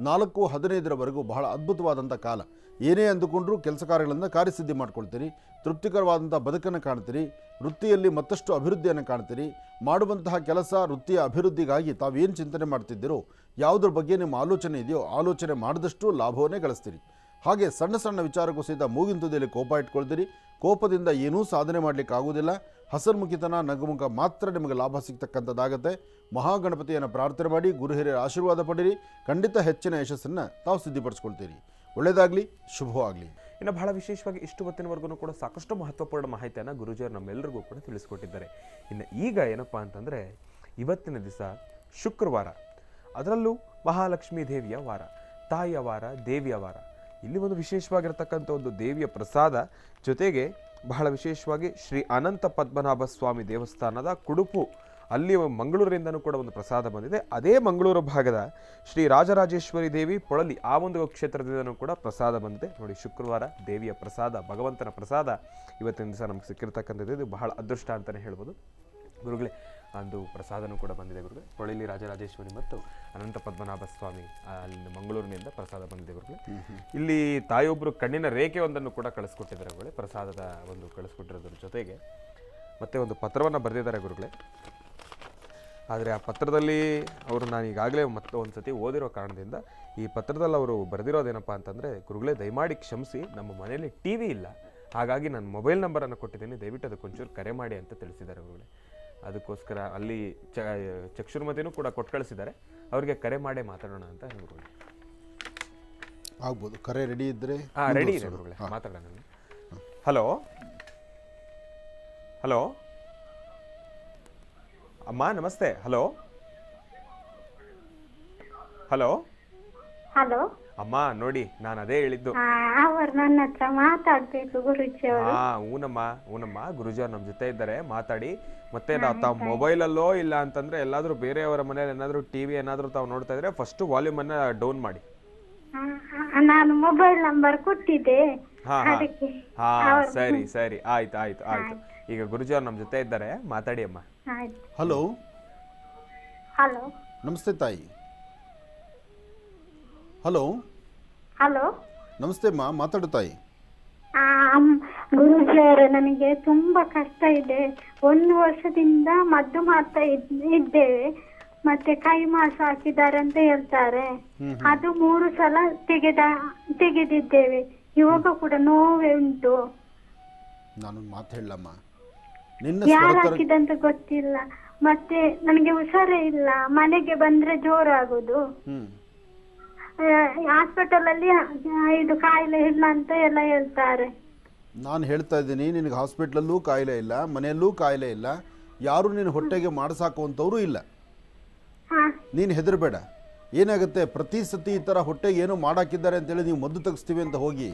4:15 ಬಹಳ ಅದ್ಭುತವಾದಂಥ ಕಾಲ. ಏನೇ ಅಂದುಕೊಂಡ್ರೂ ಕೆಲಸ ಕಾರ್ಯಗಳನ್ನು ಕಾರ್ಯಸಿದ್ಧಿ ಮಾಡ್ಕೊಳ್ತೀರಿ, ತೃಪ್ತಿಕರವಾದಂಥ ಬದುಕನ್ನು ಕಾಣ್ತೀರಿ, ವೃತ್ತಿಯಲ್ಲಿ ಮತ್ತಷ್ಟು ಅಭಿವೃದ್ಧಿಯನ್ನು ಕಾಣ್ತೀರಿ. ಮಾಡುವಂತಹ ಕೆಲಸ ವೃತ್ತಿಯ ಅಭಿವೃದ್ಧಿಗಾಗಿ ತಾವೇನು ಚಿಂತನೆ ಮಾಡ್ತಿದ್ದೀರೋ, ಯಾವುದ್ರ ಬಗ್ಗೆ ನಿಮ್ಮ ಆಲೋಚನೆ ಇದೆಯೋ ಆಲೋಚನೆ ಮಾಡಿದಷ್ಟು ಲಾಭವನ್ನೇ ಗಳಿಸ್ತೀರಿ. ಹಾಗೆ ಸಣ್ಣ ವಿಚಾರಕ್ಕೂ ಸಹಿತ ಮೂಗಿನ ತುದಿಯಲ್ಲಿ ಕೋಪ ಇಟ್ಕೊಳ್ತೀರಿ. ಕೋಪದಿಂದ ಏನೂ ಸಾಧನೆ ಮಾಡಲಿಕ್ಕೆ ಆಗೋದಿಲ್ಲ. ಹಸನ್ಮುಖಿತನ ನಗುಮುಖ ಮಾತ್ರ ನಿಮಗೆ ಲಾಭ ಸಿಗ್ತಕ್ಕಂಥದ್ದಾಗತ್ತೆ. ಮಹಾಗಣಪತಿಯನ್ನು ಪ್ರಾರ್ಥನೆ ಮಾಡಿ ಗುರು ಹಿರಿಯರ ಆಶೀರ್ವಾದ ಪಡೀರಿ. ಖಂಡಿತ ಹೆಚ್ಚಿನ ಯಶಸ್ಸನ್ನು ತಾವು ಸಿದ್ಧಿಪಡಿಸ್ಕೊಳ್ತೀರಿ. ಒಳ್ಳೆಯದಾಗಲಿ, ಶುಭವಾಗಲಿ. ಇನ್ನು ಬಹಳ ವಿಶೇಷವಾಗಿ ಇಷ್ಟು ಹೊತ್ತಿನವರೆಗೂ ಕೂಡ ಸಾಕಷ್ಟು ಮಹತ್ವಪೂರ್ಣ ಮಾಹಿತಿಯನ್ನು ಗುರುಜಿಯವರು ನಮ್ಮೆಲ್ಲರಿಗೂ ಕೂಡ ತಿಳಿಸ್ಕೊಟ್ಟಿದ್ದಾರೆ. ಇನ್ನು ಈಗ ಏನಪ್ಪ ಅಂತಂದರೆ ಇವತ್ತಿನ ದಿವಸ ಶುಕ್ರವಾರ, ಅದರಲ್ಲೂ ಮಹಾಲಕ್ಷ್ಮೀ ದೇವಿಯ ವಾರ, ತಾಯಿಯ ವಾರ, ದೇವಿಯ ವಾರ. ಇಲ್ಲಿ ಒಂದು ವಿಶೇಷವಾಗಿರ್ತಕ್ಕಂಥ ಒಂದು ದೇವಿಯ ಪ್ರಸಾದ, ಜೊತೆಗೆ ಬಹಳ ವಿಶೇಷವಾಗಿ ಶ್ರೀ ಅನಂತ ಪದ್ಮನಾಭ ಸ್ವಾಮಿ ದೇವಸ್ಥಾನದ ಕುಡುಪು, ಅಲ್ಲಿ ಮಂಗಳೂರಿನಿಂದನೂ ಕೂಡ ಒಂದು ಪ್ರಸಾದ ಬಂದಿದೆ. ಅದೇ ಮಂಗಳೂರು ಭಾಗದ ಶ್ರೀ ರಾಜರಾಜೇಶ್ವರಿ ದೇವಿ ಪೊಳಲಿ ಆ ಒಂದು ಕ್ಷೇತ್ರದಿಂದನೂ ಕೂಡ ಪ್ರಸಾದ ಬಂದಿದೆ. ನೋಡಿ, ಶುಕ್ರವಾರ ದೇವಿಯ ಪ್ರಸಾದ, ಭಗವಂತನ ಪ್ರಸಾದ ಇವತ್ತಿನ ದಿವಸ ನಮಗೆ ಸಿಕ್ಕಿರ್ತಕ್ಕಂಥದ್ದು. ಇದು ಬಹಳ ಅದೃಷ್ಟ ಅಂತಲೇ ಹೇಳ್ಬೋದು ಗುರುಗಳೇ. ಒಂದು ಪ್ರಸಾದನೂ ಕೂಡ ಬಂದಿದೆ ಗುರುಗಳೇ. ಪೊಳಲಿ ರಾಜರಾಜೇಶ್ವರಿ ಮತ್ತು ಅನಂತ ಪದ್ಮನಾಭ ಸ್ವಾಮಿ ಅಲ್ಲಿಂದ ಮಂಗಳೂರಿನಿಂದ ಪ್ರಸಾದ ಬಂದಿದೆ ಗುರುಗಳೇ. ಇಲ್ಲಿ ತಾಯಿಯೊಬ್ಬರು ಕಣ್ಣಿನ ರೇಖೆ ಒಂದನ್ನು ಕೂಡ ಕಳಿಸ್ಕೊಟ್ಟಿದ್ದಾರೆ ಗುರುಗಳೇ, ಪ್ರಸಾದದ ಒಂದು ಕಳಿಸ್ಕೊಟ್ಟಿರೋದ್ರ ಜೊತೆಗೆ ಮತ್ತೆ ಒಂದು ಪತ್ರವನ್ನು ಬರೆದಿದ್ದಾರೆ ಗುರುಗಳೇ. ಆದರೆ ಆ ಪತ್ರದಲ್ಲಿ ಅವರು ನಾನು ಈಗಾಗಲೇ ಮತ್ತೆ ಒಂದು ಸತಿ ಓದಿರೋ ಕಾರಣದಿಂದ ಈ ಪತ್ರದಲ್ಲಿ ಅವರು ಬರೆದಿರೋದೇನಪ್ಪ ಅಂತಂದರೆ, ಗುರುಗಳೇ ದಯಮಾಡಿ ಕ್ಷಮಿಸಿ, ನಮ್ಮ ಮನೆಯಲ್ಲಿ ಟಿ ವಿ ಇಲ್ಲ, ಹಾಗಾಗಿ ನಾನು ಮೊಬೈಲ್ ನಂಬರನ್ನು ಕೊಟ್ಟಿದ್ದೀನಿ, ದಯವಿಟ್ಟು ಅದಕ್ಕೊಂಚೂರು ಕರೆ ಮಾಡಿ ಅಂತ ತಿಳಿಸಿದ್ದಾರೆ ಗುರುಗಳೇ. ಅದಕ್ಕೋಸ್ಕರ ಅಲ್ಲಿ ಚಕ್ಷುರ್ಮತಿನೂ ಕೂಡ ಕೊಟ್ಟು ಕಳಿಸಿದ್ದಾರೆ, ಅವರಿಗೆ ಕರೆ ಮಾಡೇ ಮಾತಾಡೋಣ ಅಂತ ಗುರುಗಳೇ. ಆಗ್ಬೋದು, ಕರೆ ರೆಡಿ ಇದ್ದರೆ? ರೆಡಿ ಇದೆ ಗುರುಗಳೇ, ಮಾತಾಡೋಣ. ಹಲೋ ಹಲೋ ಅಮ್ಮ, ನಮಸ್ತೆ. ಹಲೋ ಹಲೋ ಹಲೋ ಅಮ್ಮ, ನೋಡಿ ನಾನು ಅದೇ ಹೇಳಿದ್ದು. ಅವರು ನನ್ನ ಹತ್ರ ಮಾತಾಡ್ಬೇಕು ಗುರುಜಿ ಅವರು. ಊನಮ್ಮ ಗುರುಜಿ ಅವ್ರು ನಮ್ಮ ಜೊತೆ ಇದ್ದಾರೆ, ಮಾತಾಡಿ. ಮತ್ತೆ ತಾವು ಮೊಬೈಲಲ್ಲೋ ಇಲ್ಲ ಅಂತಂದ್ರೆ ಎಲ್ಲಾದ್ರೂ ಬೇರೆಯವರ ಮನೇಲಿ ಏನಾದ್ರು ಟಿವಿ ಏನಾದ್ರು ತಾವು ನೋಡ್ತಾ ಇದ್ರೆ ಫಸ್ಟ್ ವಾಲ್ಯೂಮ್ ಅನ್ನ ಡೌನ್ ಮಾಡಿ. ನಾನು ಮೊಬೈಲ್ ನಂಬರ್ ಕೊಟ್ಟಿದ್ದೆ. ಸರಿ ಸರಿ, ಆಯ್ತು ಆಯ್ತು ಆಯ್ತು. ಈಗ ಗುರುಜಿ ಅವ್ರು ನಮ್ಮ ಜೊತೆ ಇದ್ದಾರೆ, ಮಾತಾಡಿ ಅಮ್ಮ. ಹಲೋ ಹಲೋ, ನಮಸ್ತೆ ತಾಯಿ. ಹಲೋ ಹಲೋ, ನಮಸ್ತೆ ಅಮ್ಮ, ಮಾತಾಡು ತಾಯಿ. ಗುರುಜಿ ಅವರೇ, ನನಗೆ ತುಂಬಾ ಕಷ್ಟ ಇದೆ. 1 ವರ್ಷದಿಂದ ಮದ್ದು ಮಾಡ್ತಾ ಇದ್ದೇವೆ, ಮತ್ತೆ ಕೈ ಮಾಸ ಹಾಕಿದ್ದಾರೆ ಅಂತ ಹೇಳ್ತಾರೆ. ಅದು 3 ಸಲ ತೆಗೆದಿದ್ದೇವೆ. ಇವಾಗ ಕೂಡ ನೋವೇ ಉಂಟು. ನಾನು ಮಾತು ಹೇಳಮ್ಮ, ಯಾರು ಹಾಕಿದಂತ ಗೊತ್ತಿಲ್ಲ. ಮತ್ತೆ ನನಗೆ ಹುಷಾರೇ ಇಲ್ಲ, ಮನೆಗೆ ಬಂದ್ರೆ ಜೋರಾಗುದು. ಹಾಸ್ಪಿಟಲ್ ಅಲ್ಲಿ ಇದು ಕಾಯಿಲೆ ಇಲ್ಲ ಅಂತ ಎಲ್ಲ ಹೇಳ್ತಾರೆ. ನಾನು ಹೇಳ್ತಾ ಇದ್ದೀನಿ, ನಿನಗೆ ಹಾಸ್ಪಿಟ್ಲಲ್ಲೂ ಕಾಯಿಲೆ ಇಲ್ಲ, ಮನೆಯಲ್ಲೂ ಕಾಯಿಲೆ ಇಲ್ಲ, ಯಾರು ನೀನು ಹೊಟ್ಟೆಗೆ ಮಾಡಿಸಾಕುವಂಥವ್ರು ಇಲ್ಲ. ನೀನು ಹೆದರಬೇಡ. ಏನಾಗುತ್ತೆ, ಪ್ರತಿ ಸತಿ ಈ ಥರ ಹೊಟ್ಟೆಗೆ ಏನೋ ಮಾಡಾಕಿದ್ದಾರೆ ಅಂತೇಳಿ ನೀವು ಮದ್ದು ತೆಗಿಸ್ತೀವಿ ಅಂತ ಹೋಗಿ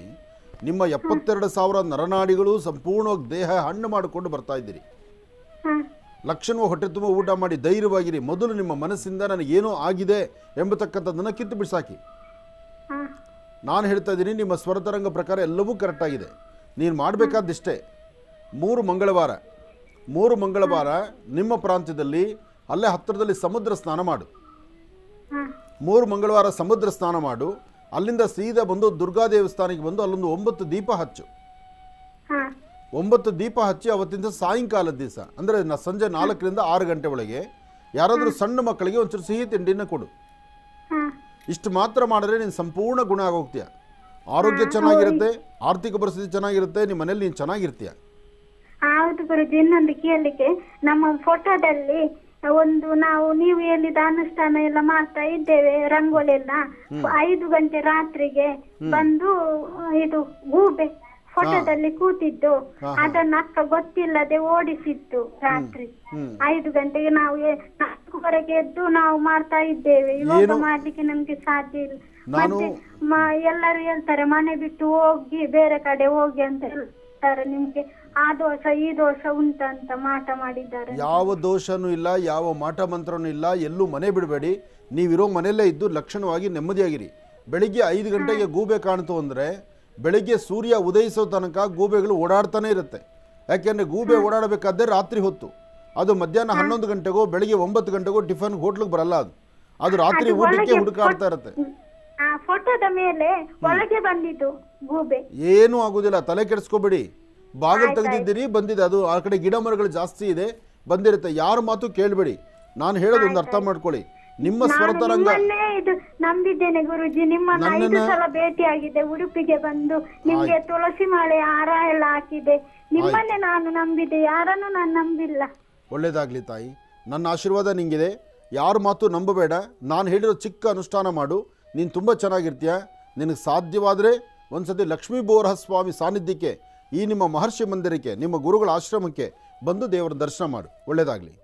ನಿಮ್ಮ 72,000 ನರನಾಡಿಗಳು ಸಂಪೂರ್ಣವಾಗಿ ದೇಹ ಹಣ್ಣು ಮಾಡಿಕೊಂಡು ಬರ್ತಾ ಇದ್ದೀರಿ. ಲಕ್ಷಣವಾಗಿ ಹೊಟ್ಟೆ ತುಂಬ ಊಟ ಮಾಡಿ ಧೈರ್ಯವಾಗಿರಿ. ಮೊದಲು ನಿಮ್ಮ ಮನಸ್ಸಿಂದ ನನಗೇನೋ ಆಗಿದೆ ಎಂಬತಕ್ಕಂಥದ್ದನ್ನು ಕಿತ್ತು ಬಿಡಿಸಾಕಿ. ನಾನು ಹೇಳ್ತಾ ಇದ್ದೀನಿ, ನಿಮ್ಮ ಸ್ವರತರಂಗ ಪ್ರಕಾರ ಎಲ್ಲವೂ ಕರೆಕ್ಟಾಗಿದೆ. ನೀನು ಮಾಡಬೇಕಾದಿಷ್ಟೇ, 3 ಮಂಗಳವಾರ ನಿಮ್ಮ ಪ್ರಾಂತ್ಯದಲ್ಲಿ ಅಲ್ಲೇ ಹತ್ತಿರದಲ್ಲಿ ಸಮುದ್ರ ಸ್ನಾನ ಮಾಡು. 3 ಮಂಗಳವಾರ ಸಮುದ್ರ ಸ್ನಾನ ಮಾಡು. ಅಲ್ಲಿಂದ ಸೀದಾ ಬಂದು ದುರ್ಗಾ ದೇವಸ್ಥಾನಕ್ಕೆ ಬಂದು ಅಲ್ಲೊಂದು 9 ದೀಪ ಹಚ್ಚು. 9 ದೀಪ ಹಚ್ಚಿ ಅವತ್ತಿಂದ ಸಾಯಂಕಾಲದ ದಿವಸ ಅಂದರೆ ಸಂಜೆ 4ರಿಂದ 6 ಗಂಟೆ ಒಳಗೆ ಯಾರಾದರೂ ಸಣ್ಣ ಮಕ್ಕಳಿಗೆ ಒಂಚೂರು ಸಿಹಿ ತಿಂಡಿನ ಕೊಡು. ಇಷ್ಟು ಮಾತ್ರ ಮಾಡಿದ್ರೆ ನೀನು ಸಂಪೂರ್ಣ ಗುಣ ಆಗೋಗ್ತೀಯ. ಆರೋಗ್ಯ ಚೆನ್ನಾಗಿರುತ್ತೆ, ಆರ್ಥಿಕ ಪರಿಸ್ಥಿತಿ ಚೆನ್ನಾಗಿರುತ್ತೆ, ನಿಮ್ಮ ಮನೇಲಿ ನೀನು ಚೆನ್ನಾಗಿರ್ತೀಯ. ಹೌದು ಗುರುಜಿ, ಇನ್ನೊಂದು ಕೇಳಲಿಕ್ಕೆ, ನಮ್ಮ ಫೋಟೋದಲ್ಲಿ ಒಂದು ನೀವು ಹೇಳಿದ ಅನುಷ್ಠಾನ ಎಲ್ಲ ಮಾಡ್ತಾ ಇದ್ದೇವೆ, ರಂಗೋಲಿ ಎಲ್ಲ 5 ಗಂಟೆ ರಾತ್ರಿಗೆ ಬಂದು ಇದು ಗೂಬೆ ಫೋಟೋದಲ್ಲಿ ಕೂತಿದ್ದು, ಅದನ್ನ ಅಕ್ಕ ಗೊತ್ತಿಲ್ಲದೆ ಓಡಿಸಿತ್ತು ರಾತ್ರಿ 5 ಗಂಟೆಗೆ. ನಾವು 4 ಎದ್ದು ನಾವು ಮಾಡ್ತಾ ಇದ್ದೇವೆ. ಇವಾಗ ಮಾಡ್ಲಿಕ್ಕೆ ನಮ್ಗೆ ಸಾಧ್ಯ ಇಲ್ಲ. ಮತ್ತೆ ಎಲ್ಲರೂ ಹೇಳ್ತಾರೆ ಮನೆ ಬಿಟ್ಟು ಹೋಗಿ ಬೇರೆ ಕಡೆ ಹೋಗಿ ಅಂತ ಹೇಳ್ತಾರೆ. ನಿಮ್ಗೆ ಆ ದೋಷ ಈ ದೋಷ ಉಂಟಂತ ಮಾಟ ಮಾಡಿದ್ದಾರೆ. ಯಾವ ದೋಷನೂ ಇಲ್ಲ, ಯಾವ ಮಾಟ ಮಂತ್ರನೂ ಇಲ್ಲ. ಎಲ್ಲೂ ಮನೆ ಬಿಡಬೇಡಿ. ನೀವಿರೋ ಮನೆಯಲ್ಲೇ ಇದ್ದು ಲಕ್ಷಣವಾಗಿ ನೆಮ್ಮದಿಯಾಗಿರಿ. ಬೆಳಿಗ್ಗೆ 5 ಗಂಟೆಗೆ ಗೂಬೆ ಕಾಣ್ತು ಅಂದರೆ ಬೆಳಿಗ್ಗೆ ಸೂರ್ಯ ಉದಯಿಸೋ ತನಕ ಗೂಬೆಗಳು ಓಡಾಡ್ತಾನೆ ಇರುತ್ತೆ. ಯಾಕೆಂದರೆ ಗೂಬೆ ಓಡಾಡಬೇಕಾದ್ರೆ ರಾತ್ರಿ ಹೊತ್ತು. ಅದು ಮಧ್ಯಾಹ್ನ 11 ಗಂಟೆಗೋ ಬೆಳಿಗ್ಗೆ 9 ಗಂಟೆಗೋ ಟಿಫನ್ ಹೋಟ್ಲಿಗೆ ಬರಲ್ಲ. ಅದು ರಾತ್ರಿ ಊಟಕ್ಕೆ ಹುಡುಕಾಡ್ತಾ ಇರುತ್ತೆ. ಫೋಟೋದ ಮೇಲೆ ಒಳಗೆ ಬಂದಿದ್ದು ಗೂಬೆ. ಏನೂ ಆಗುದಿಲ್ಲ, ತಲೆ ಕೆಡಿಸ್ಕೋಬೇಡಿ. ಬಾಗಿಲು ತೆಗೆದಿದ್ದೀರಿ, ಬಂದಿದೆ. ಅದು ಆ ಕಡೆ ಗಿಡ ಮರಗಳು ಜಾಸ್ತಿ ಇದೆ, ಬಂದಿರುತ್ತೆ. ಯಾರ ಮಾತು ಕೇಳಬೇಡಿ. ನಾನು ಹೇಳೋದೊಂದು ಅರ್ಥ ಮಾಡ್ಕೊಳ್ಳಿ. ನಿಮ್ಮ ಸ್ವರತರಂಗ ಇದು ನಂಬಿದ್ದೇನೆ ಗುರುಜಿ. ನಿಮ್ಮನ್ನ 5 ಸಲ ಭೇಟಿಯಾಗಿದೆ, ಉಡುಪಿಗೆ ಬಂದು ನಿಮ್ಗೆ ತುಳಸಿ ಮಾಲೆ ಹಾರ ಎಲ್ಲ ಹಾಕಿದೆ. ನಿಮ್ಮನ್ನೇ ನಾನು ನಂಬಿದೆ, ಯಾರನ್ನು ನಾನು ನಂಬಿಲ್ಲ. ಒಳ್ಳೆಯದಾಗಲಿ ತಾಯಿ, ನನ್ನ ಆಶೀರ್ವಾದ ನಿಂಗಿದೆ. ಯಾರ ಮಾತು ನಂಬಬೇಡ, ನಾನು ಹೇಳಿರೋ ಚಿಕ್ಕ ಅನುಷ್ಠಾನ ಮಾಡು, ನೀನು ತುಂಬ ಚೆನ್ನಾಗಿರ್ತೀಯ. ನಿನಗೆ ಸಾಧ್ಯವಾದರೆ ಒಂದು ಸತಿ ಲಕ್ಷ್ಮೀ ಬೋರಹ ಸ್ವಾಮಿ ಸಾನ್ನಿಧ್ಯಕ್ಕೆ, ಈ ನಿಮ್ಮ ಮಹರ್ಷಿ ಮಂದಿರಕ್ಕೆ, ನಿಮ್ಮ ಗುರುಗಳ ಆಶ್ರಮಕ್ಕೆ ಬಂದು ದೇವರ ದರ್ಶನ ಮಾಡು. ಒಳ್ಳೆಯದಾಗಲಿ.